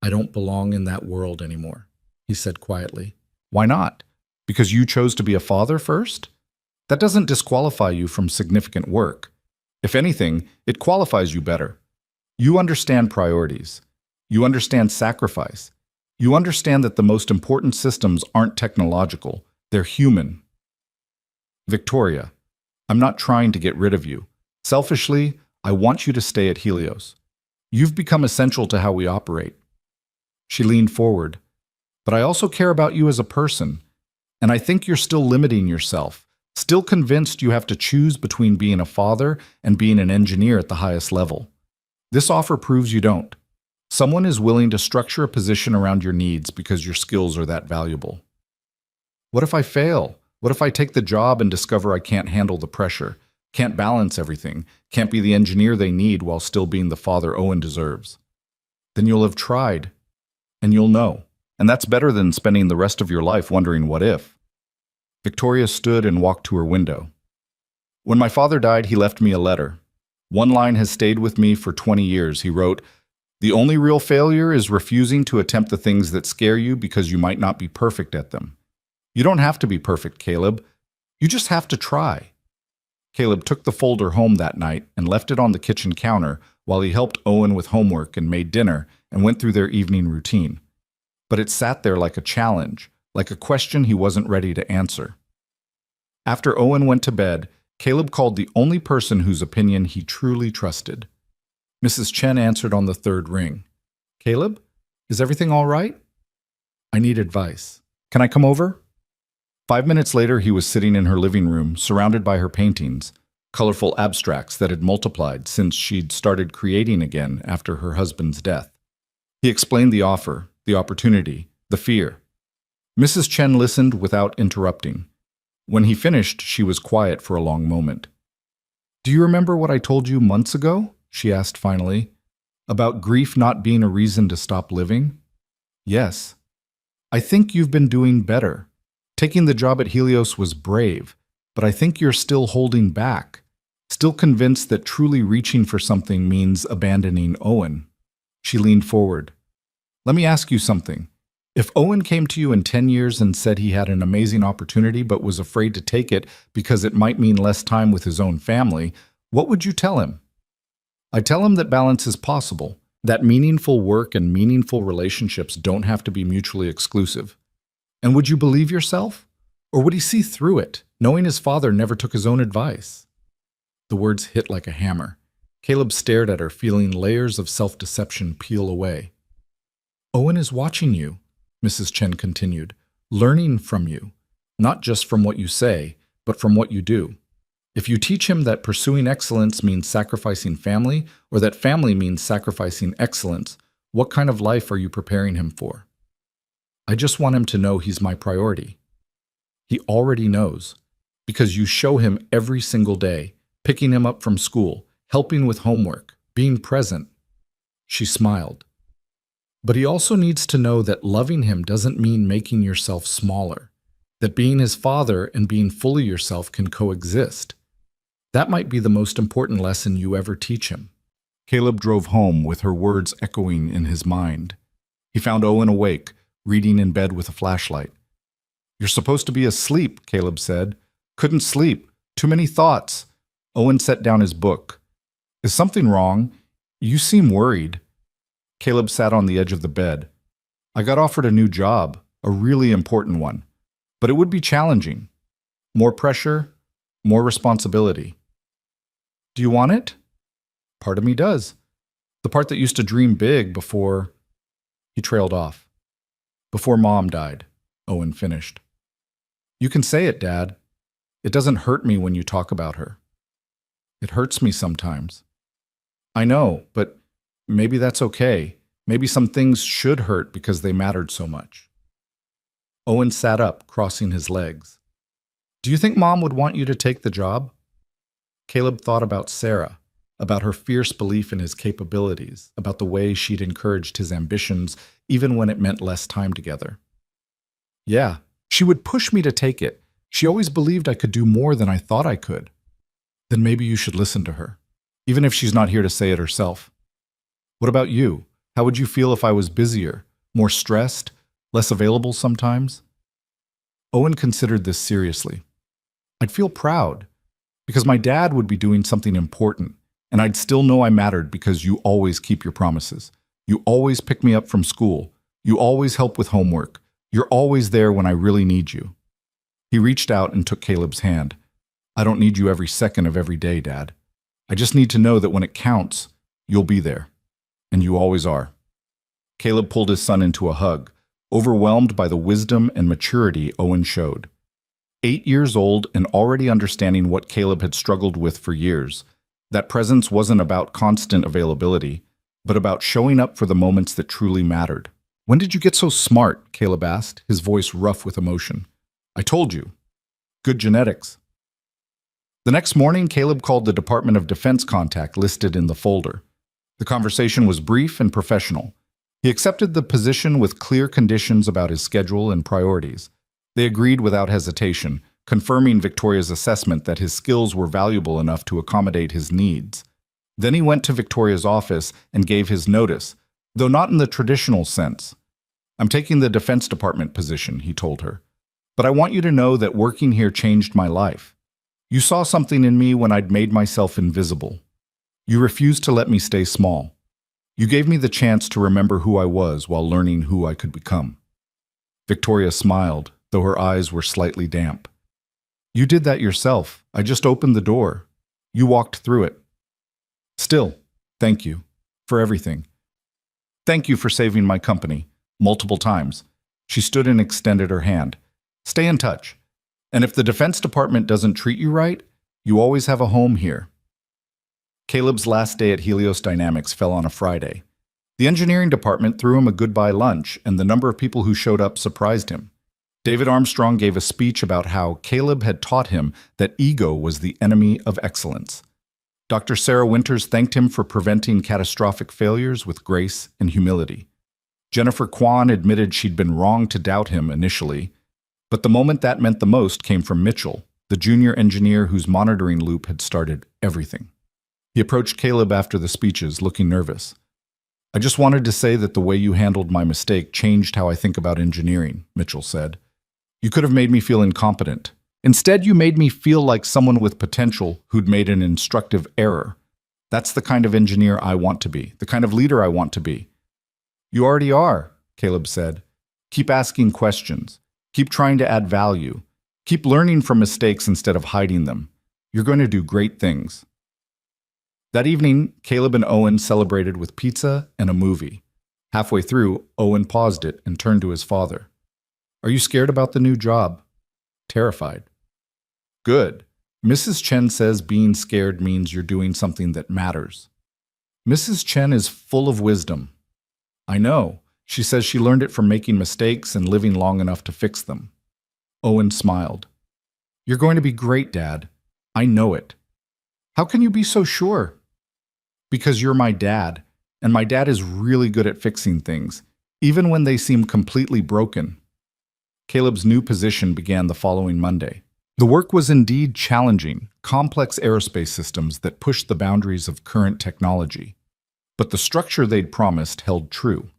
"I don't belong in that world anymore," he said quietly. "Why not? Because you chose to be a father first? That doesn't disqualify you from significant work. If anything, it qualifies you better. You understand priorities. You understand sacrifice. You understand that the most important systems aren't technological, they're human." "Victoria, I'm not trying to get rid of you. Selfishly, I want you to stay at Helios. You've become essential to how we operate." She leaned forward. "But I also care about you as a person, and I think you're still limiting yourself, Still convinced you have to choose between being a father and being an engineer at the highest level. This offer proves you don't. Someone is willing to structure a position around your needs because your skills are that valuable. What if I fail? What if I take the job and discover I can't handle the pressure, can't balance everything, can't be the engineer they need while still being the father Owen deserves? Then you'll have tried, and you'll know. And that's better than spending the rest of your life wondering what if. Victoria stood and walked to her window. When my father died, he left me a letter. One line has stayed with me for 20 years. He wrote, "The only real failure is refusing to attempt the things that scare you because you might not be perfect at them. You don't have to be perfect, Caleb. You just have to try." Caleb took the folder home that night and left it on the kitchen counter while he helped Owen with homework and made dinner and went through their evening routine. But it sat there like a challenge, like a question he wasn't ready to answer. After Owen went to bed, Caleb called the only person whose opinion he truly trusted. Mrs. Chen answered on the third ring. "Caleb, is everything all right? I need advice. Can I come over?" 5 minutes later, he was sitting in her living room, surrounded by her paintings, colorful abstracts that had multiplied since she'd started creating again after her husband's death. He explained the offer, the opportunity, the fear. Mrs. Chen listened without interrupting. When he finished, she was quiet for a long moment. "Do you remember what I told you months ago?" she asked finally. "About grief not being a reason to stop living?" "Yes. I think you've been doing better. Taking the job at Helios was brave, but I think you're still holding back, still convinced that truly reaching for something means abandoning Owen." She leaned forward. "Let me ask you something. If Owen came to you in 10 years and said he had an amazing opportunity but was afraid to take it because it might mean less time with his own family, what would you tell him?" "I'd tell him that balance is possible, that meaningful work and meaningful relationships don't have to be mutually exclusive. And would you believe yourself? Or would he see through it, knowing his father never took his own advice?" The words hit like a hammer. Caleb stared at her, feeling layers of self-deception peel away. "Owen is watching you," Mrs. Chen continued, "learning from you, not just from what you say, but from what you do. If you teach him that pursuing excellence means sacrificing family, or that family means sacrificing excellence, what kind of life are you preparing him for? I just want him to know he's my priority." He already knows, because you show him every single day, picking him up from school, helping with homework, being present. She smiled. But he also needs to know that loving him doesn't mean making yourself smaller, that being his father and being fully yourself can coexist. That might be the most important lesson you ever teach him. Caleb drove home with her words echoing in his mind. He found Owen awake, reading in bed with a flashlight. "You're supposed to be asleep," Caleb said. "Couldn't sleep. Too many thoughts." Owen set down his book. "Is something wrong? You seem worried." Caleb sat on the edge of the bed. "I got offered a new job, a really important one. But it would be challenging. More pressure, more responsibility." "Do you want it?" "Part of me does. The part that used to dream big before—" He trailed off. "Before Mom died," Owen finished. "You can say it, Dad. It doesn't hurt me when you talk about her." "It hurts me sometimes." "I know, but maybe that's okay. Maybe some things should hurt because they mattered so much." Owen sat up, crossing his legs. "Do you think Mom would want you to take the job?" Caleb thought about Sarah, about her fierce belief in his capabilities, about the way she'd encouraged his ambitions even when it meant less time together. "Yeah, she would push me to take it. She always believed I could do more than I thought I could." "Then maybe you should listen to her, even if she's not here to say it herself." "What about you? How would you feel if I was busier, more stressed, less available sometimes?" Owen considered this seriously. "I'd feel proud, because my dad would be doing something important, and I'd still know I mattered because you always keep your promises. You always pick me up from school. You always help with homework. You're always there when I really need you." He reached out and took Caleb's hand. "I don't need you every second of every day, Dad. I just need to know that when it counts, you'll be there. And you always are." Caleb pulled his son into a hug, overwhelmed by the wisdom and maturity Owen showed. 8 years old and already understanding what Caleb had struggled with for years. That presence wasn't about constant availability, but about showing up for the moments that truly mattered. "When did you get so smart?" Caleb asked, his voice rough with emotion. "I told you. Good genetics." The next morning, Caleb called the Department of Defense contact listed in the folder. The conversation was brief and professional. He accepted the position with clear conditions about his schedule and priorities. They agreed without hesitation, confirming Victoria's assessment that his skills were valuable enough to accommodate his needs. Then he went to Victoria's office and gave his notice, though not in the traditional sense. "I'm taking the Defense Department position," he told her. "But I want you to know that working here changed my life. You saw something in me when I'd made myself invisible. You refused to let me stay small. You gave me the chance to remember who I was while learning who I could become." Victoria smiled, though her eyes were slightly damp. "You did that yourself. I just opened the door. You walked through it. Still, thank you for everything. Thank you for saving my company multiple times." She stood and extended her hand. "Stay in touch. And if the Defense Department doesn't treat you right, you always have a home here." Caleb's last day at Helios Dynamics fell on a Friday. The engineering department threw him a goodbye lunch, and the number of people who showed up surprised him. David Armstrong gave a speech about how Caleb had taught him that ego was the enemy of excellence. Dr. Sarah Winters thanked him for preventing catastrophic failures with grace and humility. Jennifer Kwan admitted she'd been wrong to doubt him initially, but the moment that meant the most came from Mitchell, the junior engineer whose monitoring loop had started everything. He approached Caleb after the speeches, looking nervous. "I just wanted to say that the way you handled my mistake changed how I think about engineering," Mitchell said. "You could have made me feel incompetent. Instead, you made me feel like someone with potential who'd made an instructive error. That's the kind of engineer I want to be, the kind of leader I want to be." "You already are," Caleb said. "Keep asking questions. Keep trying to add value. Keep learning from mistakes instead of hiding them. You're going to do great things." That evening, Caleb and Owen celebrated with pizza and a movie. Halfway through, Owen paused it and turned to his father. "Are you scared about the new job?" "Terrified." "Good. Mrs. Chen says being scared means you're doing something that matters." "Mrs. Chen is full of wisdom." "I know. She says she learned it from making mistakes and living long enough to fix them." Owen smiled. "You're going to be great, Dad. I know it." "How can you be so sure?" "Because you're my dad, and my dad is really good at fixing things, even when they seem completely broken." Caleb's new position began the following Monday. The work was indeed challenging, complex aerospace systems that pushed the boundaries of current technology. But the structure they'd promised held true.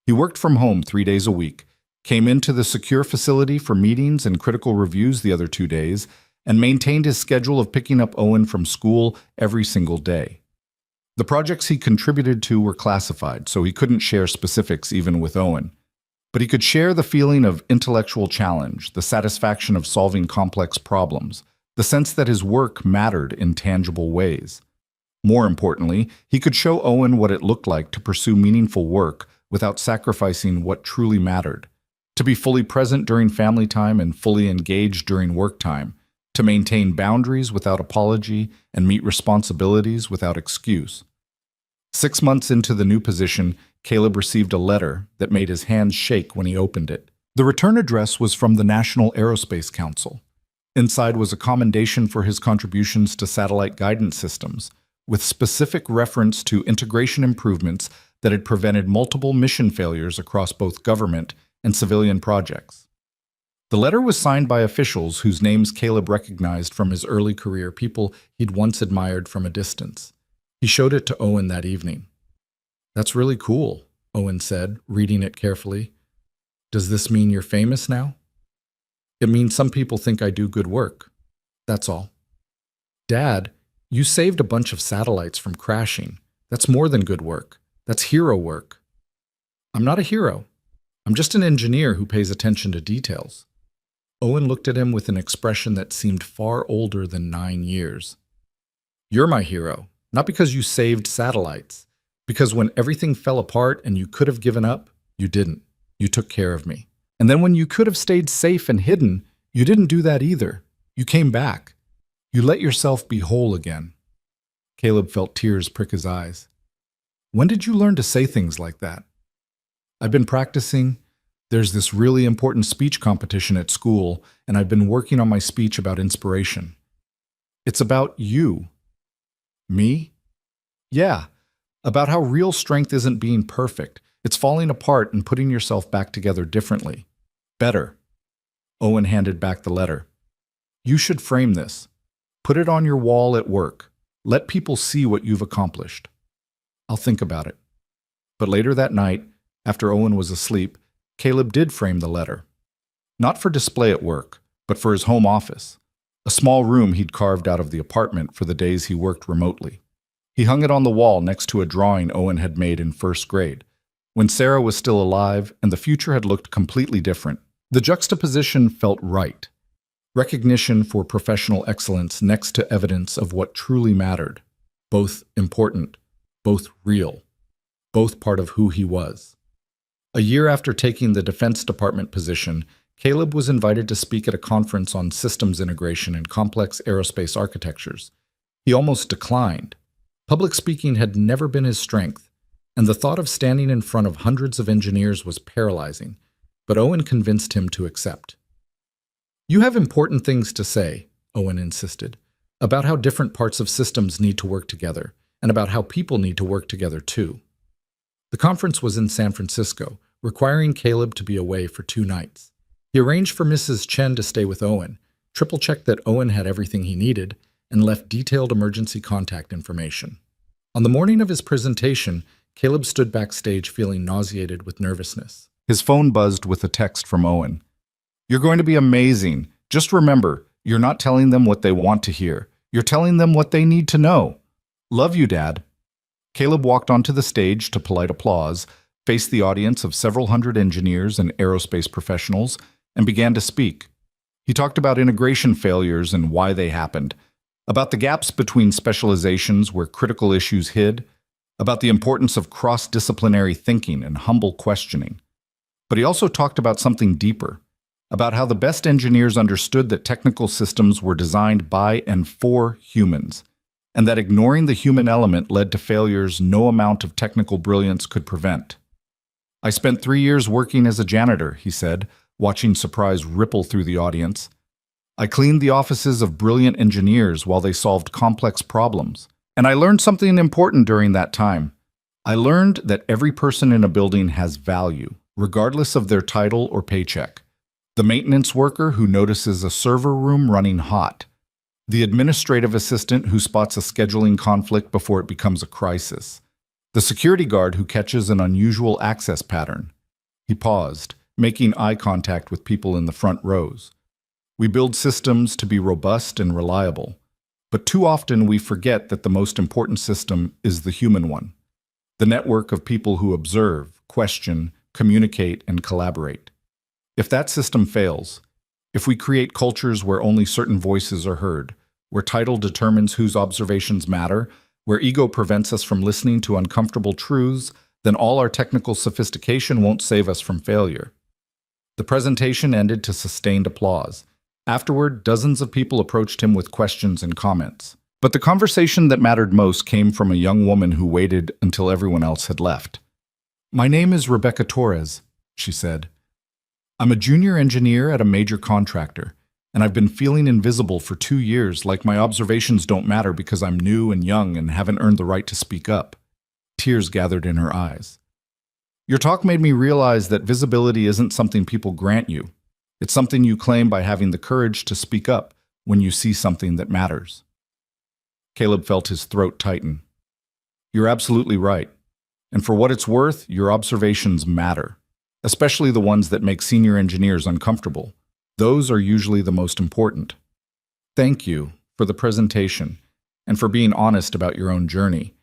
He worked from home 3 days a week, came into the secure facility for meetings and critical reviews the other 2 days, and maintained his schedule of picking up Owen from school every single day. The projects he contributed to were classified, so he couldn't share specifics even with Owen. But he could share the feeling of intellectual challenge, the satisfaction of solving complex problems, the sense that his work mattered in tangible ways. More importantly, he could show Owen what it looked like to pursue meaningful work without sacrificing what truly mattered, to be fully present during family time and fully engaged during work time, to maintain boundaries without apology and meet responsibilities without excuse. 6 months into the new position, Caleb received a letter that made his hands shake when he opened it. The return address was from the National Aerospace Council. Inside was a commendation for his contributions to satellite guidance systems, with specific reference to integration improvements that had prevented multiple mission failures across both government and civilian projects. The letter was signed by officials whose names Caleb recognized from his early career, people he'd once admired from a distance. He showed it to Owen that evening. "That's really cool," Owen said, reading it carefully. "Does this mean you're famous now?" "It means some people think I do good work. That's all." "Dad, you saved a bunch of satellites from crashing. That's more than good work. That's hero work." "I'm not a hero. I'm just an engineer who pays attention to details." Owen looked at him with an expression that seemed far older than 9 years. "You're my hero, not because you saved satellites, because when everything fell apart and you could have given up, you didn't. You took care of me. And then when you could have stayed safe and hidden, You didn't do that either. You came back. You let yourself be whole again. Caleb felt tears prick his eyes. When did you learn to say things like that? I've been practicing. There's this really important speech competition at school, and I've been working on my speech about inspiration. It's about you. Me? Yeah, about how real strength isn't being perfect. It's falling apart and putting yourself back together differently. Better. Owen handed back the letter. You should frame this. Put it on your wall at work. Let people see what you've accomplished. I'll think about it. But later that night, after Owen was asleep, Caleb did frame the letter. Not for display at work, but for his home office, a small room he'd carved out of the apartment for the days he worked remotely. He hung it on the wall next to a drawing Owen had made in first grade, when Sarah was still alive and the future had looked completely different. The juxtaposition felt right. Recognition for professional excellence next to evidence of what truly mattered, both important, both real, both part of who he was. A year after taking the Defense Department position, Caleb was invited to speak at a conference on systems integration and complex aerospace architectures. He almost declined. Public speaking had never been his strength, and the thought of standing in front of hundreds of engineers was paralyzing, but Owen convinced him to accept. You have important things to say, Owen insisted, about how different parts of systems need to work together, and about how people need to work together too. The conference was in San Francisco, requiring Caleb to be away for 2 nights. He arranged for Mrs. Chen to stay with Owen, triple-checked that Owen had everything he needed, and left detailed emergency contact information. On the morning of his presentation, Caleb stood backstage feeling nauseated with nervousness. His phone buzzed with a text from Owen. You're going to be amazing. Just remember, you're not telling them what they want to hear. You're telling them what they need to know. Love you, Dad. Caleb walked onto the stage to polite applause, faced the audience of several hundred engineers and aerospace professionals, and began to speak. He talked about integration failures and why they happened, about the gaps between specializations where critical issues hid, about the importance of cross-disciplinary thinking and humble questioning. But he also talked about something deeper, about how the best engineers understood that technical systems were designed by and for humans, and that ignoring the human element led to failures no amount of technical brilliance could prevent. I spent 3 years working as a janitor, he said, watching surprise ripple through the audience. I cleaned the offices of brilliant engineers while they solved complex problems. And I learned something important during that time. I learned that every person in a building has value, regardless of their title or paycheck. The maintenance worker who notices a server room running hot. The administrative assistant who spots a scheduling conflict before it becomes a crisis. The security guard who catches an unusual access pattern. He paused, making eye contact with people in the front rows. We build systems to be robust and reliable, but too often we forget that the most important system is the human one. The network of people who observe, question, communicate, and collaborate. If that system fails, if we create cultures where only certain voices are heard, where title determines whose observations matter, where ego prevents us from listening to uncomfortable truths, then all our technical sophistication won't save us from failure. The presentation ended to sustained applause. Afterward, dozens of people approached him with questions and comments. But the conversation that mattered most came from a young woman who waited until everyone else had left. My name is Rebecca Torres, she said. I'm a junior engineer at a major contractor, and I've been feeling invisible for 2 years, like my observations don't matter because I'm new and young and haven't earned the right to speak up. Tears gathered in her eyes. Your talk made me realize that visibility isn't something people grant you. It's something you claim by having the courage to speak up when you see something that matters. Caleb felt his throat tighten. You're absolutely right. And for what it's worth, your observations matter, especially the ones that make senior engineers uncomfortable. Those are usually the most important. Thank you for the presentation and for being honest about your own journey.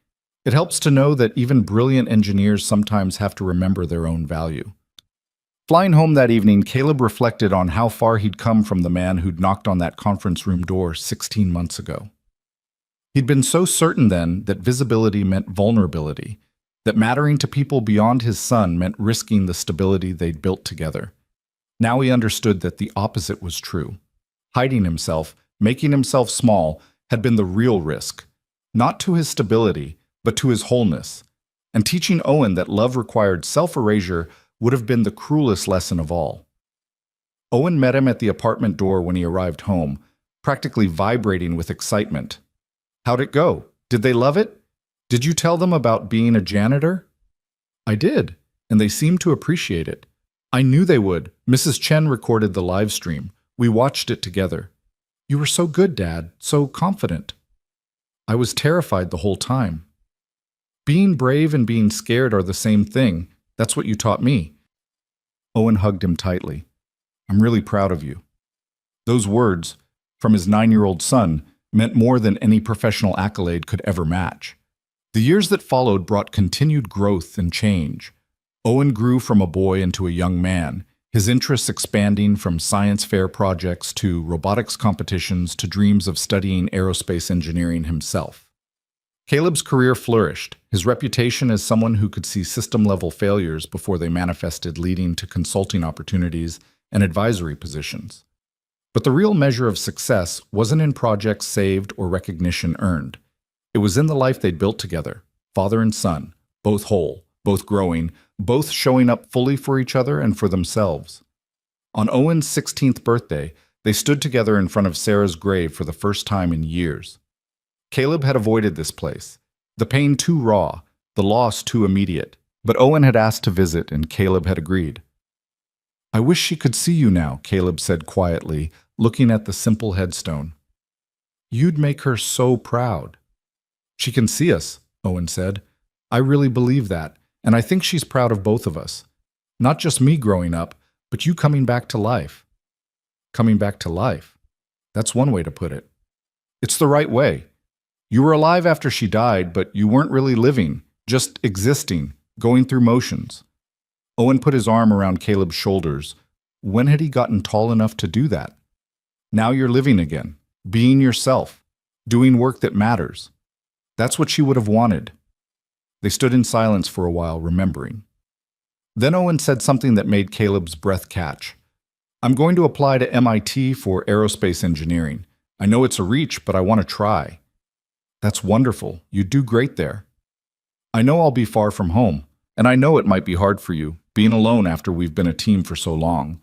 It helps to know that even brilliant engineers sometimes have to remember their own value. Flying home that evening, Caleb reflected on how far he'd come from the man who'd knocked on that conference room door 16 months ago. He'd been so certain then that visibility meant vulnerability, that mattering to people beyond his son meant risking the stability they'd built together. Now he understood that the opposite was true. Hiding himself, making himself small, had been the real risk, not to his stability, but to his wholeness. And teaching Owen that love required self-erasure would have been the cruelest lesson of all. Owen met him at the apartment door when he arrived home, practically vibrating with excitement. How'd it go? Did they love it? Did you tell them about being a janitor? I did, and they seemed to appreciate it. I knew they would. Mrs. Chen recorded the live stream. We watched it together. You were so good, Dad, so confident. I was terrified the whole time. Being brave and being scared are the same thing. That's what you taught me. Owen hugged him tightly. I'm really proud of you. Those words, from his 9-year-old son, meant more than any professional accolade could ever match. The years that followed brought continued growth and change. Owen grew from a boy into a young man, his interests expanding from science fair projects to robotics competitions to dreams of studying aerospace engineering himself. Caleb's career flourished, his reputation as someone who could see system-level failures before they manifested, leading to consulting opportunities and advisory positions. But the real measure of success wasn't in projects saved or recognition earned. It was in the life they'd built together, father and son, both whole, both growing, both showing up fully for each other and for themselves. On Owen's 16th birthday, they stood together in front of Sarah's grave for the first time in years. Caleb had avoided this place, the pain too raw, the loss too immediate, but Owen had asked to visit and Caleb had agreed. I wish she could see you now, Caleb said quietly, looking at the simple headstone. You'd make her so proud. She can see us, Owen said. I really believe that, and I think she's proud of both of us. Not just me growing up, but you coming back to life. Coming back to life. That's one way to put it. It's the right way. You were alive after she died, but you weren't really living, just existing, going through motions. Owen put his arm around Caleb's shoulders. When had he gotten tall enough to do that? Now you're living again, being yourself, doing work that matters. That's what she would have wanted. They stood in silence for a while, remembering. Then Owen said something that made Caleb's breath catch. I'm going to apply to MIT for aerospace engineering. I know it's a reach, but I want to try. That's wonderful. You do great there. I know I'll be far from home, and I know it might be hard for you, being alone after we've been a team for so long.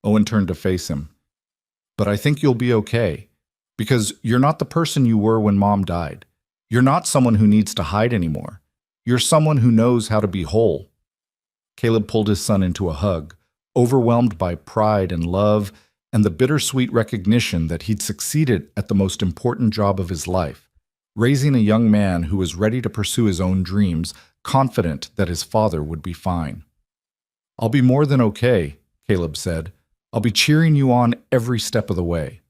Owen turned to face him. But I think you'll be okay, because you're not the person you were when Mom died. You're not someone who needs to hide anymore. You're someone who knows how to be whole. Caleb pulled his son into a hug, overwhelmed by pride and love and the bittersweet recognition that he'd succeeded at the most important job of his life, raising a young man who was ready to pursue his own dreams, confident that his father would be fine. I'll be more than okay, Caleb said. I'll be cheering you on every step of the way.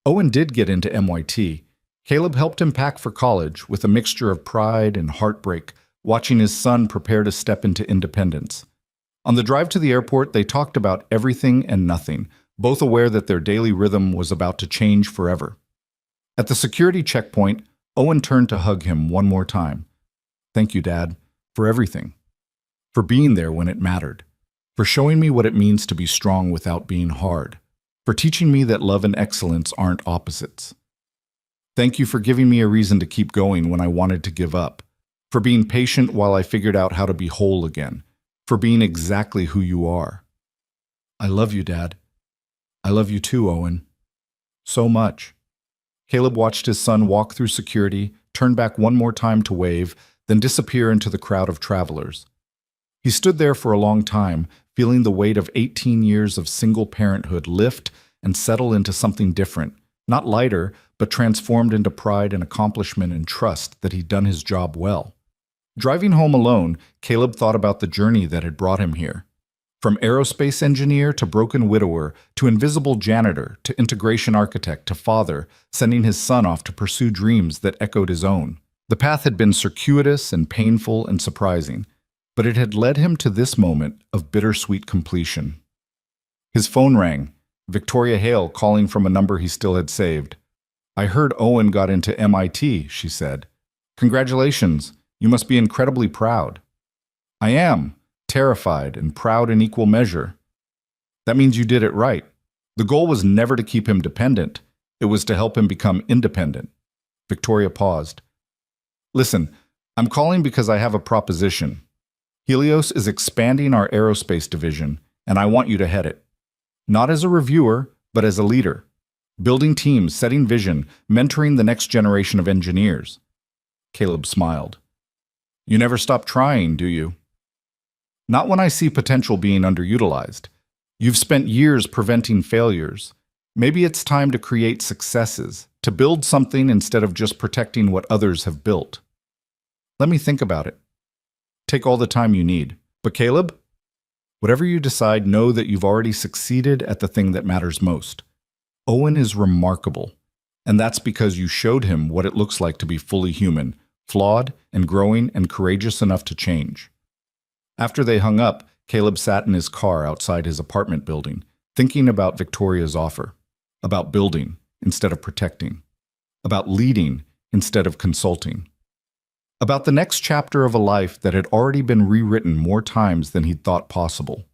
Owen did get into MIT. Caleb helped him pack for college with a mixture of pride and heartbreak, watching his son prepare to step into independence. On the drive to the airport, they talked about everything and nothing, both aware that their daily rhythm was about to change forever. At the security checkpoint, Owen turned to hug him one more time. Thank you, Dad, for everything. For being there when it mattered. For showing me what it means to be strong without being hard. For teaching me that love and excellence aren't opposites. Thank you for giving me a reason to keep going when I wanted to give up. For being patient while I figured out how to be whole again. For being exactly who you are. I love you, Dad. I love you too, Owen. So much. Caleb watched his son walk through security, turn back one more time to wave, then disappear into the crowd of travelers. He stood there for a long time, feeling the weight of 18 years of single parenthood lift and settle into something different, not lighter, but transformed into pride and accomplishment and trust that he'd done his job well. Driving home alone, Caleb thought about the journey that had brought him here. From aerospace engineer to broken widower, to invisible janitor, to integration architect, to father, sending his son off to pursue dreams that echoed his own. The path had been circuitous and painful and surprising, but it had led him to this moment of bittersweet completion. His phone rang, Victoria Hale calling from a number he still had saved. I heard Owen got into MIT, she said. Congratulations, you must be incredibly proud. I am, terrified and proud in equal measure. That means you did it right. The goal was never to keep him dependent. It was to help him become independent. Victoria paused. Listen, I'm calling because I have a proposition. Helios is expanding our aerospace division, and I want you to head it. Not as a reviewer, but as a leader. Building teams, setting vision, mentoring the next generation of engineers. Caleb smiled. You never stop trying, do you? Not when I see potential being underutilized. You've spent years preventing failures. Maybe it's time to create successes, to build something instead of just protecting what others have built. Let me think about it. Take all the time you need. But Caleb, whatever you decide, know that you've already succeeded at the thing that matters most. Owen is remarkable, and that's because you showed him what it looks like to be fully human, flawed and growing and courageous enough to change. After they hung up, Caleb sat in his car outside his apartment building, thinking about Victoria's offer, about building instead of protecting, about leading instead of consulting, about the next chapter of a life that had already been rewritten more times than he'd thought possible.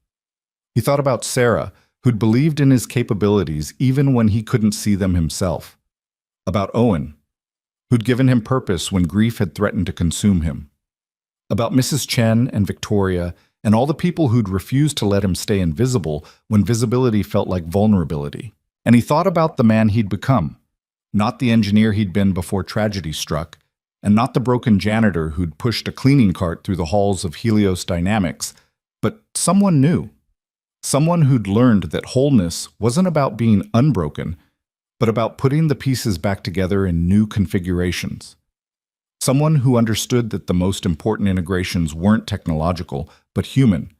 He thought about Sarah, who'd believed in his capabilities even when he couldn't see them himself, about Owen, who'd given him purpose when grief had threatened to consume him, about Mrs. Chen and Victoria and all the people who'd refused to let him stay invisible when visibility felt like vulnerability. And he thought about the man he'd become, not the engineer he'd been before tragedy struck, and not the broken janitor who'd pushed a cleaning cart through the halls of Helios Dynamics, but someone new. Someone who'd learned that wholeness wasn't about being unbroken, but about putting the pieces back together in new configurations. Someone who understood that the most important integrations weren't technological, but human.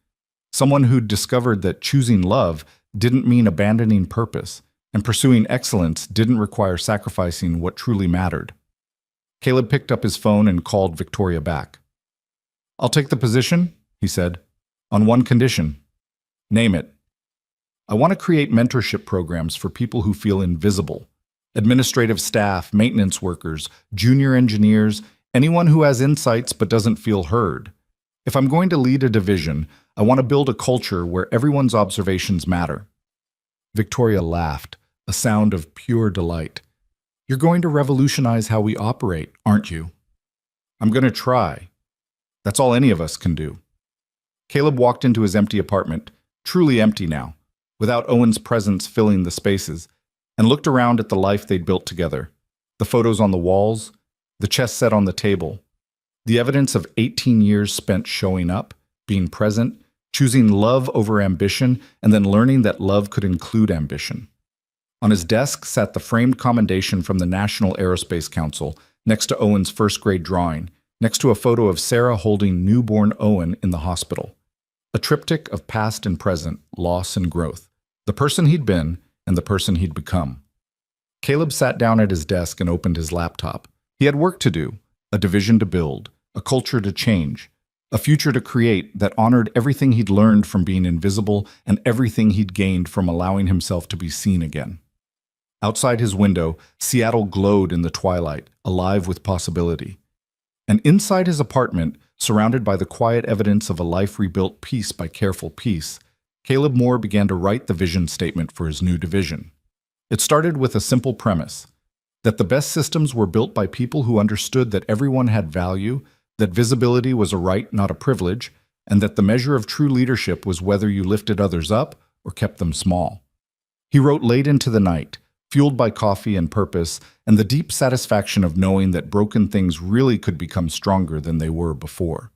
Someone who'd discovered that choosing love didn't mean abandoning purpose, and pursuing excellence didn't require sacrificing what truly mattered. Caleb picked up his phone and called Victoria back. I'll take the position, he said, on one condition. Name it. I want to create mentorship programs for people who feel invisible. Administrative staff, maintenance workers, junior engineers, anyone who has insights but doesn't feel heard. If I'm going to lead a division, I want to build a culture where everyone's observations matter. Victoria laughed, a sound of pure delight. You're going to revolutionize how we operate, aren't you? I'm going to try. That's all any of us can do. Caleb walked into his empty apartment, truly empty now, without Owen's presence filling the spaces, and looked around at the life they'd built together. The photos on the walls, the chess set on the table, the evidence of 18 years spent showing up, being present, choosing love over ambition, and then learning that love could include ambition. On his desk sat the framed commendation from the National Aerospace Council, next to Owen's first-grade drawing, next to a photo of Sarah holding newborn Owen in the hospital. A triptych of past and present, loss and growth, the person he'd been and the person he'd become. Caleb sat down at his desk and opened his laptop. He had work to do, a division to build, a culture to change, a future to create that honored everything he'd learned from being invisible and everything he'd gained from allowing himself to be seen again. Outside his window, Seattle glowed in the twilight, alive with possibility. And inside his apartment, surrounded by the quiet evidence of a life rebuilt piece by careful piece, Caleb Moore began to write the vision statement for his new division. It started with a simple premise, that the best systems were built by people who understood that everyone had value, that visibility was a right, not a privilege, and that the measure of true leadership was whether you lifted others up or kept them small. He wrote late into the night, fueled by coffee and purpose, and the deep satisfaction of knowing that broken things really could become stronger than they were before.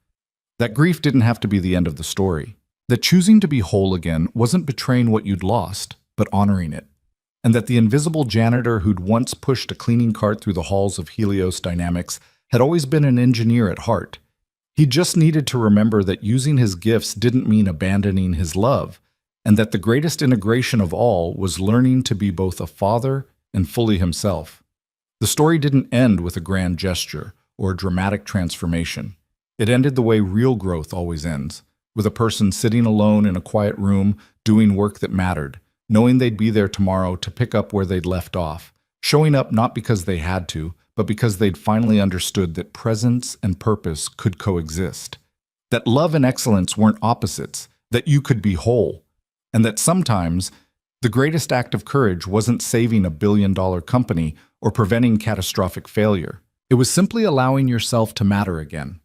That grief didn't have to be the end of the story. That choosing to be whole again wasn't betraying what you'd lost, but honoring it. And that the invisible janitor who'd once pushed a cleaning cart through the halls of Helios Dynamics had always been an engineer at heart. He just needed to remember that using his gifts didn't mean abandoning his love, and that the greatest integration of all was learning to be both a father and fully himself. The story didn't end with a grand gesture or a dramatic transformation. It ended the way real growth always ends, with a person sitting alone in a quiet room doing work that mattered, knowing they'd be there tomorrow to pick up where they'd left off, showing up not because they had to, but because they'd finally understood that presence and purpose could coexist, that love and excellence weren't opposites, that you could be whole, and that sometimes the greatest act of courage wasn't saving a billion-dollar company or preventing catastrophic failure. It was simply allowing yourself to matter again.